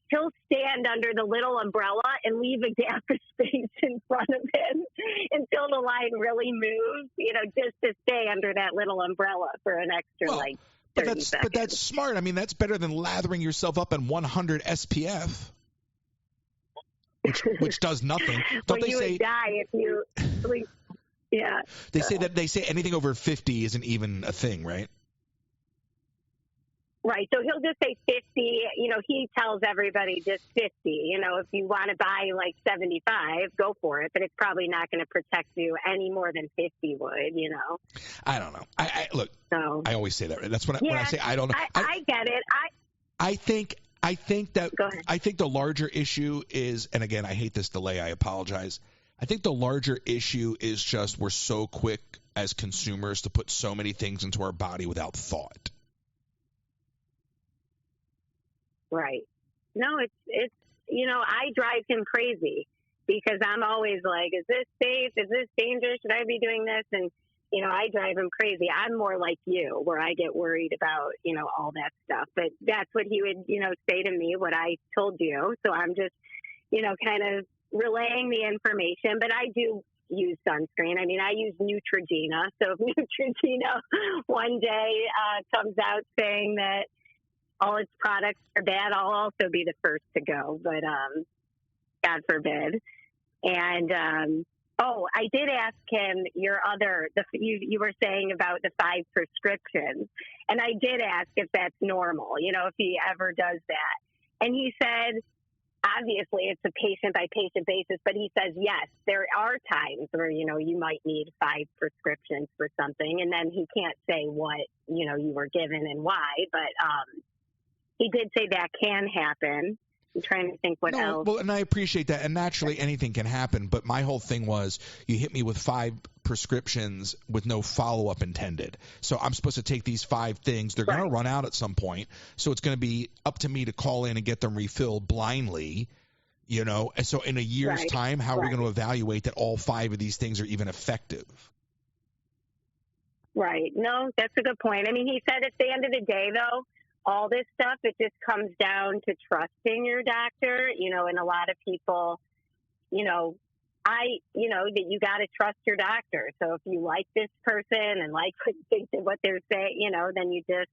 He'll stand under the little umbrella and leave a gap of space in front of him until the line really moves, just to stay under that little umbrella for an extra 30 seconds. But that's smart. I mean, that's better than lathering yourself up in 100 SPF. Which does nothing. Don't they say? Would die if you. Yeah. They say anything over 50 isn't even a thing, right? Right. So he'll just say 50. He tells everybody just 50. If you want to buy like 75, go for it. But it's probably not going to protect you any more than 50 would. I don't know. I always say that. Right? That's when I say I don't know. I get it. I think the larger issue is, and again, I hate this delay. I apologize. I think the larger issue is just we're so quick as consumers to put so many things into our body without thought. Right. No, it's I drive him crazy because I'm always like, is this safe? Is this dangerous? Should I be doing this? And I drive him crazy. I'm more like you, where I get worried about, all that stuff. But that's what he would, say to me, what I told you. So I'm just, kind of relaying the information. But I do use sunscreen. I mean, I use Neutrogena. So if Neutrogena one day comes out saying that all its products are bad, I'll also be the first to go. But God forbid. And I did ask him you were saying about the 5 prescriptions. And I did ask if that's normal, if he ever does that. And he said, obviously it's a patient-by-patient basis, but he says, yes, there are times where, you might need 5 prescriptions for something. And then he can't say what, you were given and why. But he did say that can happen. I'm trying to think what else. Well, and I appreciate that. And naturally, anything can happen. But my whole thing was you hit me with 5 prescriptions with no follow-up intended. So I'm supposed to take these 5 things. They're going to run out at some point. So it's going to be up to me to call in and get them refilled blindly. And so in a year's time, how are we going to evaluate that all 5 of these things are even effective? Right. No, that's a good point. I mean, he said at the end of the day, though, all this stuff, it just comes down to trusting your doctor, and a lot of people, that you got to trust your doctor. So if you like this person and think that what they're saying, then you just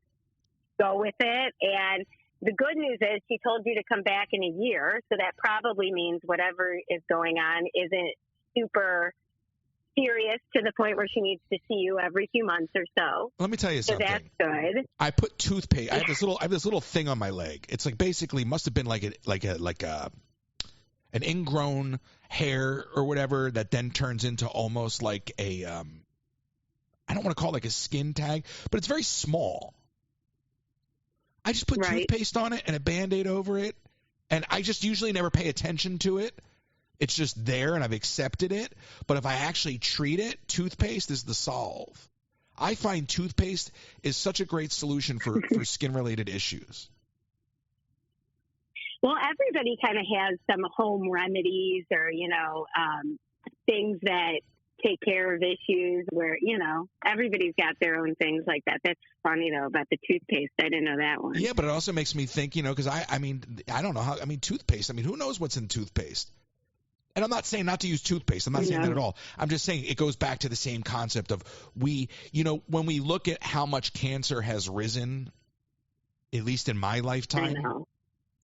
go with it. And the good news is she told you to come back in a year. So that probably means whatever is going on isn't super serious to the point where she needs to see you every few months or so. Let me tell you something. So that's good. I put toothpaste. I have this little thing on my leg. It's like basically must have been like an ingrown hair or whatever that then turns into almost like a I don't want to call it like a skin tag, but it's very small. I just put toothpaste on it and a Band-Aid over it, and I just usually never pay attention to it. It's just there, and I've accepted it. But if I actually treat it, toothpaste is the solve. I find toothpaste is such a great solution for skin-related issues. Well, everybody kind of has some home remedies or, things that take care of issues where, everybody's got their own things like that. That's funny, though, about the toothpaste. I didn't know that one. Yeah, but it also makes me think, because I don't know how, toothpaste, who knows what's in toothpaste? And I'm not saying not to use toothpaste. I'm not saying that at all. I'm just saying it goes back to the same concept of when we look at how much cancer has risen, at least in my lifetime,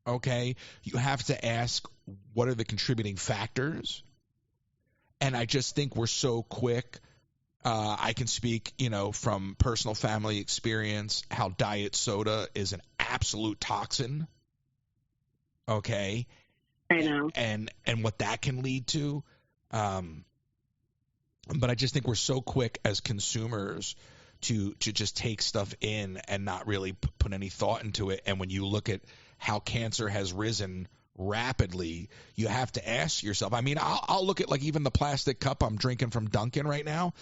okay, you have to ask what are the contributing factors. And I just think we're so quick. I can speak, from personal family experience, how diet soda is an absolute toxin. Okay. I know. And what that can lead to. But I just think we're so quick as consumers to just take stuff in and not really put any thought into it. And when you look at how cancer has risen rapidly, you have to ask yourself. I'll look at like even the plastic cup I'm drinking from Dunkin' right now.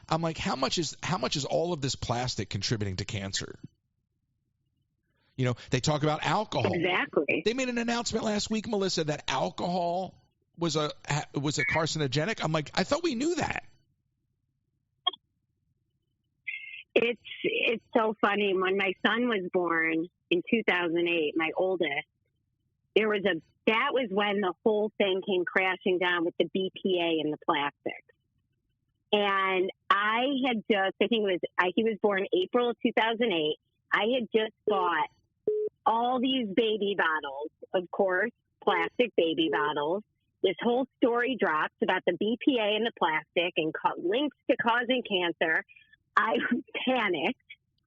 I'm like, how much is all of this plastic contributing to cancer? They talk about alcohol. Exactly. They made an announcement last week, Melissa, that alcohol was a carcinogenic. I'm like, I thought we knew that. It's so funny. When my son was born in 2008, my oldest, that was when the whole thing came crashing down with the BPA and the plastics. And he was born April of 2008. I had just bought all these baby bottles, of course, plastic baby bottles. This whole story drops about the BPA and the plastic and links to causing cancer. I panicked,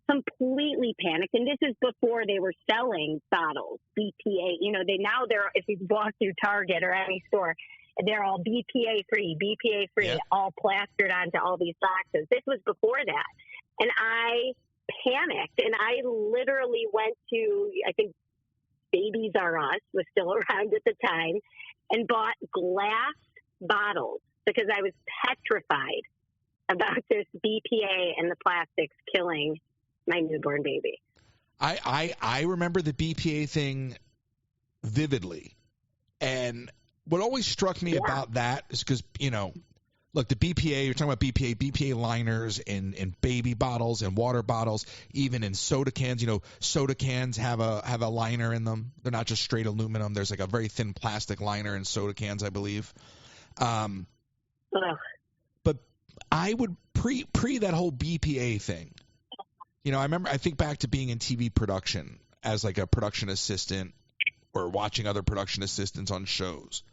completely panicked. And this is before they were selling bottles, BPA. If you walk through Target or any store, they're all BPA free, all plastered onto all these boxes. This was before that. And I panicked, and I literally went to, I think Babies R Us was still around at the time, and bought glass bottles because I was petrified about this BPA and the plastics killing my newborn baby. I remember the BPA thing vividly, and what always struck me about that is because, look, the BPA, you're talking about BPA liners in baby bottles and water bottles, even in soda cans. Soda cans have a liner in them. They're not just straight aluminum. There's like a very thin plastic liner in soda cans, I believe. But I would pre that whole BPA thing. I think back to being in TV production as like a production assistant or watching other production assistants on shows.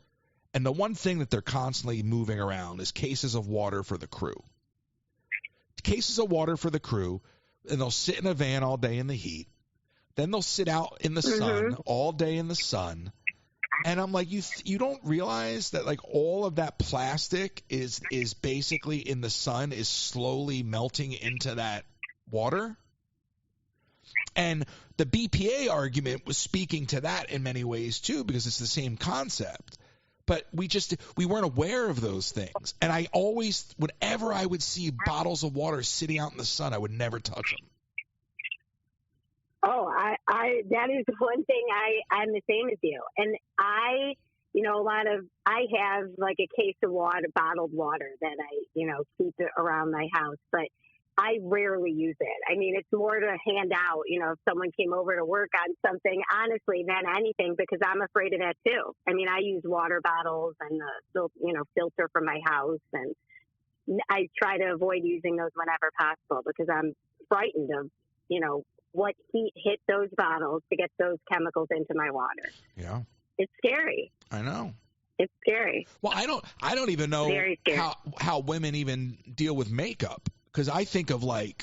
And the one thing that they're constantly moving around is cases of water for the crew. Cases of water for the crew, and they'll sit in a van all day in the heat. Then they'll sit out in the sun all day in the sun. And I'm like, you don't realize that like all of that plastic is basically in the sun is slowly melting into that water? And the BPA argument was speaking to that in many ways too, because it's the same concept. But we weren't aware of those things. And I always, whenever I would see bottles of water sitting out in the sun, I would never touch them. Oh, that is one thing I'm the same as you. And I have like a case of water, bottled water that I, keep around my house, but I rarely use it. It's more to hand out, if someone came over to work on something, honestly, than anything, because I'm afraid of that too. I use water bottles and the, filter from my house, and I try to avoid using those whenever possible because I'm frightened of, what heat hit those bottles to get those chemicals into my water. Yeah. It's scary. I know. It's scary. Well, I don't even know Very scary. how women even deal with makeup, because I think of okay,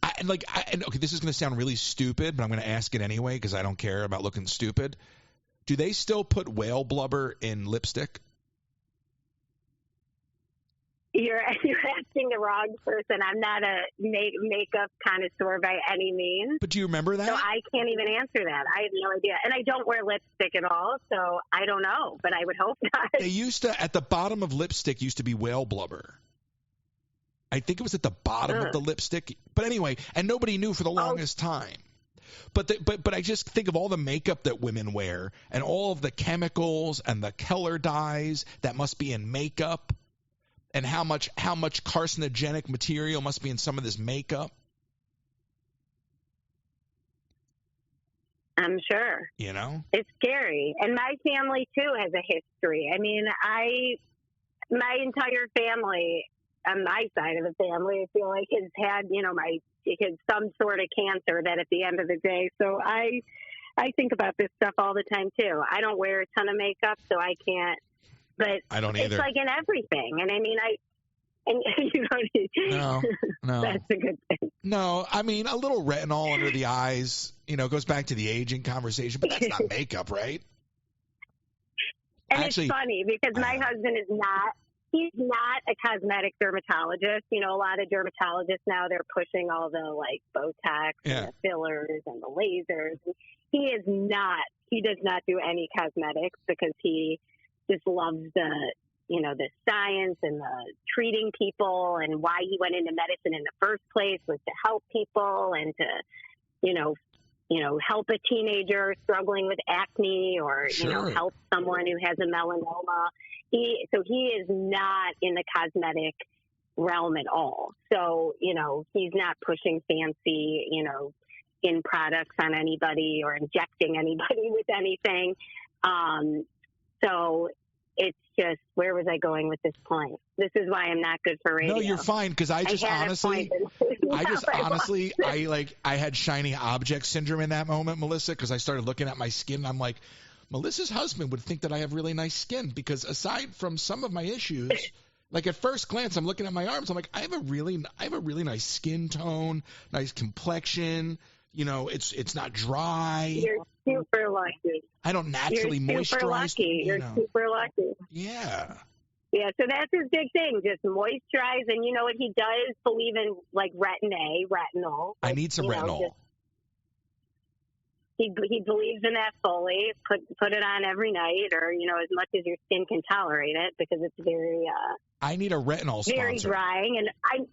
this is going to sound really stupid, but I'm going to ask it anyway because I don't care about looking stupid. Do they still put whale blubber in lipstick? You're asking the wrong person. I'm not a makeup connoisseur by any means. But do you remember that? So I can't even answer that. I have no idea. And I don't wear lipstick at all, so I don't know. But I would hope not. They used to, at the bottom of lipstick used to be whale blubber. I think it was at the bottom of the lipstick. But anyway, and nobody knew for the longest time. But I just think of all the makeup that women wear and all of the chemicals and the color dyes that must be in makeup. And how much carcinogenic material must be in some of this makeup? I'm sure. You know? It's scary. And my family, too, has a history. I mean, my entire family, on my side of the family, I feel like has had, some sort of cancer that at the end of the day. So I think about this stuff all the time, too. I don't wear a ton of makeup, so I can't. But I don't either. It's like in everything. And I mean, you don't. No. That's a good thing. No, I mean, a little retinol under the eyes, goes back to the aging conversation, but that's not makeup, right? And actually, it's funny because my husband he's not a cosmetic dermatologist. A lot of dermatologists now, they're pushing all the Botox and the fillers and the lasers. He does not do any cosmetics because he just loves the science and the treating people, and why he went into medicine in the first place was to help people and to, help a teenager struggling with acne or, help someone who has a melanoma. He is not in the cosmetic realm at all. So, he's not pushing fancy, skin products on anybody or injecting anybody with anything. So it's just, where was I going with this point? This is why I'm not good for radio. No, you're fine, because I had shiny object syndrome in that moment, Melissa, because I started looking at my skin and I'm like, Melissa's husband would think that I have really nice skin, because aside from some of my issues, at first glance, I'm looking at my arms, I'm like, I have a really nice skin tone, nice complexion. It's not dry. You're super lucky. I don't naturally moisturize. You're super lucky. Yeah. Yeah, so that's his big thing, just moisturize. And you know what he does? Believe in, retinol. I need some retinol. He believes in that fully. Put it on every night, or, as much as your skin can tolerate it, because it's very... I need a retinol sponsor. Very drying, and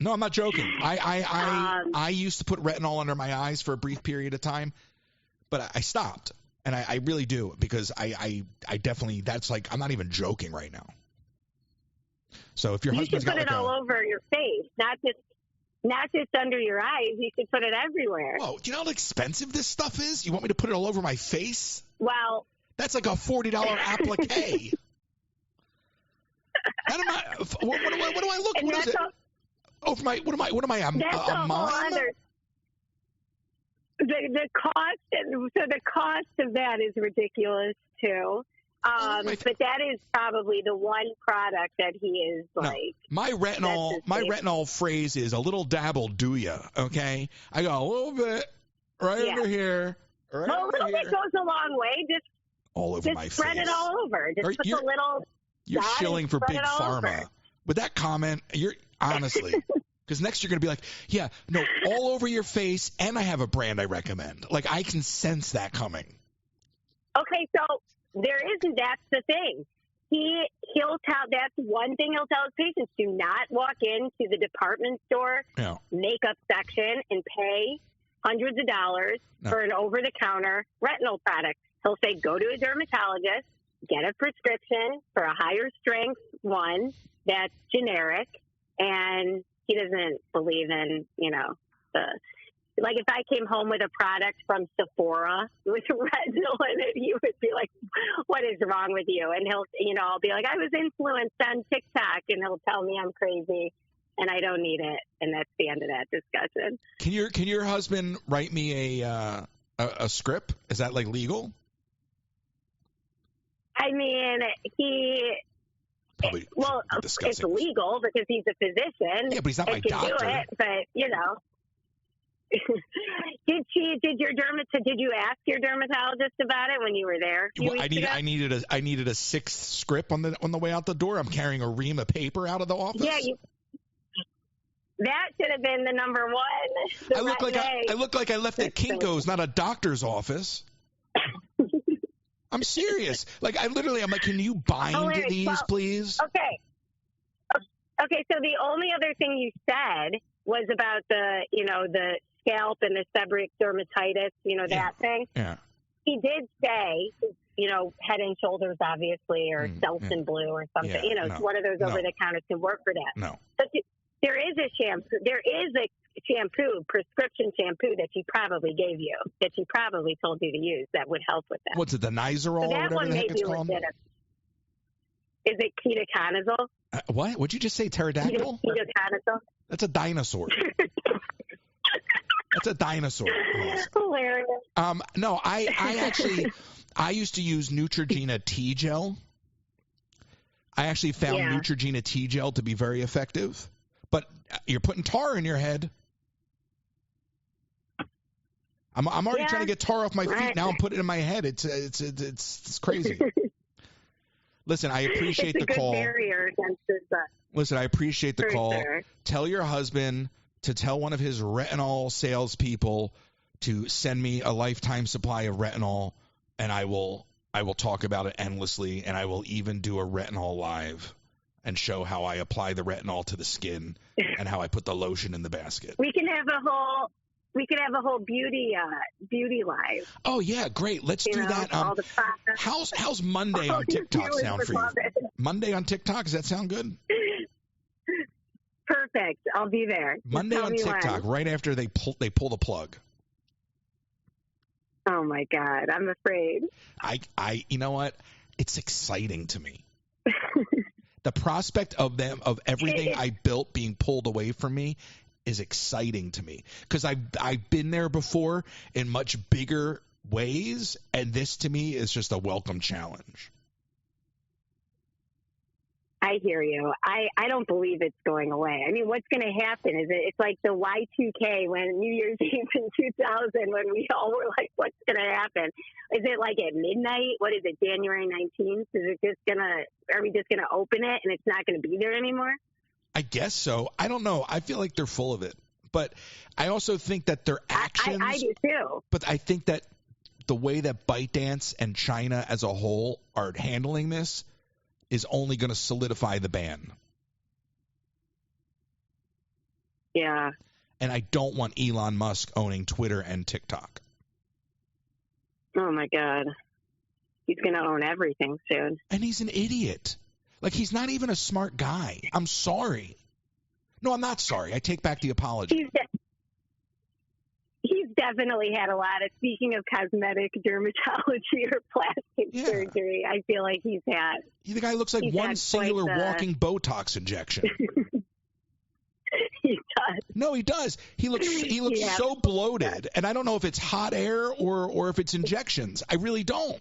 No, I'm not joking. I used to put retinol under my eyes for a brief period of time, but I stopped. And I really do, because I definitely, I'm not even joking right now. So if your husband's got you should put it all over your face, not just under your eyes. You should put it everywhere. Whoa, do you know how expensive this stuff is? You want me to put it all over my face? Well, that's like a $40 applique. What do I look? What is it? What am I? A mom? The cost of that is ridiculous too. But that is probably the one product that he is my retinol phrase is a little dabble, do ya? Okay, I go a little bit over here. A little bit goes a long way. Just all over my face. Spread it all over. Just put a little. You're shilling for big pharma over. with that comment. You're honestly. Because next you're going to be like, all over your face, and I have a brand I recommend. I can sense that coming. Okay, so there isn't. That's the thing. He'll tell. That's one thing he'll tell his patients: do not walk into the department store makeup section and pay hundreds of dollars for an over-the-counter retinol product. He'll say, go to a dermatologist, get a prescription for a higher strength one that's generic, and he doesn't believe in, if I came home with a product from Sephora with retinol in it, he would be like, what is wrong with you? And I'll be like, I was influenced on TikTok, and he'll tell me I'm crazy and I don't need it. And that's the end of that discussion. Can your husband write me a script? Is that legal? I mean, Probably well, shouldn't be it's discussing this. legal because he's a physician. Yeah, but he's not my and can doctor. do it, but, you know. Did you ask your dermatologist about it when you were there a few weeks ago? I needed a sixth script on the way out the door. I'm carrying a ream of paper out of the office. Yeah, that should have been the number one. I look like I left at Kinko's, not a doctor's office. I'm serious. Like I'm like, can you bind these, please? Okay. So the only other thing you said was about the scalp and the seborrheic dermatitis, that thing. Yeah. He did say, Head and Shoulders, obviously, or Selsun Blue or something. Yeah, one of those over-the-counter can work for that. No. But there is a shampoo, prescription shampoo that she probably gave you, that she probably told you to use that would help with that. What's it, the Nizoral or whatever the heck it's called? Is it ketoconazole? What? What'd you just say, pterodactyl? Ketoconazole? That's a dinosaur. That's a dinosaur. Hilarious. No, I used to use Neutrogena T-Gel. I actually found Neutrogena T-Gel to be very effective. But you're putting tar in your head. I'm already trying to get tar off my feet. Now I'm putting it in my head. It's crazy. Listen, I appreciate the call. It's a good barrier against this. Listen, I appreciate the call. Sure. Tell your husband to tell one of his retinol salespeople to send me a lifetime supply of retinol, and I will talk about it endlessly, and I will even do a retinol live and show how I apply the retinol to the skin and how I put the lotion in the basket. We can have a whole beauty live. Oh yeah, great. Let's do that. How's Monday on TikTok sound for you? Monday on TikTok, does that sound good? Perfect. I'll be there. Monday on TikTok, right after they pull the plug. Oh my God, I'm afraid. You know what? It's exciting to me. The prospect of everything I built being pulled away from me is exciting to me because I've been there before in much bigger ways, and this to me is just a welcome challenge. I hear you. I don't believe it's going away. I mean, what's going to happen is it's like the Y2K when New Year's Eve in 2000 when we all were like, what's going to happen? Is it like at midnight? What is it, January 19th? Are we just going to open it and it's not going to be there anymore? I guess so. I don't know. I feel like they're full of it. But I also think that their actions. I do too. But I think that the way that ByteDance and China as a whole are handling this is only going to solidify the ban. Yeah. And I don't want Elon Musk owning Twitter and TikTok. Oh, my God. He's going to own everything soon. And he's an idiot. Like, he's not even a smart guy. I'm sorry. No, I'm not sorry. I take back the apology. He's definitely had a lot of, speaking of cosmetic dermatology or plastic surgery, I feel like he's had. The guy looks like one singular walking Botox injection. He does. No, he does. He looks so bloated, and I don't know if it's hot air or if it's injections. I really don't.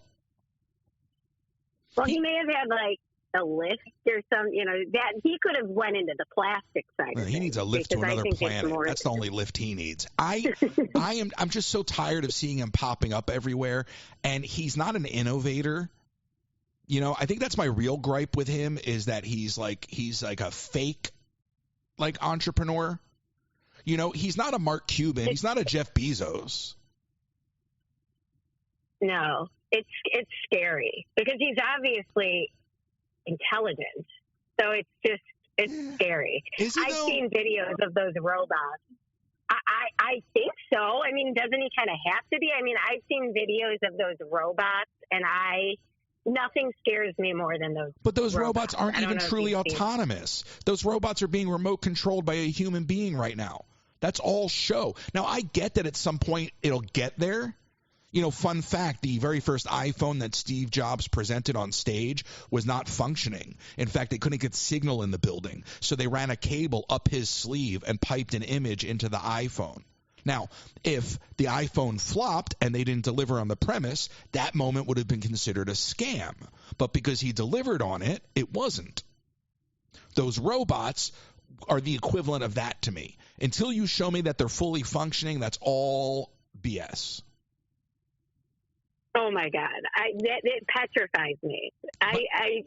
Well, he may have had like a lift or some, that he could have went into the plastic side. Well, he needs a lift to another planet. That's the only lift he needs. I'm just so tired of seeing him popping up everywhere, and he's not an innovator. I think that's my real gripe with him is that he's like a fake entrepreneur. He's not a Mark Cuban. He's not a Jeff Bezos. No, it's scary because he's obviously intelligent. So it's scary. I've seen videos of those robots. I think so. I mean, doesn't he kind of have to be? I mean, I've seen videos of those robots, and nothing scares me more than those. But those robots aren't even truly autonomous. Those robots are being remote controlled by a human being right now. That's all show. Now, I get that at some point it'll get there. Fun fact, the very first iPhone that Steve Jobs presented on stage was not functioning. In fact, they couldn't get signal in the building. So they ran a cable up his sleeve and piped an image into the iPhone. Now, if the iPhone flopped and they didn't deliver on the premise, that moment would have been considered a scam. But because he delivered on it, it wasn't. Those robots are the equivalent of that to me. Until you show me that they're fully functioning, that's all BS. Oh my God, it petrifies me.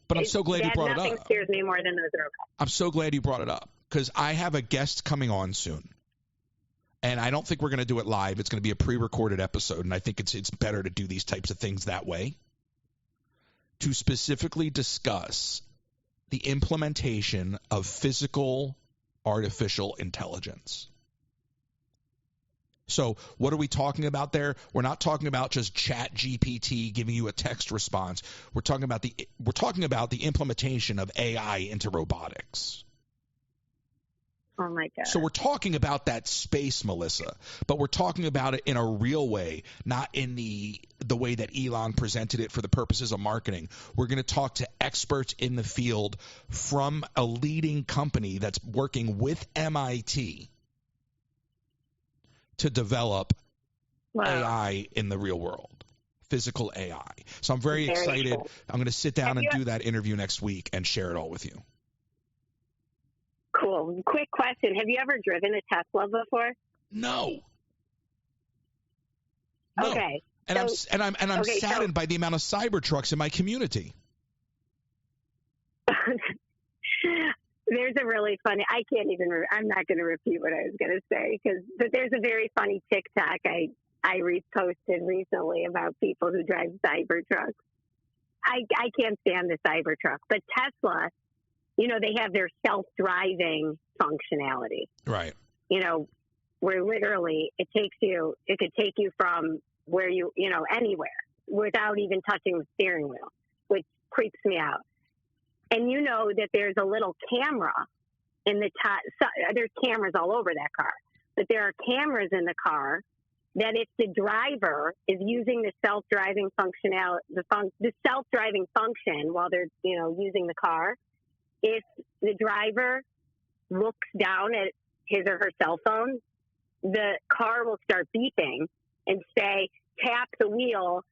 But I'm so glad you brought it up. Nothing scares me more than those robots. I'm so glad you brought it up because I have a guest coming on soon, and I don't think we're going to do it live. It's going to be a pre-recorded episode, and I think it's better to do these types of things that way. To specifically discuss the implementation of physical artificial intelligence. So what are we talking about there? We're not talking about just Chat GPT giving you a text response. We're talking about the implementation of AI into robotics. Oh my God. So we're talking about that space, Melissa, but we're talking about it in a real way, not in the way that Elon presented it for the purposes of marketing. We're going to talk to experts in the field from a leading company that's working with MIT to develop AI in the real world, physical AI. So I'm very excited. Cool. I'm going to sit down and do that interview next week and share it all with you. Cool. Quick question. Have you ever driven a Tesla before? No. Okay. And I'm saddened by the amount of Cybertrucks in my community. There's a really funny, I'm not going to repeat what I was going to say, but there's a very funny TikTok I reposted recently about people who drive Cybertrucks. I can't stand the Cybertruck, but Tesla, they have their self-driving functionality. Right. Where literally it could take you from where anywhere without even touching the steering wheel, which creeps me out. And that there's a little camera in the top. There's cameras all over that car, but there are cameras in the car that if the driver is using the self-driving functionality, the self-driving function while they're using the car, if the driver looks down at his or her cell phone, the car will start beeping and say, "Tap the wheel.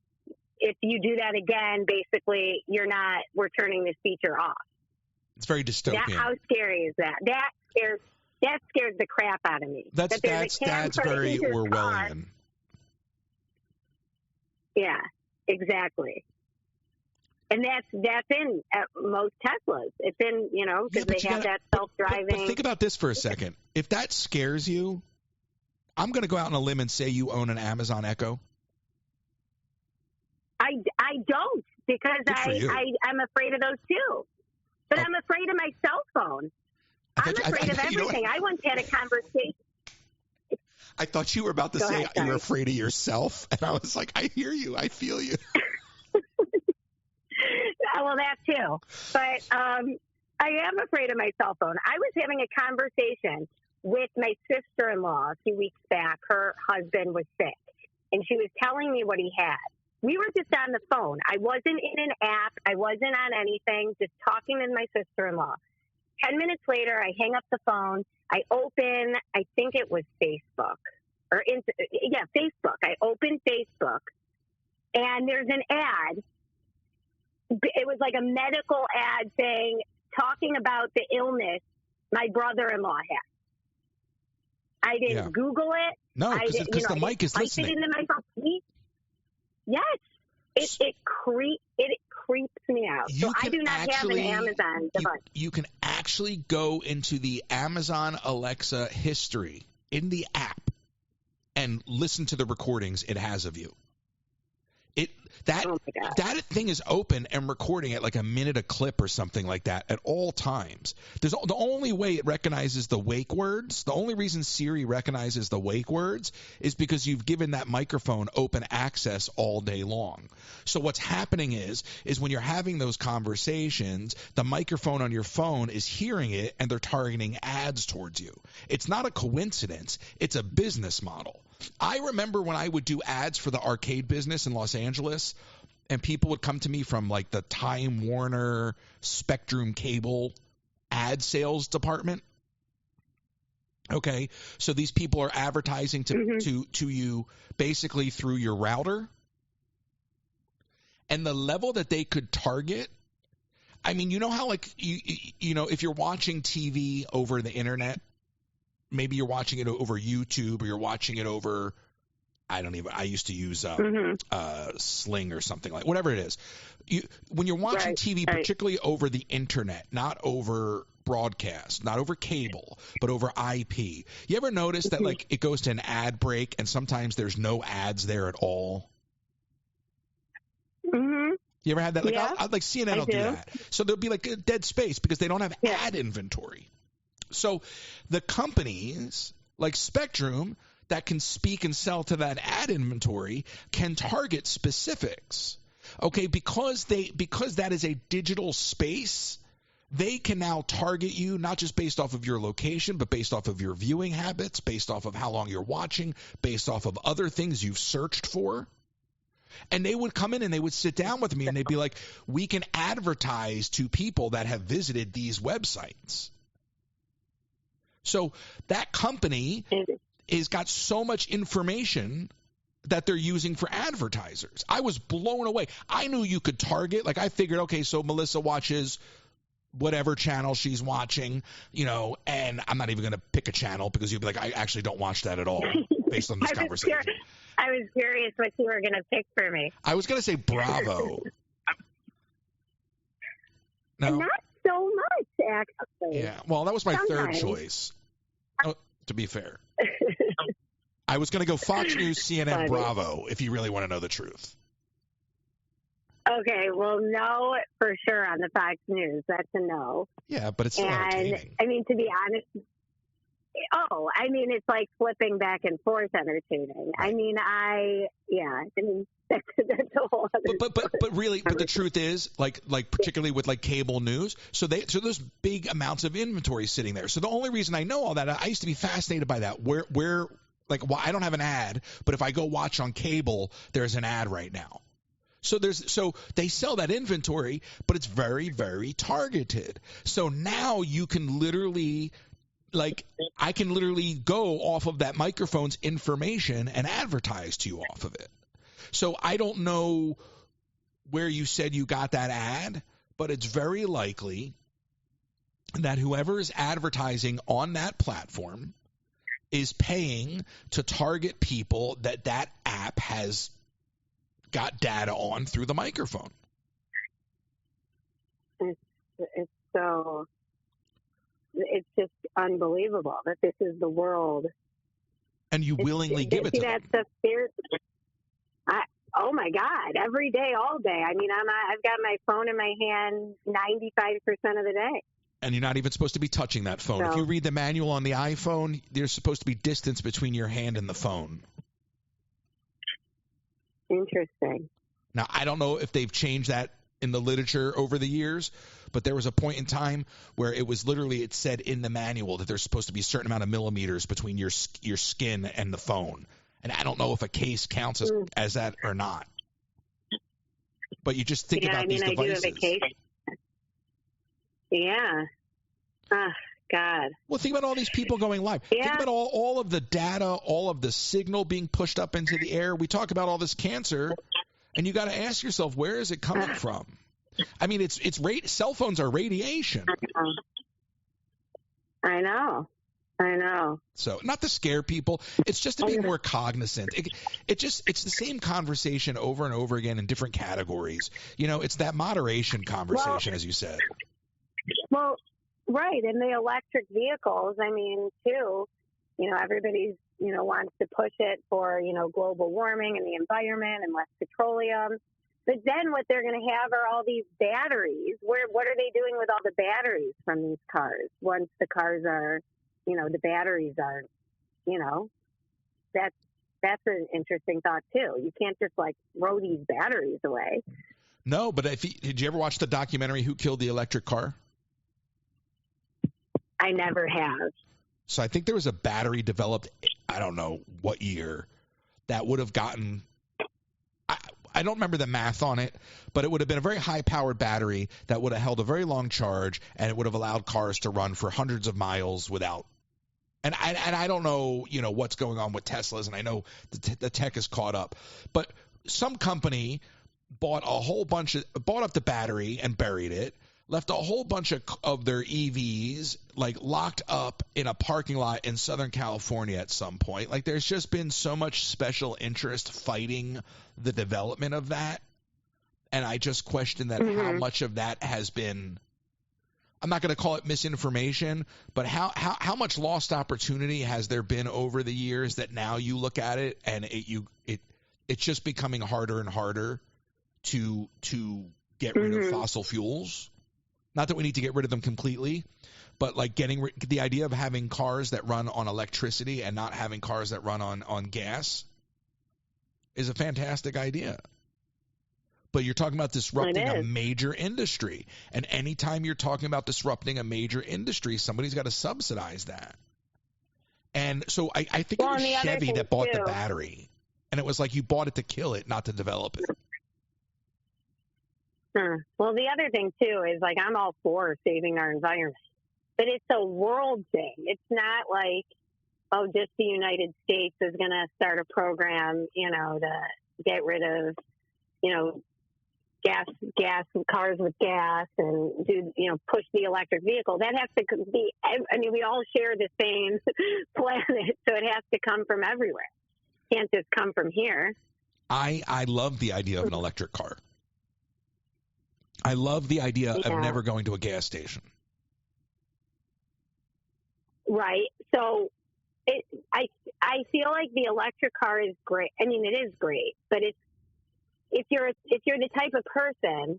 If you do that again, basically, we're turning this feature off." It's very dystopian. How scary is that? That scares the crap out of me. That's very Orwellian. Yeah, exactly. And that's in most Teslas. It's in, because they have that self-driving. But think about this for a second. If that scares you, I'm going to go out on a limb and say you own an Amazon Echo. I don't, because I'm afraid of those too. But I'm afraid of my cell phone. I'm afraid of everything. I once had a conversation. I thought you were about to say you're afraid of yourself, and I was like, I hear you. I feel you. Well, that too. But I am afraid of my cell phone. I was having a conversation with my sister-in-law a few weeks back. Her husband was sick, and she was telling me what he had. We were just on the phone. I wasn't in an app. I wasn't on anything, just talking with my sister-in-law. 10 minutes later, I hang up the phone. I open, I think it was Facebook. Facebook. I open Facebook, and there's an ad. It was like a medical ad talking about the illness my brother-in-law had. I didn't Google it. No, because the mic is listening. I into my phone. Yes, it creeps me out. So I do not have an Amazon device. You can actually go into the Amazon Alexa history in the app and listen to the recordings it has of you. That thing is open and recording at like a minute a clip or something like that at all times. The only way it recognizes the wake words, the only reason Siri recognizes the wake words is because you've given that microphone open access all day long. So what's happening is when you're having those conversations, the microphone on your phone is hearing it and they're targeting ads towards you. It's not a coincidence. It's a business model. I remember when I would do ads for the arcade business in Los Angeles, and people would come to me from like the Time Warner Spectrum Cable ad sales department. Okay, so these people are advertising to you basically through your router, and the level that they could target. I mean, you know how like you know if you're watching TV over the internet, maybe you're watching it over YouTube or you're watching it over I used to use Sling or something like whatever it is. When you're watching TV, particularly over the internet, not over broadcast, not over cable, but over IP. You ever notice that like it goes to an ad break and sometimes there's no ads there at all? Mm-hmm. You ever had that? Like, yeah. Like CNN will do that. So there'll be like a dead space because they don't have ad inventory. So the companies like Spectrum that can speak and sell to that ad inventory can target specifics. Okay, because that is a digital space, they can now target you not just based off of your location, but based off of your viewing habits, based off of how long you're watching, based off of other things you've searched for. And they would come in and they would sit down with me and they'd be like, we can advertise to people that have visited these websites. So that company has got so much information that they're using for advertisers. I was blown away. I knew you could target. Like I figured, okay, so Melissa watches whatever channel she's watching, you know, and I'm not even going to pick a channel because you'd be like, I actually don't watch that at all based on this conversation. I was curious what you were going to pick for me. I was going to say Bravo. No? Not so much, actually. Yeah, well, that was my third choice, to be fair. I was going to go Fox News, CNN, Bravo, if you really want to know the truth. Okay, well, no, for sure on the Fox News. That's a no. Yeah, but it's still entertaining. I mean, to be honest, it's like flipping back and forth entertaining. Right. That's a whole other but really, but the truth is, like particularly with like cable news, so there's big amounts of inventory sitting there. So the only reason I know all that, I used to be fascinated by that. Where like, well, I don't have an ad, but if I go watch on cable, there's an ad right now. So they sell that inventory, but it's very, very targeted. So now you can literally, like, I can literally go off of that microphone's information and advertise to you off of it. So I don't know where you said you got that ad, but it's very likely that whoever is advertising on that platform is paying to target people that app has got data on through the microphone. It's just unbelievable that this is the world. And you willingly give it to them. Oh my God, every day, all day. I mean, I've got my phone in my hand 95% of the day. And you're not even supposed to be touching that phone. No. If you read the manual on the iPhone, there's supposed to be distance between your hand and the phone. Interesting. Now, I don't know if they've changed that in the literature over the years, but there was a point in time where it was literally, it said in the manual that there's supposed to be a certain amount of millimeters between your skin and the phone. And I don't know if a case counts as that or not. But you just think about these devices. I do have a case. Yeah. Oh, God. Well, think about all these people going live. Yeah. Think about all of the data, all of the signal being pushed up into the air. We talk about all this cancer, and you got to ask yourself, where is it coming from? I mean, cell phones are radiation. I know. So, not to scare people, it's just to be more cognizant. It's the same conversation over and over again in different categories. You know, it's that moderation conversation, as you said. Well, right, and the electric vehicles, I mean, too, you know, everybody's, you know, wants to push it for, you know, global warming and the environment and less petroleum. But then what they're going to have are all these batteries. What are they doing with all the batteries from these cars once the cars are, you know, the batteries are, you know, that's an interesting thought, too. You can't just, like, throw these batteries away. No, but did you ever watch the documentary Who Killed the Electric Car? I never have. So I think there was a battery developed, I don't know what year, that would have gotten, I don't remember the math on it, but it would have been a very high-powered battery that would have held a very long charge, and it would have allowed cars to run for hundreds of miles without And I don't know, what's going on with Teslas, and I know the tech is caught up. But some company bought up the battery and buried it, left a whole bunch of their EVs locked up in a parking lot in Southern California at some point. There's just been so much special interest fighting the development of that, and I just question that how much of that has been. I'm not going to call it misinformation, but how much lost opportunity has there been over the years that now you look at it and it's just becoming harder and harder to get rid of fossil fuels. Not that we need to get rid of them completely, but getting the idea of having cars that run on electricity and not having cars that run on gas is a fantastic idea. But you're talking about disrupting a major industry. And anytime you're talking about disrupting a major industry, somebody's got to subsidize that. And so I think it was Chevy that bought the battery. And it was you bought it to kill it, not to develop it. Well, the other thing, too, is I'm all for saving our environment. But it's a world thing. It's not just the United States is going to start a program, to get rid of, gas cars with gas and do, push the electric vehicle. That has to be, we all share the same planet, so it has to come from everywhere. It can't just come from here. I love the idea of an electric car. I love the idea of never going to a gas station. Right. So I feel like the electric car is great. I mean, it is great, but if you're the type of person,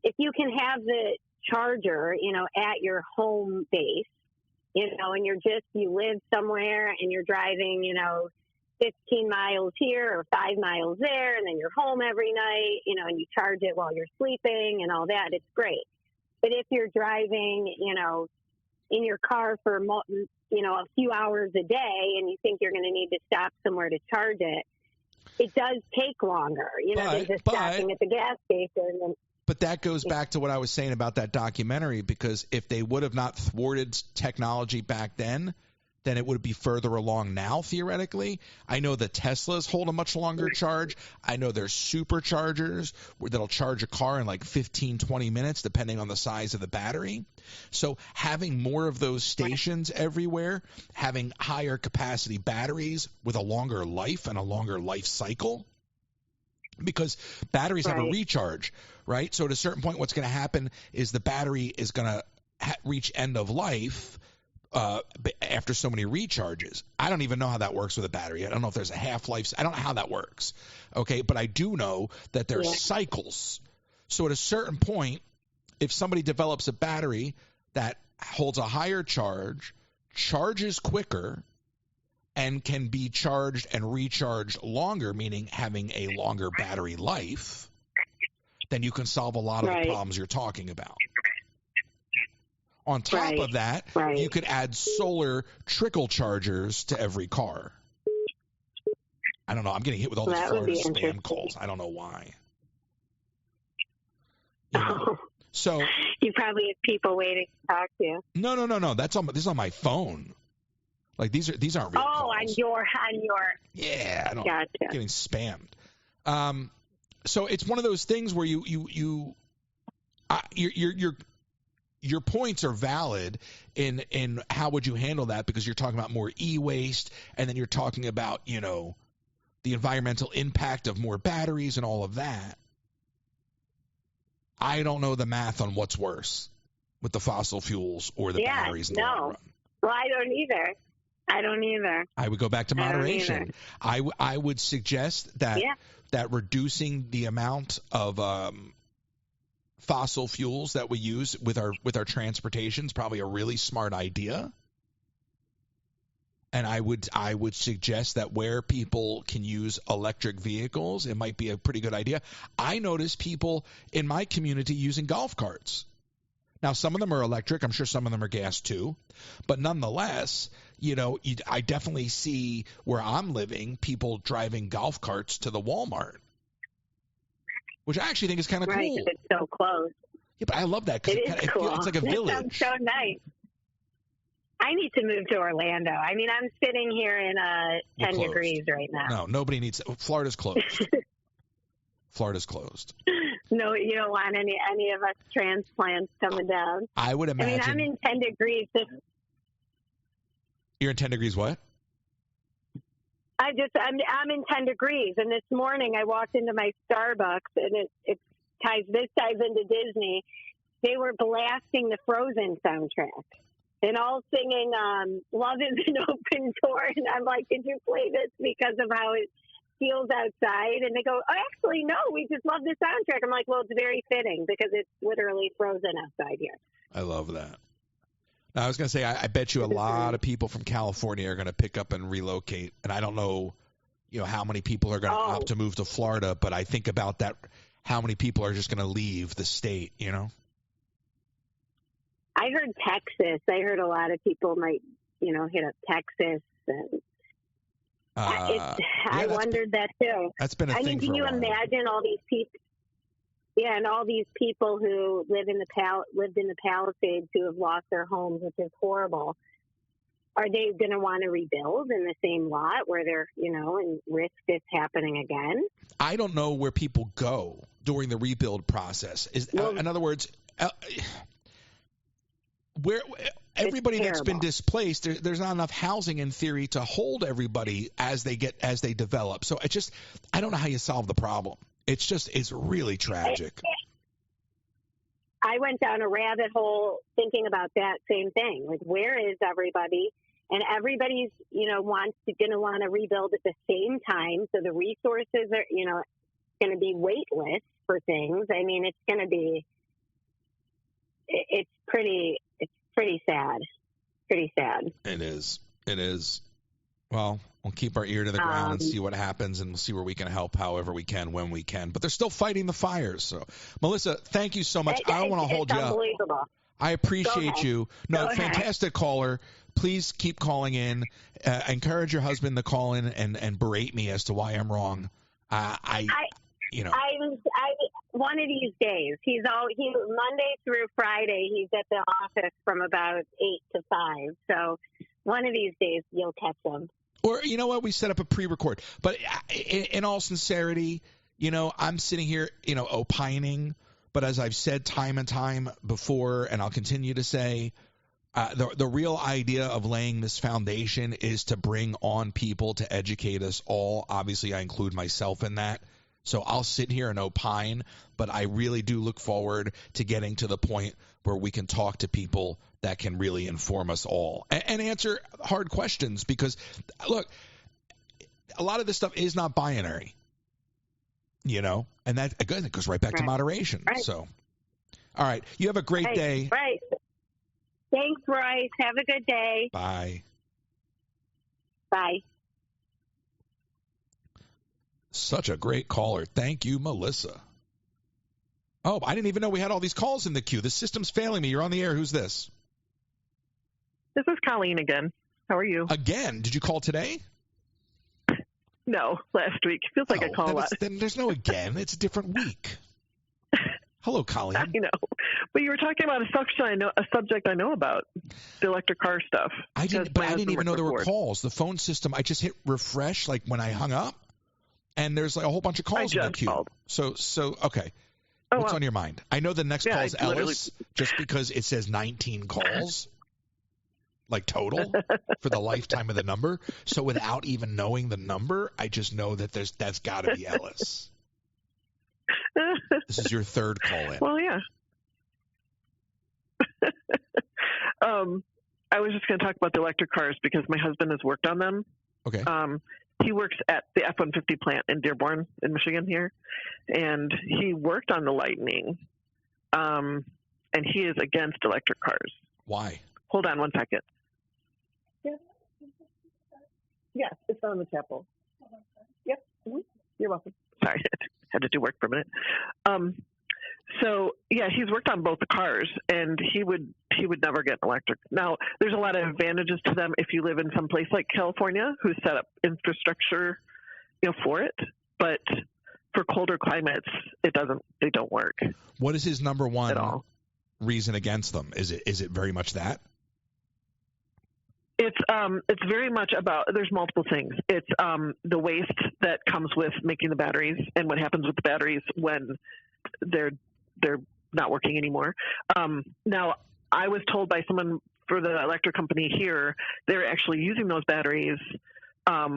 if you can have the charger, at your home base, and you live somewhere and you're driving, 15 miles here or 5 miles there, and then you're home every night, and you charge it while you're sleeping and all that, it's great. But if you're driving, in your car for, a few hours a day and you think you're going to need to stop somewhere to charge it, it does take longer, than just stopping at the gas station. But that goes back to what I was saying about that documentary, because if they would have not thwarted technology back then it would be further along now, theoretically. I know the Teslas hold a much longer charge. I know there's superchargers that'll charge a car in 15, 20 minutes, depending on the size of the battery. So having more of those stations everywhere, having higher capacity batteries with a longer life and a longer life cycle, because batteries have a recharge, right? So at a certain point, what's going to happen is the battery is going to reach end of life after so many recharges. I don't even know how that works with a battery. I don't know if there's a half-life. I don't know how that works. Okay, but I do know that there's cycles. So at a certain point, if somebody develops a battery that holds a higher charge, charges quicker, and can be charged and recharged longer, meaning having a longer battery life, then you can solve a lot of the problems you're talking about. On top of that, you could add solar trickle chargers to every car. I don't know. I'm getting hit with all these Florida spam calls. I don't know why. So you probably have people waiting to talk to you. No. This is on my phone. These aren't real calls. on your. Yeah, I don't. Gotcha. I'm getting spammed. So it's one of those things where your points are valid in how would you handle that, because you're talking about more e-waste, and then you're talking about, the environmental impact of more batteries and all of that. I don't know the math on what's worse with the fossil fuels or the batteries in the long run. Well, I don't either. I would go back to moderation. I would suggest that reducing the amount of fossil fuels that we use with our transportation is probably a really smart idea. And I would suggest that where people can use electric vehicles, it might be a pretty good idea. I notice people in my community using golf carts. Now, some of them are electric. I'm sure some of them are gas too. But nonetheless, I definitely see where I'm living, people driving golf carts to the Walmart, which I actually think is kind of cool. Right, it's so close. Yeah, but I love that because it is cool. It's like a village. That sounds so nice. I need to move to Orlando. I mean, I'm sitting here in 10 degrees right now. No, nobody needs – Florida's closed. Florida's closed. No, you don't want any of us transplants coming down. I would imagine. I mean, I'm in 10 degrees. You're in 10 degrees what? I'm in 10 degrees, and this morning I walked into my Starbucks, and this ties into Disney. They were blasting the Frozen soundtrack and all singing "Love Is an Open Door," and I'm like, "Did you play this because of how it feels outside?" And they go, "Oh, actually, no, we just love the soundtrack." I'm like, "Well, it's very fitting because it's literally frozen outside here." I love that. Now, I was going to say, I bet you a lot of people from California are going to pick up and relocate, and I don't know, how many people are going to opt to move to Florida, but I think about that, how many people are just going to leave the state, I heard Texas. I heard a lot of people might, hit up Texas. And I wondered that too. That's been a thing for a while. Can you imagine all these people? Yeah, and all these people who lived in the Palisades who have lost their homes, which is horrible. Are they going to want to rebuild in the same lot where they're, and risk this happening again? I don't know where people go during the rebuild process. In other words, where everybody that's been displaced, there's not enough housing in theory to hold everybody as they develop. So I don't know how you solve the problem. It's really tragic. I went down a rabbit hole thinking about that same thing. Like, where is everybody? And everybody's, going to want to rebuild at the same time. So the resources are, going to be weightless for things. I mean, it's going to be, it's pretty sad. Pretty sad. It is. Well, we'll keep our ear to the ground and see what happens, and we'll see where we can help however we can, when we can. But they're still fighting the fires. So, Melissa, thank you so much. I don't want to hold you up. I appreciate you. No, fantastic caller. Please keep calling in. Encourage your husband to call in and berate me as to why I'm wrong. One of these days, he Monday through Friday, he's at the office from about 8 to 5. So one of these days, you'll catch him. Or, you know what, we set up a pre-record. But in all sincerity, I'm sitting here, opining. But as I've said time and time before, and I'll continue to say, the real idea of laying this foundation is to bring on people to educate us all. Obviously, I include myself in that. So I'll sit here and opine, but I really do look forward to getting to the point where we can talk to people that can really inform us all and answer hard questions, because, look, a lot of this stuff is not binary, and that again, it goes right back to moderation. Right. So, all right. You have a great day. Right. Thanks, Royce. Have a good day. Bye. Bye. Such a great caller. Thank you, Melissa. Oh, I didn't even know we had all these calls in the queue. The system's failing me. You're on the air. Who's this? This is Colleen again. How are you? Again? Did you call today? No, last week. Feels like I call a lot. Then there's no again. It's a different week. Hello, Colleen. I know. But you were talking about a subject I know about, the electric car stuff. I didn't even know there were calls. The phone system, I just hit refresh like when I hung up, and there's like a whole bunch of calls in the queue. Called. So okay. What's on your mind? I know the next call is Ellis, just because it says 19 calls, like total, for the lifetime of the number. So without even knowing the number, I just know that that's got to be Ellis. This is your third call in. Well, yeah. I was just going to talk about the electric cars because my husband has worked on them. Okay. He works at the F-150 plant in Dearborn, in Michigan here, and he worked on the Lightning, and he is against electric cars. Why? Hold on one second. Yes, it's on the chapel. Yep. Mm-hmm. You're welcome. Sorry, had to do work for a minute. So yeah, he's worked on both the cars, and he would never get an electric. Now, there's a lot of advantages to them if you live in some place like California, who's set up infrastructure, for it. But for colder climates, they don't work. What is his number one reason against them? Is it very much that? It's very much about, there's multiple things. It's the waste that comes with making the batteries and what happens with the batteries when they're not working anymore. Now, I was told by someone for the electric company here, they're actually using those batteries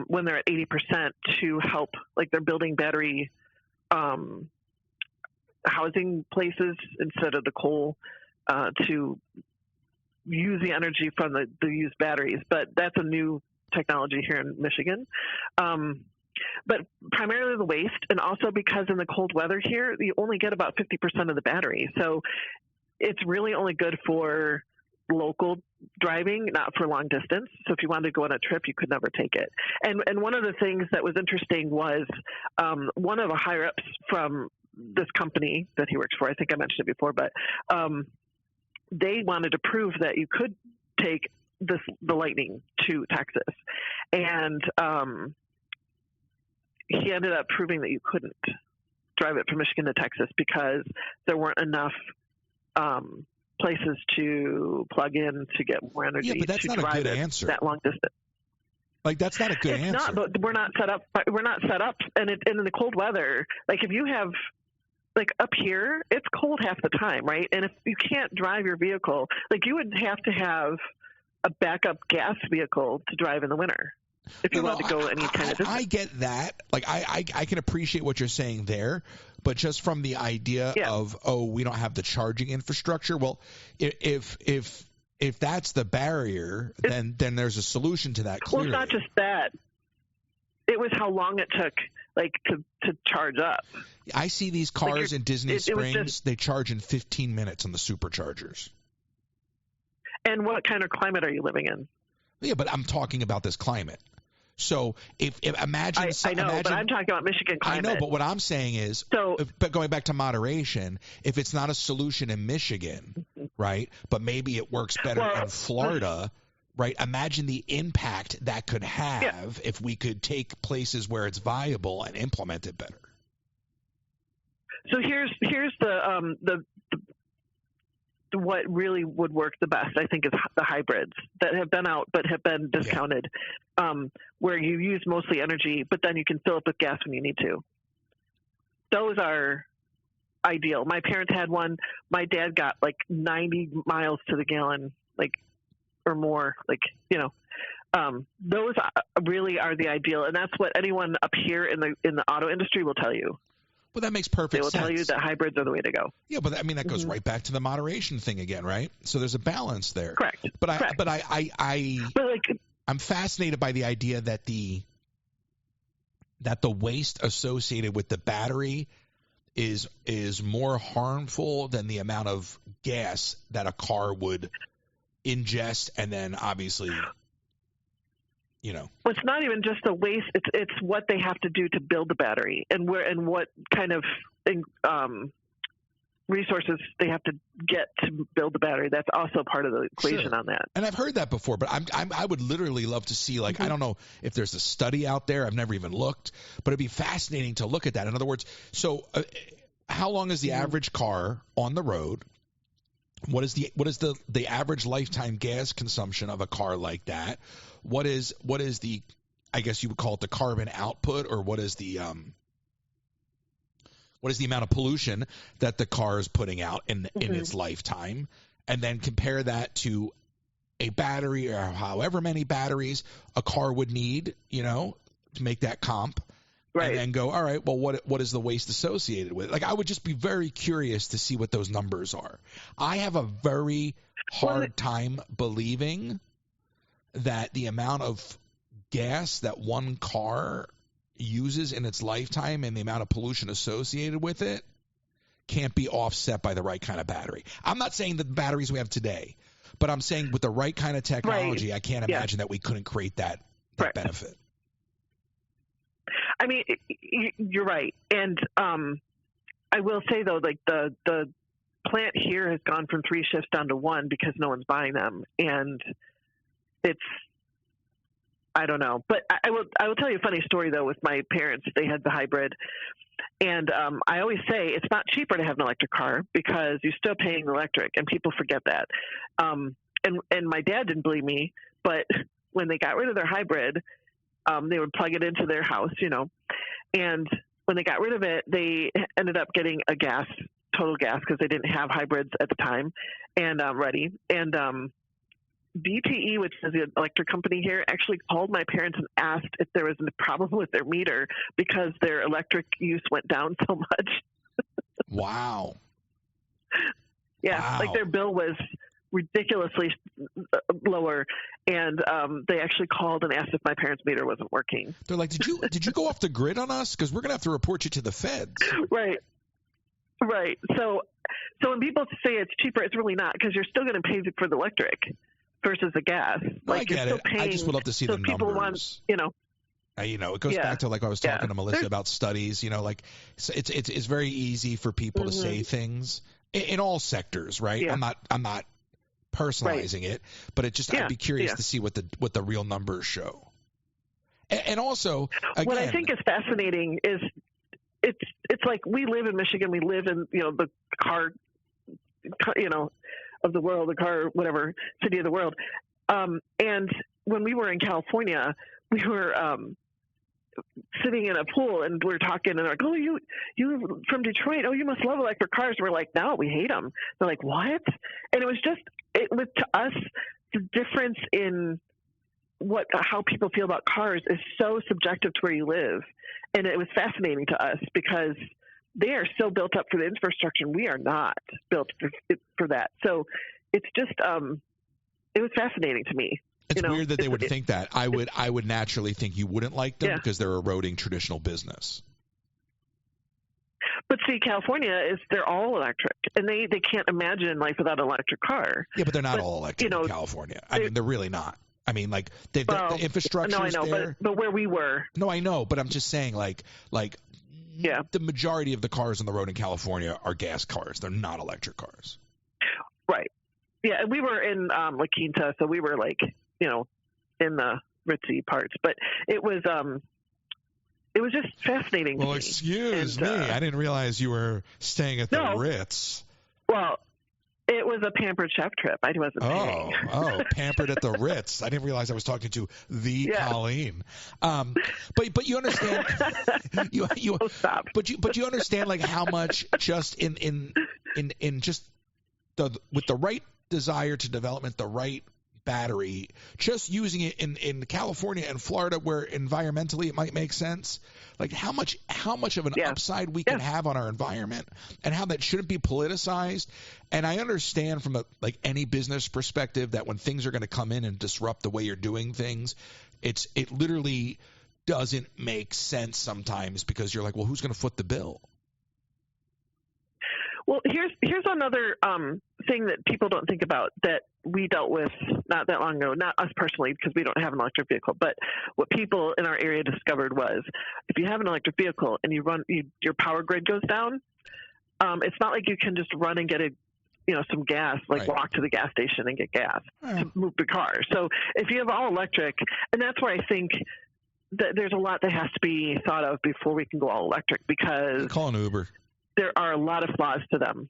when they're at 80% to help, like they're building battery housing places instead of the coal to use the energy from the used batteries. But that's a new technology here in Michigan. But primarily the waste, and also because in the cold weather here, you only get about 50% of the battery. So it's really only good for local driving, not for long distance. So if you wanted to go on a trip, you could never take it. And one of the things that was interesting was one of the higher-ups from this company that he works for, I think I mentioned it before, but they wanted to prove that you could take the Lightning to Texas. And he ended up proving that you couldn't drive it from Michigan to Texas because there weren't enough places to plug in to get more energy. Yeah, but that's not a good answer. That long distance. Like, that's not a good answer. It's not, but we're not set up. And in the cold weather, like if you have, like up here, it's cold half the time, right? And if you can't drive your vehicle, like you would have to have a backup gas vehicle to drive in the winter if you wanted to go any kind of distance. I get that. Like I can appreciate what you're saying there, but just from the idea of, we don't have the charging infrastructure. Well, if that's the barrier, then there's a solution to that. Clearly. Well, it's not just that. It was how long it took, like to charge up. I see these cars in Disney Springs. They charge in 15 minutes on the superchargers. And what kind of climate are you living in? Yeah, but I'm talking about this climate. So if imagine, I know, but I'm talking about Michigan climate. I know, but what I'm saying is, but going back to moderation, if it's not a solution in Michigan, right, but maybe it works better in Florida, right? Imagine the impact that could have if we could take places where it's viable and implement it better. So here's the what really would work the best, I think, is the hybrids that have been out but have been discounted, where you use mostly energy, but then you can fill up with gas when you need to. Those are ideal. My parents had one. My dad got like 90 miles to the gallon, like, or more, like, you know. Those really are the ideal, and that's what anyone up here in the auto industry will tell you. Well, that makes perfect sense. They will tell you that hybrids are the way to go. Yeah, but I mean that goes right back to the moderation thing again, right? So there's a balance there. Correct. But I'm fascinated by the idea that the waste associated with the battery is more harmful than the amount of gas that a car would ingest, and then obviously, you know. Well, it's not even just the waste. It's what they have to do to build the battery, and what kind of resources they have to get to build the battery. That's also part of the equation on that. And I've heard that before, but I would literally love to see, like, I don't know if there's a study out there. I've never even looked, but it'd be fascinating to look at that. In other words, so how long is the average car on the road? What is the average lifetime gas consumption of a car like that? What is the, I guess you would call it the carbon output, or what is the amount of pollution that the car is putting out in its lifetime, and then compare that to a battery or however many batteries a car would need, you know, to make that comp. Right. And then go, all right, well, what is the waste associated with it? Like, I would just be very curious to see what those numbers are. I have a very hard time believing that the amount of gas that one car uses in its lifetime and the amount of pollution associated with it can't be offset by the right kind of battery. I'm not saying the batteries we have today, but I'm saying with the right kind of technology, I can't imagine that we couldn't create that benefit. I mean, you're right. And I will say, though, like the plant here has gone from 3 shifts down to 1 because no one's buying them. And it's, I don't know. But I will tell you a funny story, though, with my parents. They had the hybrid. And I always say it's not cheaper to have an electric car because you're still paying electric, and people forget that. and my dad didn't believe me, but when they got rid of their hybrid, they would plug it into their house, and when they got rid of it, they ended up getting a total gas, because they didn't have hybrids at the time and ready. And DTE, which is the electric company here, actually called my parents and asked if there was a problem with their meter because their electric use went down so much. Wow. Yeah, wow. Like their bill was ridiculously lower, and they actually called and asked if my parents' meter wasn't working. They're like, did you go off the grid on us? Because we're going to have to report you to the feds. Right. So when people say it's cheaper, it's really not, because you're still going to pay for the electric versus the gas. No, I get it. I just would love to see the people numbers. Want, it goes back to, like, I was talking to Melissa about studies. Like, it's very easy for people to say things in all sectors, right? Yeah. I'm not personalizing it, but I'd be curious to see what the real numbers show. And also, again, what I think is fascinating is it's like, we live in Michigan, we live in the car, of the world, the car, whatever, city of the world. And when we were in California, we were sitting in a pool, and we're talking, and they're like, "Oh, you from Detroit? Oh, you must love electric cars." And we're like, "No, we hate them." They're like, "What?" And it was to us, the difference in how people feel about cars is so subjective to where you live, and it was fascinating to us because they are so built up for the infrastructure, and we are not built for that. So it's just it was fascinating to me. It's weird that they would think that. I would naturally think you wouldn't like them because they're eroding traditional business. But see, California they're all electric, and they can't imagine life without an electric car. Yeah, but they're not all electric in California. I mean, they're really not. I mean, like, the infrastructure is there. But where we were. No, I know, but I'm just saying, like the majority of the cars on the road in California are gas cars. They're not electric cars. Right. Yeah, and we were in La Quinta, so we were like, in the ritzy parts. But it was just fascinating to me. Well, excuse me. I didn't realize you were staying at the Ritz. Well, it was a pampered chef trip. I wasn't paying. Oh, pampered at the Ritz. I didn't realize I was talking to the Colleen. But you understand. Stop. But you understand, like, how much just in just with the right desire to development, the right battery, just using it in California and Florida where environmentally it might make sense, like how much of an upside we can have on our environment, and how that shouldn't be politicized. And I understand from any business perspective that when things are going to come in and disrupt the way you're doing things, it literally doesn't make sense sometimes, because you're like, well, who's going to foot the bill? Well, here's another thing that people don't think about that we dealt with not that long ago, not us personally because we don't have an electric vehicle, but what people in our area discovered was, if you have an electric vehicle and your power grid goes down, it's not like you can just run and get some gas, walk to the gas station and get gas to move the car. So if you have all electric, and that's where I think that there's a lot that has to be thought of before we can go all electric, because call an Uber. There are a lot of flaws to them,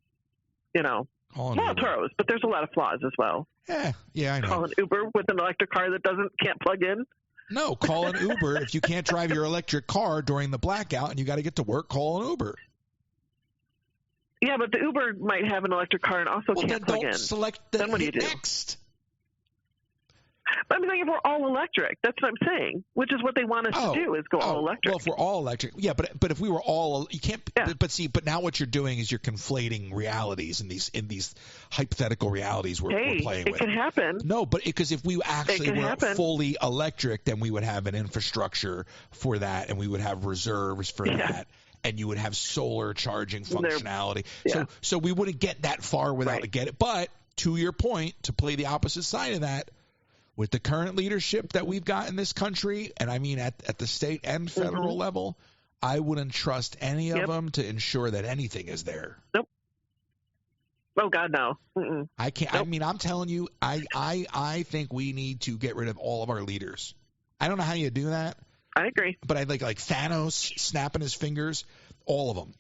pros, but there's a lot of flaws as well. Yeah, I know. Call an Uber with an electric car that can't plug in. No, call an Uber. If you can't drive your electric car during the blackout and you got to get to work, call an Uber. Yeah, but the Uber might have an electric car and also can't plug in. Then what do you do? Next. But I mean, if we're all electric, that's what I'm saying, which is what they want us to do, is go all electric. Well, if we're all electric, but if we were all, you can't. Yeah. But now what you're doing is you're conflating realities in these hypothetical realities we're playing with. It can happen. No, but because if we actually were fully electric, then we would have an infrastructure for that, and we would have reserves for that. And you would have solar charging functionality. So we wouldn't get that far without it. But to your point, to play the opposite side of that, with the current leadership that we've got in this country, and I mean at the state and federal level, I wouldn't trust any of them to ensure that anything is there. Nope. Oh, God, no. Mm-mm. I can't. Nope. I mean, I'm telling you, I think we need to get rid of all of our leaders. I don't know how you do that. I agree. But I like Thanos snapping his fingers, all of them.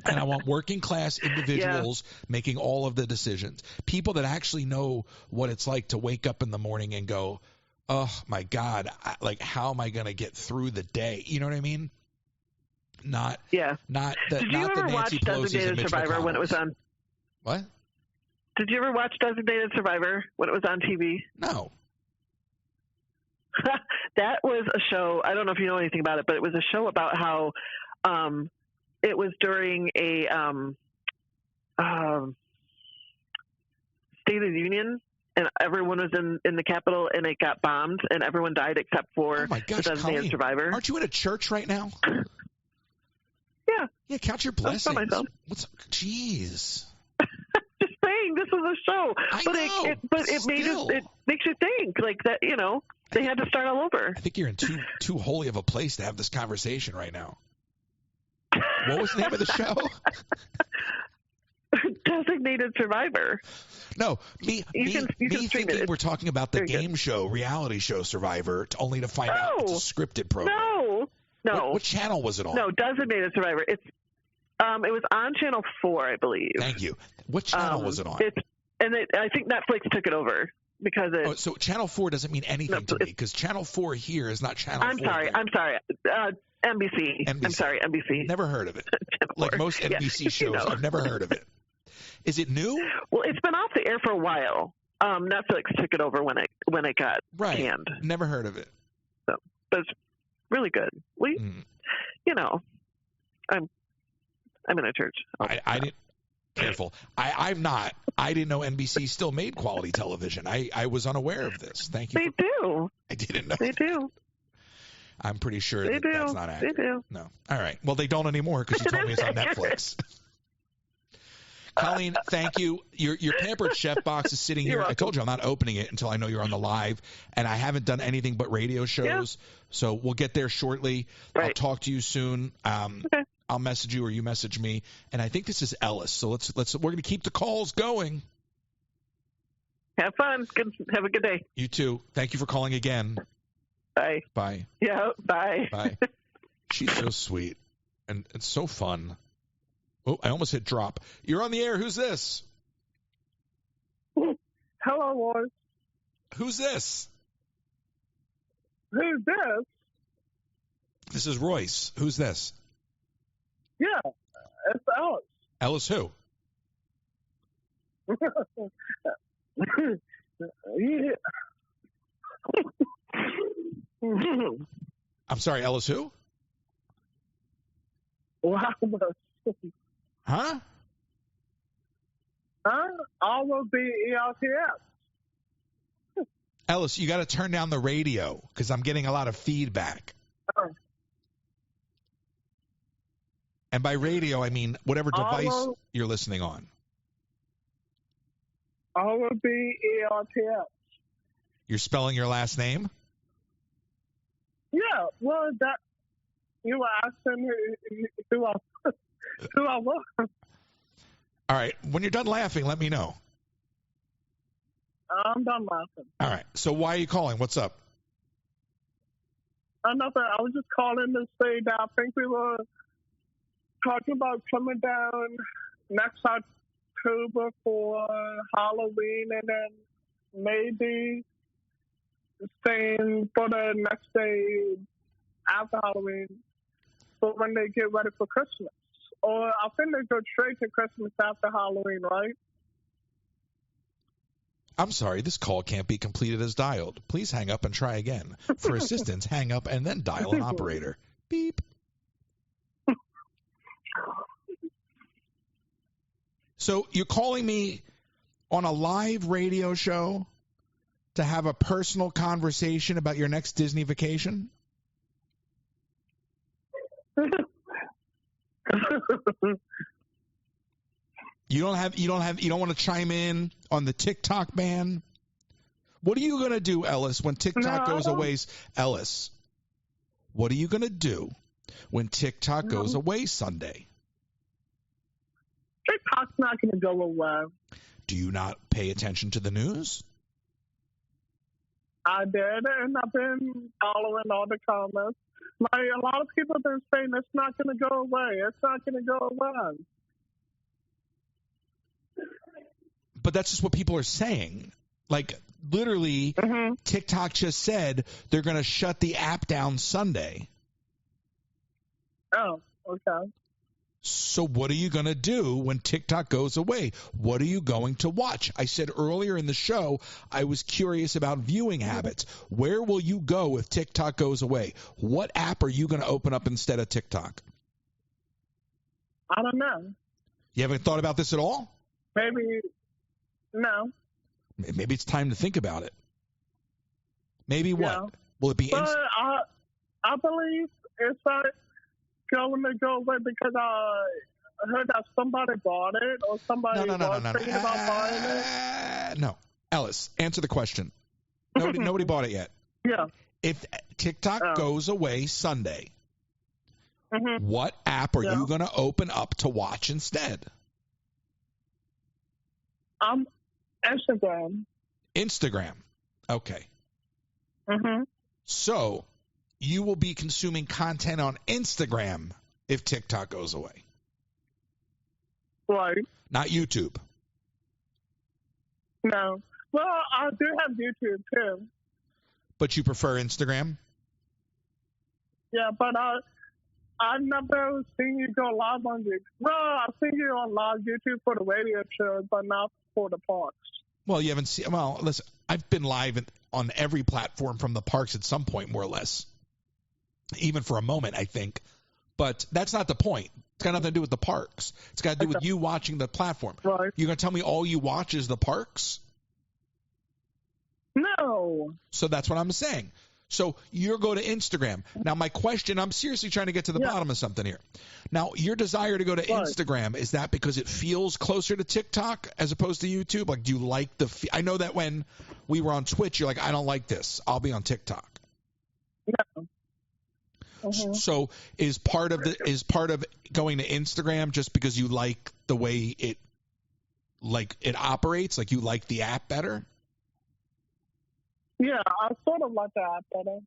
And I want working class individuals making all of the decisions. People that actually know what it's like to wake up in the morning and go, oh, my God, how am I going to get through the day? You know what I mean? Not the Did you ever watch Designated Survivor when it was on? What? Did you ever watch Designated Survivor when it was on TV? No. That was a show. I don't know if you know anything about it, but it was a show about how it was during a State of the Union, and everyone was in the Capitol, and it got bombed, and everyone died except for the Designated Survivor. Aren't you at a church right now? Yeah. Yeah, count your blessings. Myself. Jeez. Just saying, this was a show. I know. It makes you think like that. You know, they had to start all over. I think you're in too holy of a place to have this conversation right now. What was the name of the show? Designated Survivor. No, me thinking we're talking about the game show, reality show Survivor, only to find out it's a scripted program. No. What channel was it on? No, Designated Survivor. It was on Channel 4, I believe. Thank you. What channel was it on? I think Netflix took it over because it. Oh, so Channel 4 doesn't mean anything to me because Channel 4 here is not Channel 4. I'm sorry. NBC. I'm sorry, NBC. Never heard of it. Like most NBC shows, I've never heard of it. Is it new? Well, it's been off the air for a while. Netflix took it over when it got canned. Never heard of it. So, but it's really good. You know, I'm in a church. I didn't. Careful. I'm not. I didn't know NBC still made quality television. I was unaware of this. Thank you. They do. I didn't know. They do. I'm pretty sure that's not accurate. They do. No. All right. Well, they don't anymore because you told me it's on Netflix. Colleen, thank you. Your Pampered Chef box is sitting here. I told you I'm not opening it until I know you're on the live, and I haven't done anything but radio shows, so we'll get there shortly. Right. I'll talk to you soon. Okay. I'll message you or you message me, and I think this is Ellis. So we're going to keep the calls going. Have fun. Have a good day. You too. Thank you for calling again. Bye. Bye. Yeah. Bye. Bye. She's so sweet and it's so fun. Oh, I almost hit drop. You're on the air. Who's this? Hello, Royce. Who's this? Who's this? This is Royce. Who's this? Yeah, it's Ellis. Ellis who? Yeah. I'm sorry, Ellis who? Huh? I will be ELTS. Ellis, you got to turn down the radio because I'm getting a lot of feedback. And by radio, I mean whatever device you're listening on. I will be ELTS. You're spelling your last name? Yeah, well, that you were asking who I was. All right. When you're done laughing, let me know. I'm done laughing. All right. So why are you calling? What's up? Nothing. I was just calling to say that I think we were talking about coming down next October for Halloween and then maybe staying for the next day after Halloween for when they get ready for Christmas. Or I think they go straight to Christmas after Halloween, right? I'm sorry, this call can't be completed as dialed. Please hang up and try again. For assistance, hang up and then dial an operator. Beep. So you're calling me on a live radio show to have a personal conversation about your next Disney vacation? You don't want to chime in on the TikTok ban? What are you going to do, Ellis, when TikTok goes away? Ellis, what are you going to do when TikTok goes away Sunday? TikTok's not going to go away. Do you not pay attention to the news? I did, and I've been following all the comments. Like, a lot of people have been saying it's not going to go away. It's not going to go away. But that's just what people are saying. Like, literally, TikTok just said they're going to shut the app down Sunday. Oh, okay. So what are you going to do when TikTok goes away? What are you going to watch? I said earlier in the show I was curious about viewing habits. Where will you go if TikTok goes away? What app are you going to open up instead of TikTok? I don't know. You haven't thought about this at all? Maybe, no. Maybe it's time to think about it. Maybe what? Yeah. Will it be But I believe it's not going to go away because I heard that somebody bought it or somebody was thinking about buying it. No. Ellis, answer the question. Nobody bought it yet. Yeah. If TikTok goes away Sunday, what app are you going to open up to watch instead? Instagram. Instagram. Okay. Mm-hmm. So you will be consuming content on Instagram if TikTok goes away. Right. Not YouTube. No. Well, I do have YouTube too. But you prefer Instagram? Yeah, but I've never seen you go live on YouTube. Well, I've seen you on live YouTube for the radio show, but not for the parks. Well, you haven't seen. Well, listen, I've been live on every platform from the parks at some point, more or less. Even for a moment, I think. But that's not the point. It's got nothing to do with the parks. It's got to do with you watching the platform. Right. You're going to tell me all you watch is the parks? No. So that's what I'm saying. So you go to Instagram. Now, my question, I'm seriously trying to get to the bottom of something here. Now, your desire to go to Instagram, is that because it feels closer to TikTok as opposed to YouTube? Like, do you like I know that when we were on Twitch, you're like, I don't like this. I'll be on TikTok. No. Mm-hmm. So is part of going to Instagram just because you like the way it operates? Like, you like the app better? Yeah, I sort of like the app better.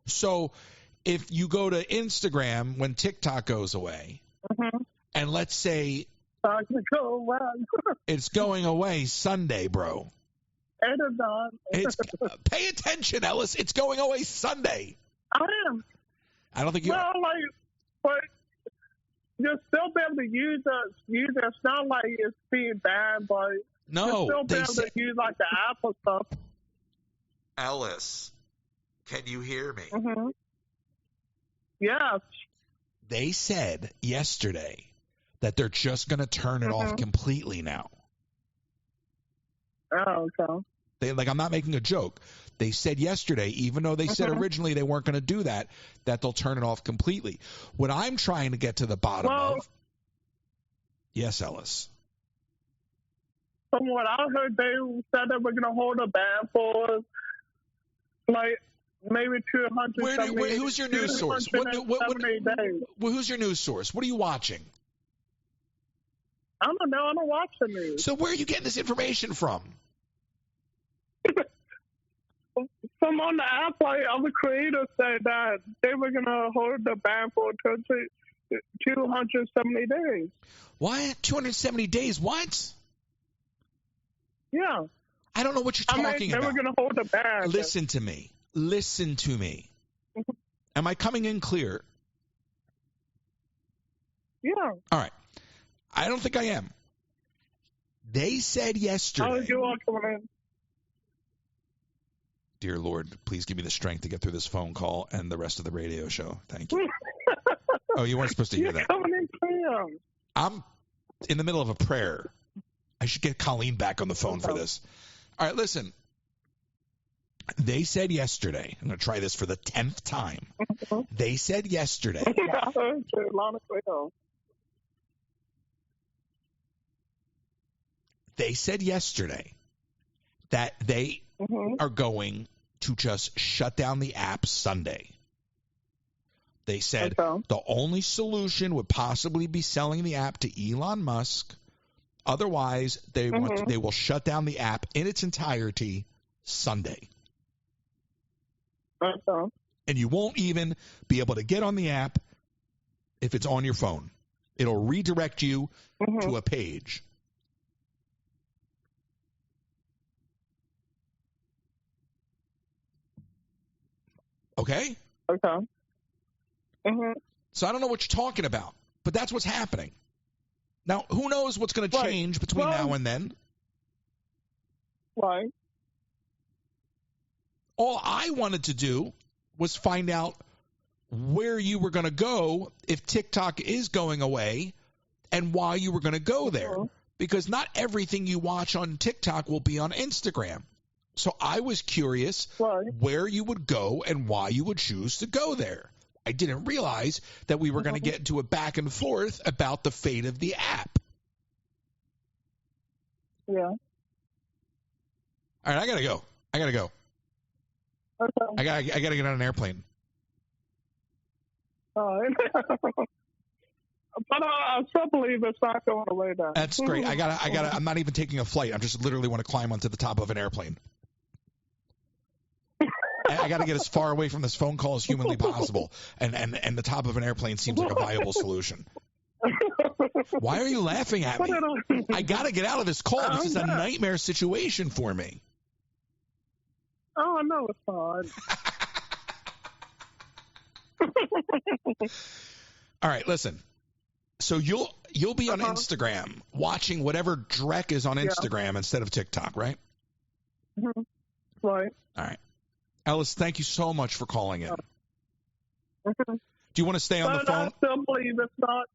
So if you go to Instagram when TikTok goes away, and let's say it's going away Sunday, bro. It is not. Pay attention, Ellis. It's going away Sunday. I am. I don't think you. Well, but you'll still be able to use it. It's not like it's being bad, but you'll still be able to use like the app or stuff. Ellis, can you hear me? Mm-hmm. Yes. They said yesterday that they're just going to turn it off completely now. Oh, okay. I'm not making a joke. They said yesterday, even though they said originally they weren't going to do that, that they'll turn it off completely. What I'm trying to get to the bottom of. Yes, Ellis. From what I heard, they said that we're going to hold a ban for maybe 270. Who's your news source? Who's your news source? What are you watching? I don't know. I don't watch the news. So where are you getting this information from? From on the app, other creators said that they were going to hold the ban for 270 days. What? 270 days? What? Yeah. I don't know what you're talking about. They were going to hold the ban. Listen to me. Am I coming in clear? Yeah. All right. I don't think I am. They said yesterday. How you are coming in? Dear Lord, please give me the strength to get through this phone call and the rest of the radio show. Thank you. Oh, you weren't supposed to hear that. Coming in clear. I'm in the middle of a prayer. I should get Colleen back on the phone for this. All right, listen. They said yesterday, I'm going to try this for the 10th time. They said yesterday. They said yesterday that they are going to just shut down the app Sunday. They said the only solution would possibly be selling the app to Elon Musk. Otherwise, they will shut down the app in its entirety Sunday. And you won't even be able to get on the app if it's on your phone. It'll redirect you to a page. Okay? Okay. So I don't know what you're talking about, but that's what's happening. Now, who knows what's going to change between now and then? Right. All I wanted to do was find out where you were going to go if TikTok is going away and why you were going to go there. Because not everything you watch on TikTok will be on Instagram. So I was curious where you would go and why you would choose to go there. I didn't realize that we were going to get into a back and forth about the fate of the app. Yeah. All right, I got to go. Okay. I got to get on an airplane. All right. But I still believe it's not going away then. That's great. I'm not even taking a flight. I'm just literally want to climb onto the top of an airplane. I got to get as far away from this phone call as humanly possible. And the top of an airplane seems like a viable solution. Why are you laughing at me? I got to get out of this call. This is a nightmare situation for me. Oh, no, it's hard. All right, listen. So you'll be on Instagram watching whatever dreck is on Instagram instead of TikTok, right? Right. All right. Ellis, thank you so much for calling in. Do you want to stay on the phone? I still believe it's not.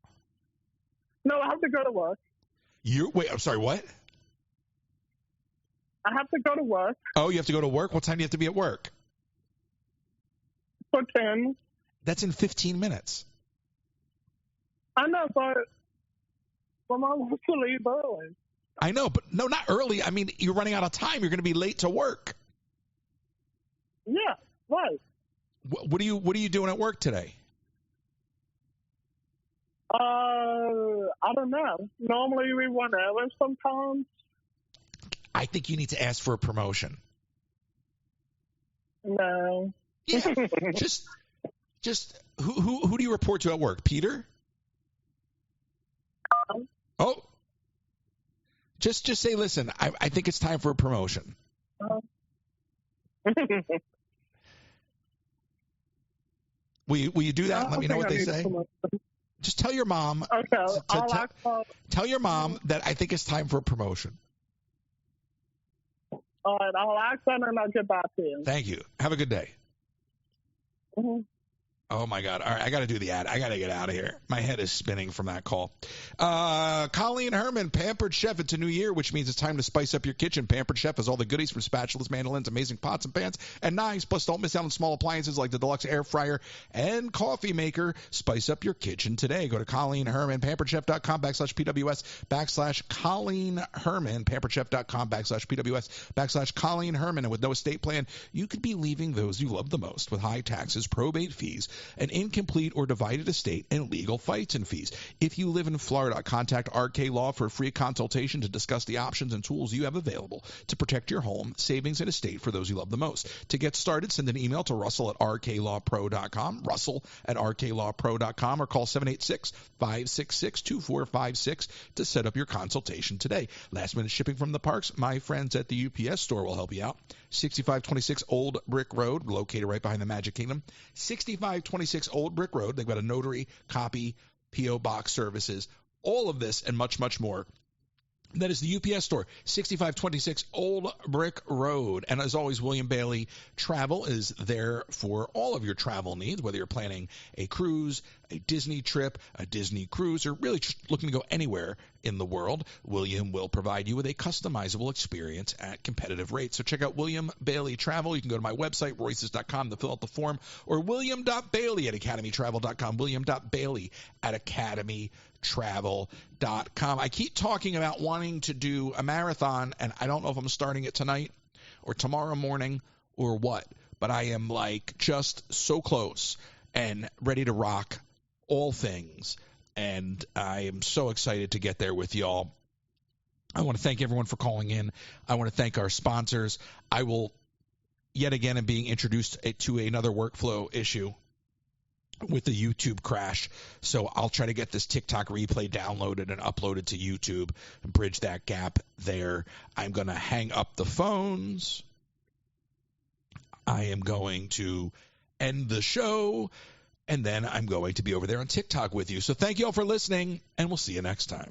No, I have to go to work. Wait, I'm sorry, what? I have to go to work. Oh, you have to go to work? What time do you have to be at work? For 10. That's in 15 minutes. I know, but I want to leave early. I know, but no, not early. I mean, you're running out of time. You're going to be late to work. Yeah, right. What are you doing at work today? I don't know. Normally we run errands sometimes. I think you need to ask for a promotion. No. Yeah. just who do you report to at work? Peter? Oh. Just say, listen, I think it's time for a promotion. Will you do that? Let me know what they say. Just tell your mom. Okay. Tell your mom that I think it's time for a promotion. All right. I'll ask them and I'll get back to you. Thank you. Have a good day. Oh, my God. All right, I got to do the ad. I got to get out of here. My head is spinning from that call. Colleen Herman, Pampered Chef. It's a new year, which means it's time to spice up your kitchen. Pampered Chef has all the goodies from spatulas, mandolins, amazing pots and pans, and knives. Plus, don't miss out on small appliances like the deluxe air fryer and coffee maker. Spice up your kitchen today. Go to Colleen Herman, pamperedchef.com/PWS, /Colleen Herman, pamperedchef.com /PWS, /Colleen Herman. And with no estate plan, you could be leaving those you love the most with high taxes, probate fees, an incomplete or divided estate, and legal fights and fees. If you live in Florida, contact RK Law for a free consultation to discuss the options and tools you have available to protect your home, savings, and estate for those you love the most. To get started, send an email to russell@rklawpro.com, russell@rklawpro.com, or call 786-566-2456 to set up your consultation today. Last-minute shipping from the parks, my friends at the UPS store will help you out. 6526 Old Brick Road, located right behind the Magic Kingdom. 6526 Old Brick Road. They've got a notary, copy, P.O. Box services, all of this and much, much more. That is the UPS store, 6526 Old Brick Road. And as always, William.Bailey Travel is there for all of your travel needs, whether you're planning a cruise, a Disney trip, a Disney cruise, or really just looking to go anywhere in the world. William will provide you with a customizable experience at competitive rates. So check out William.Bailey Travel. You can go to my website, royces.com, to fill out the form, or William.Bailey at academytravel.com, William.Bailey at academytravel.com. I keep talking about wanting to do a marathon, and I don't know if I'm starting it tonight or tomorrow morning or what, but I am like just so close and ready to rock all things, and I am so excited to get there with y'all. I want to thank everyone for calling in. I want to thank our sponsors. I will yet again am being introduced to another workflow issue with the YouTube crash. So I'll try to get this TikTok replay downloaded and uploaded to YouTube and bridge that gap there. I'm going to hang up the phones. I am going to end the show, and then I'm going to be over there on TikTok with you. So thank you all for listening, and we'll see you next time.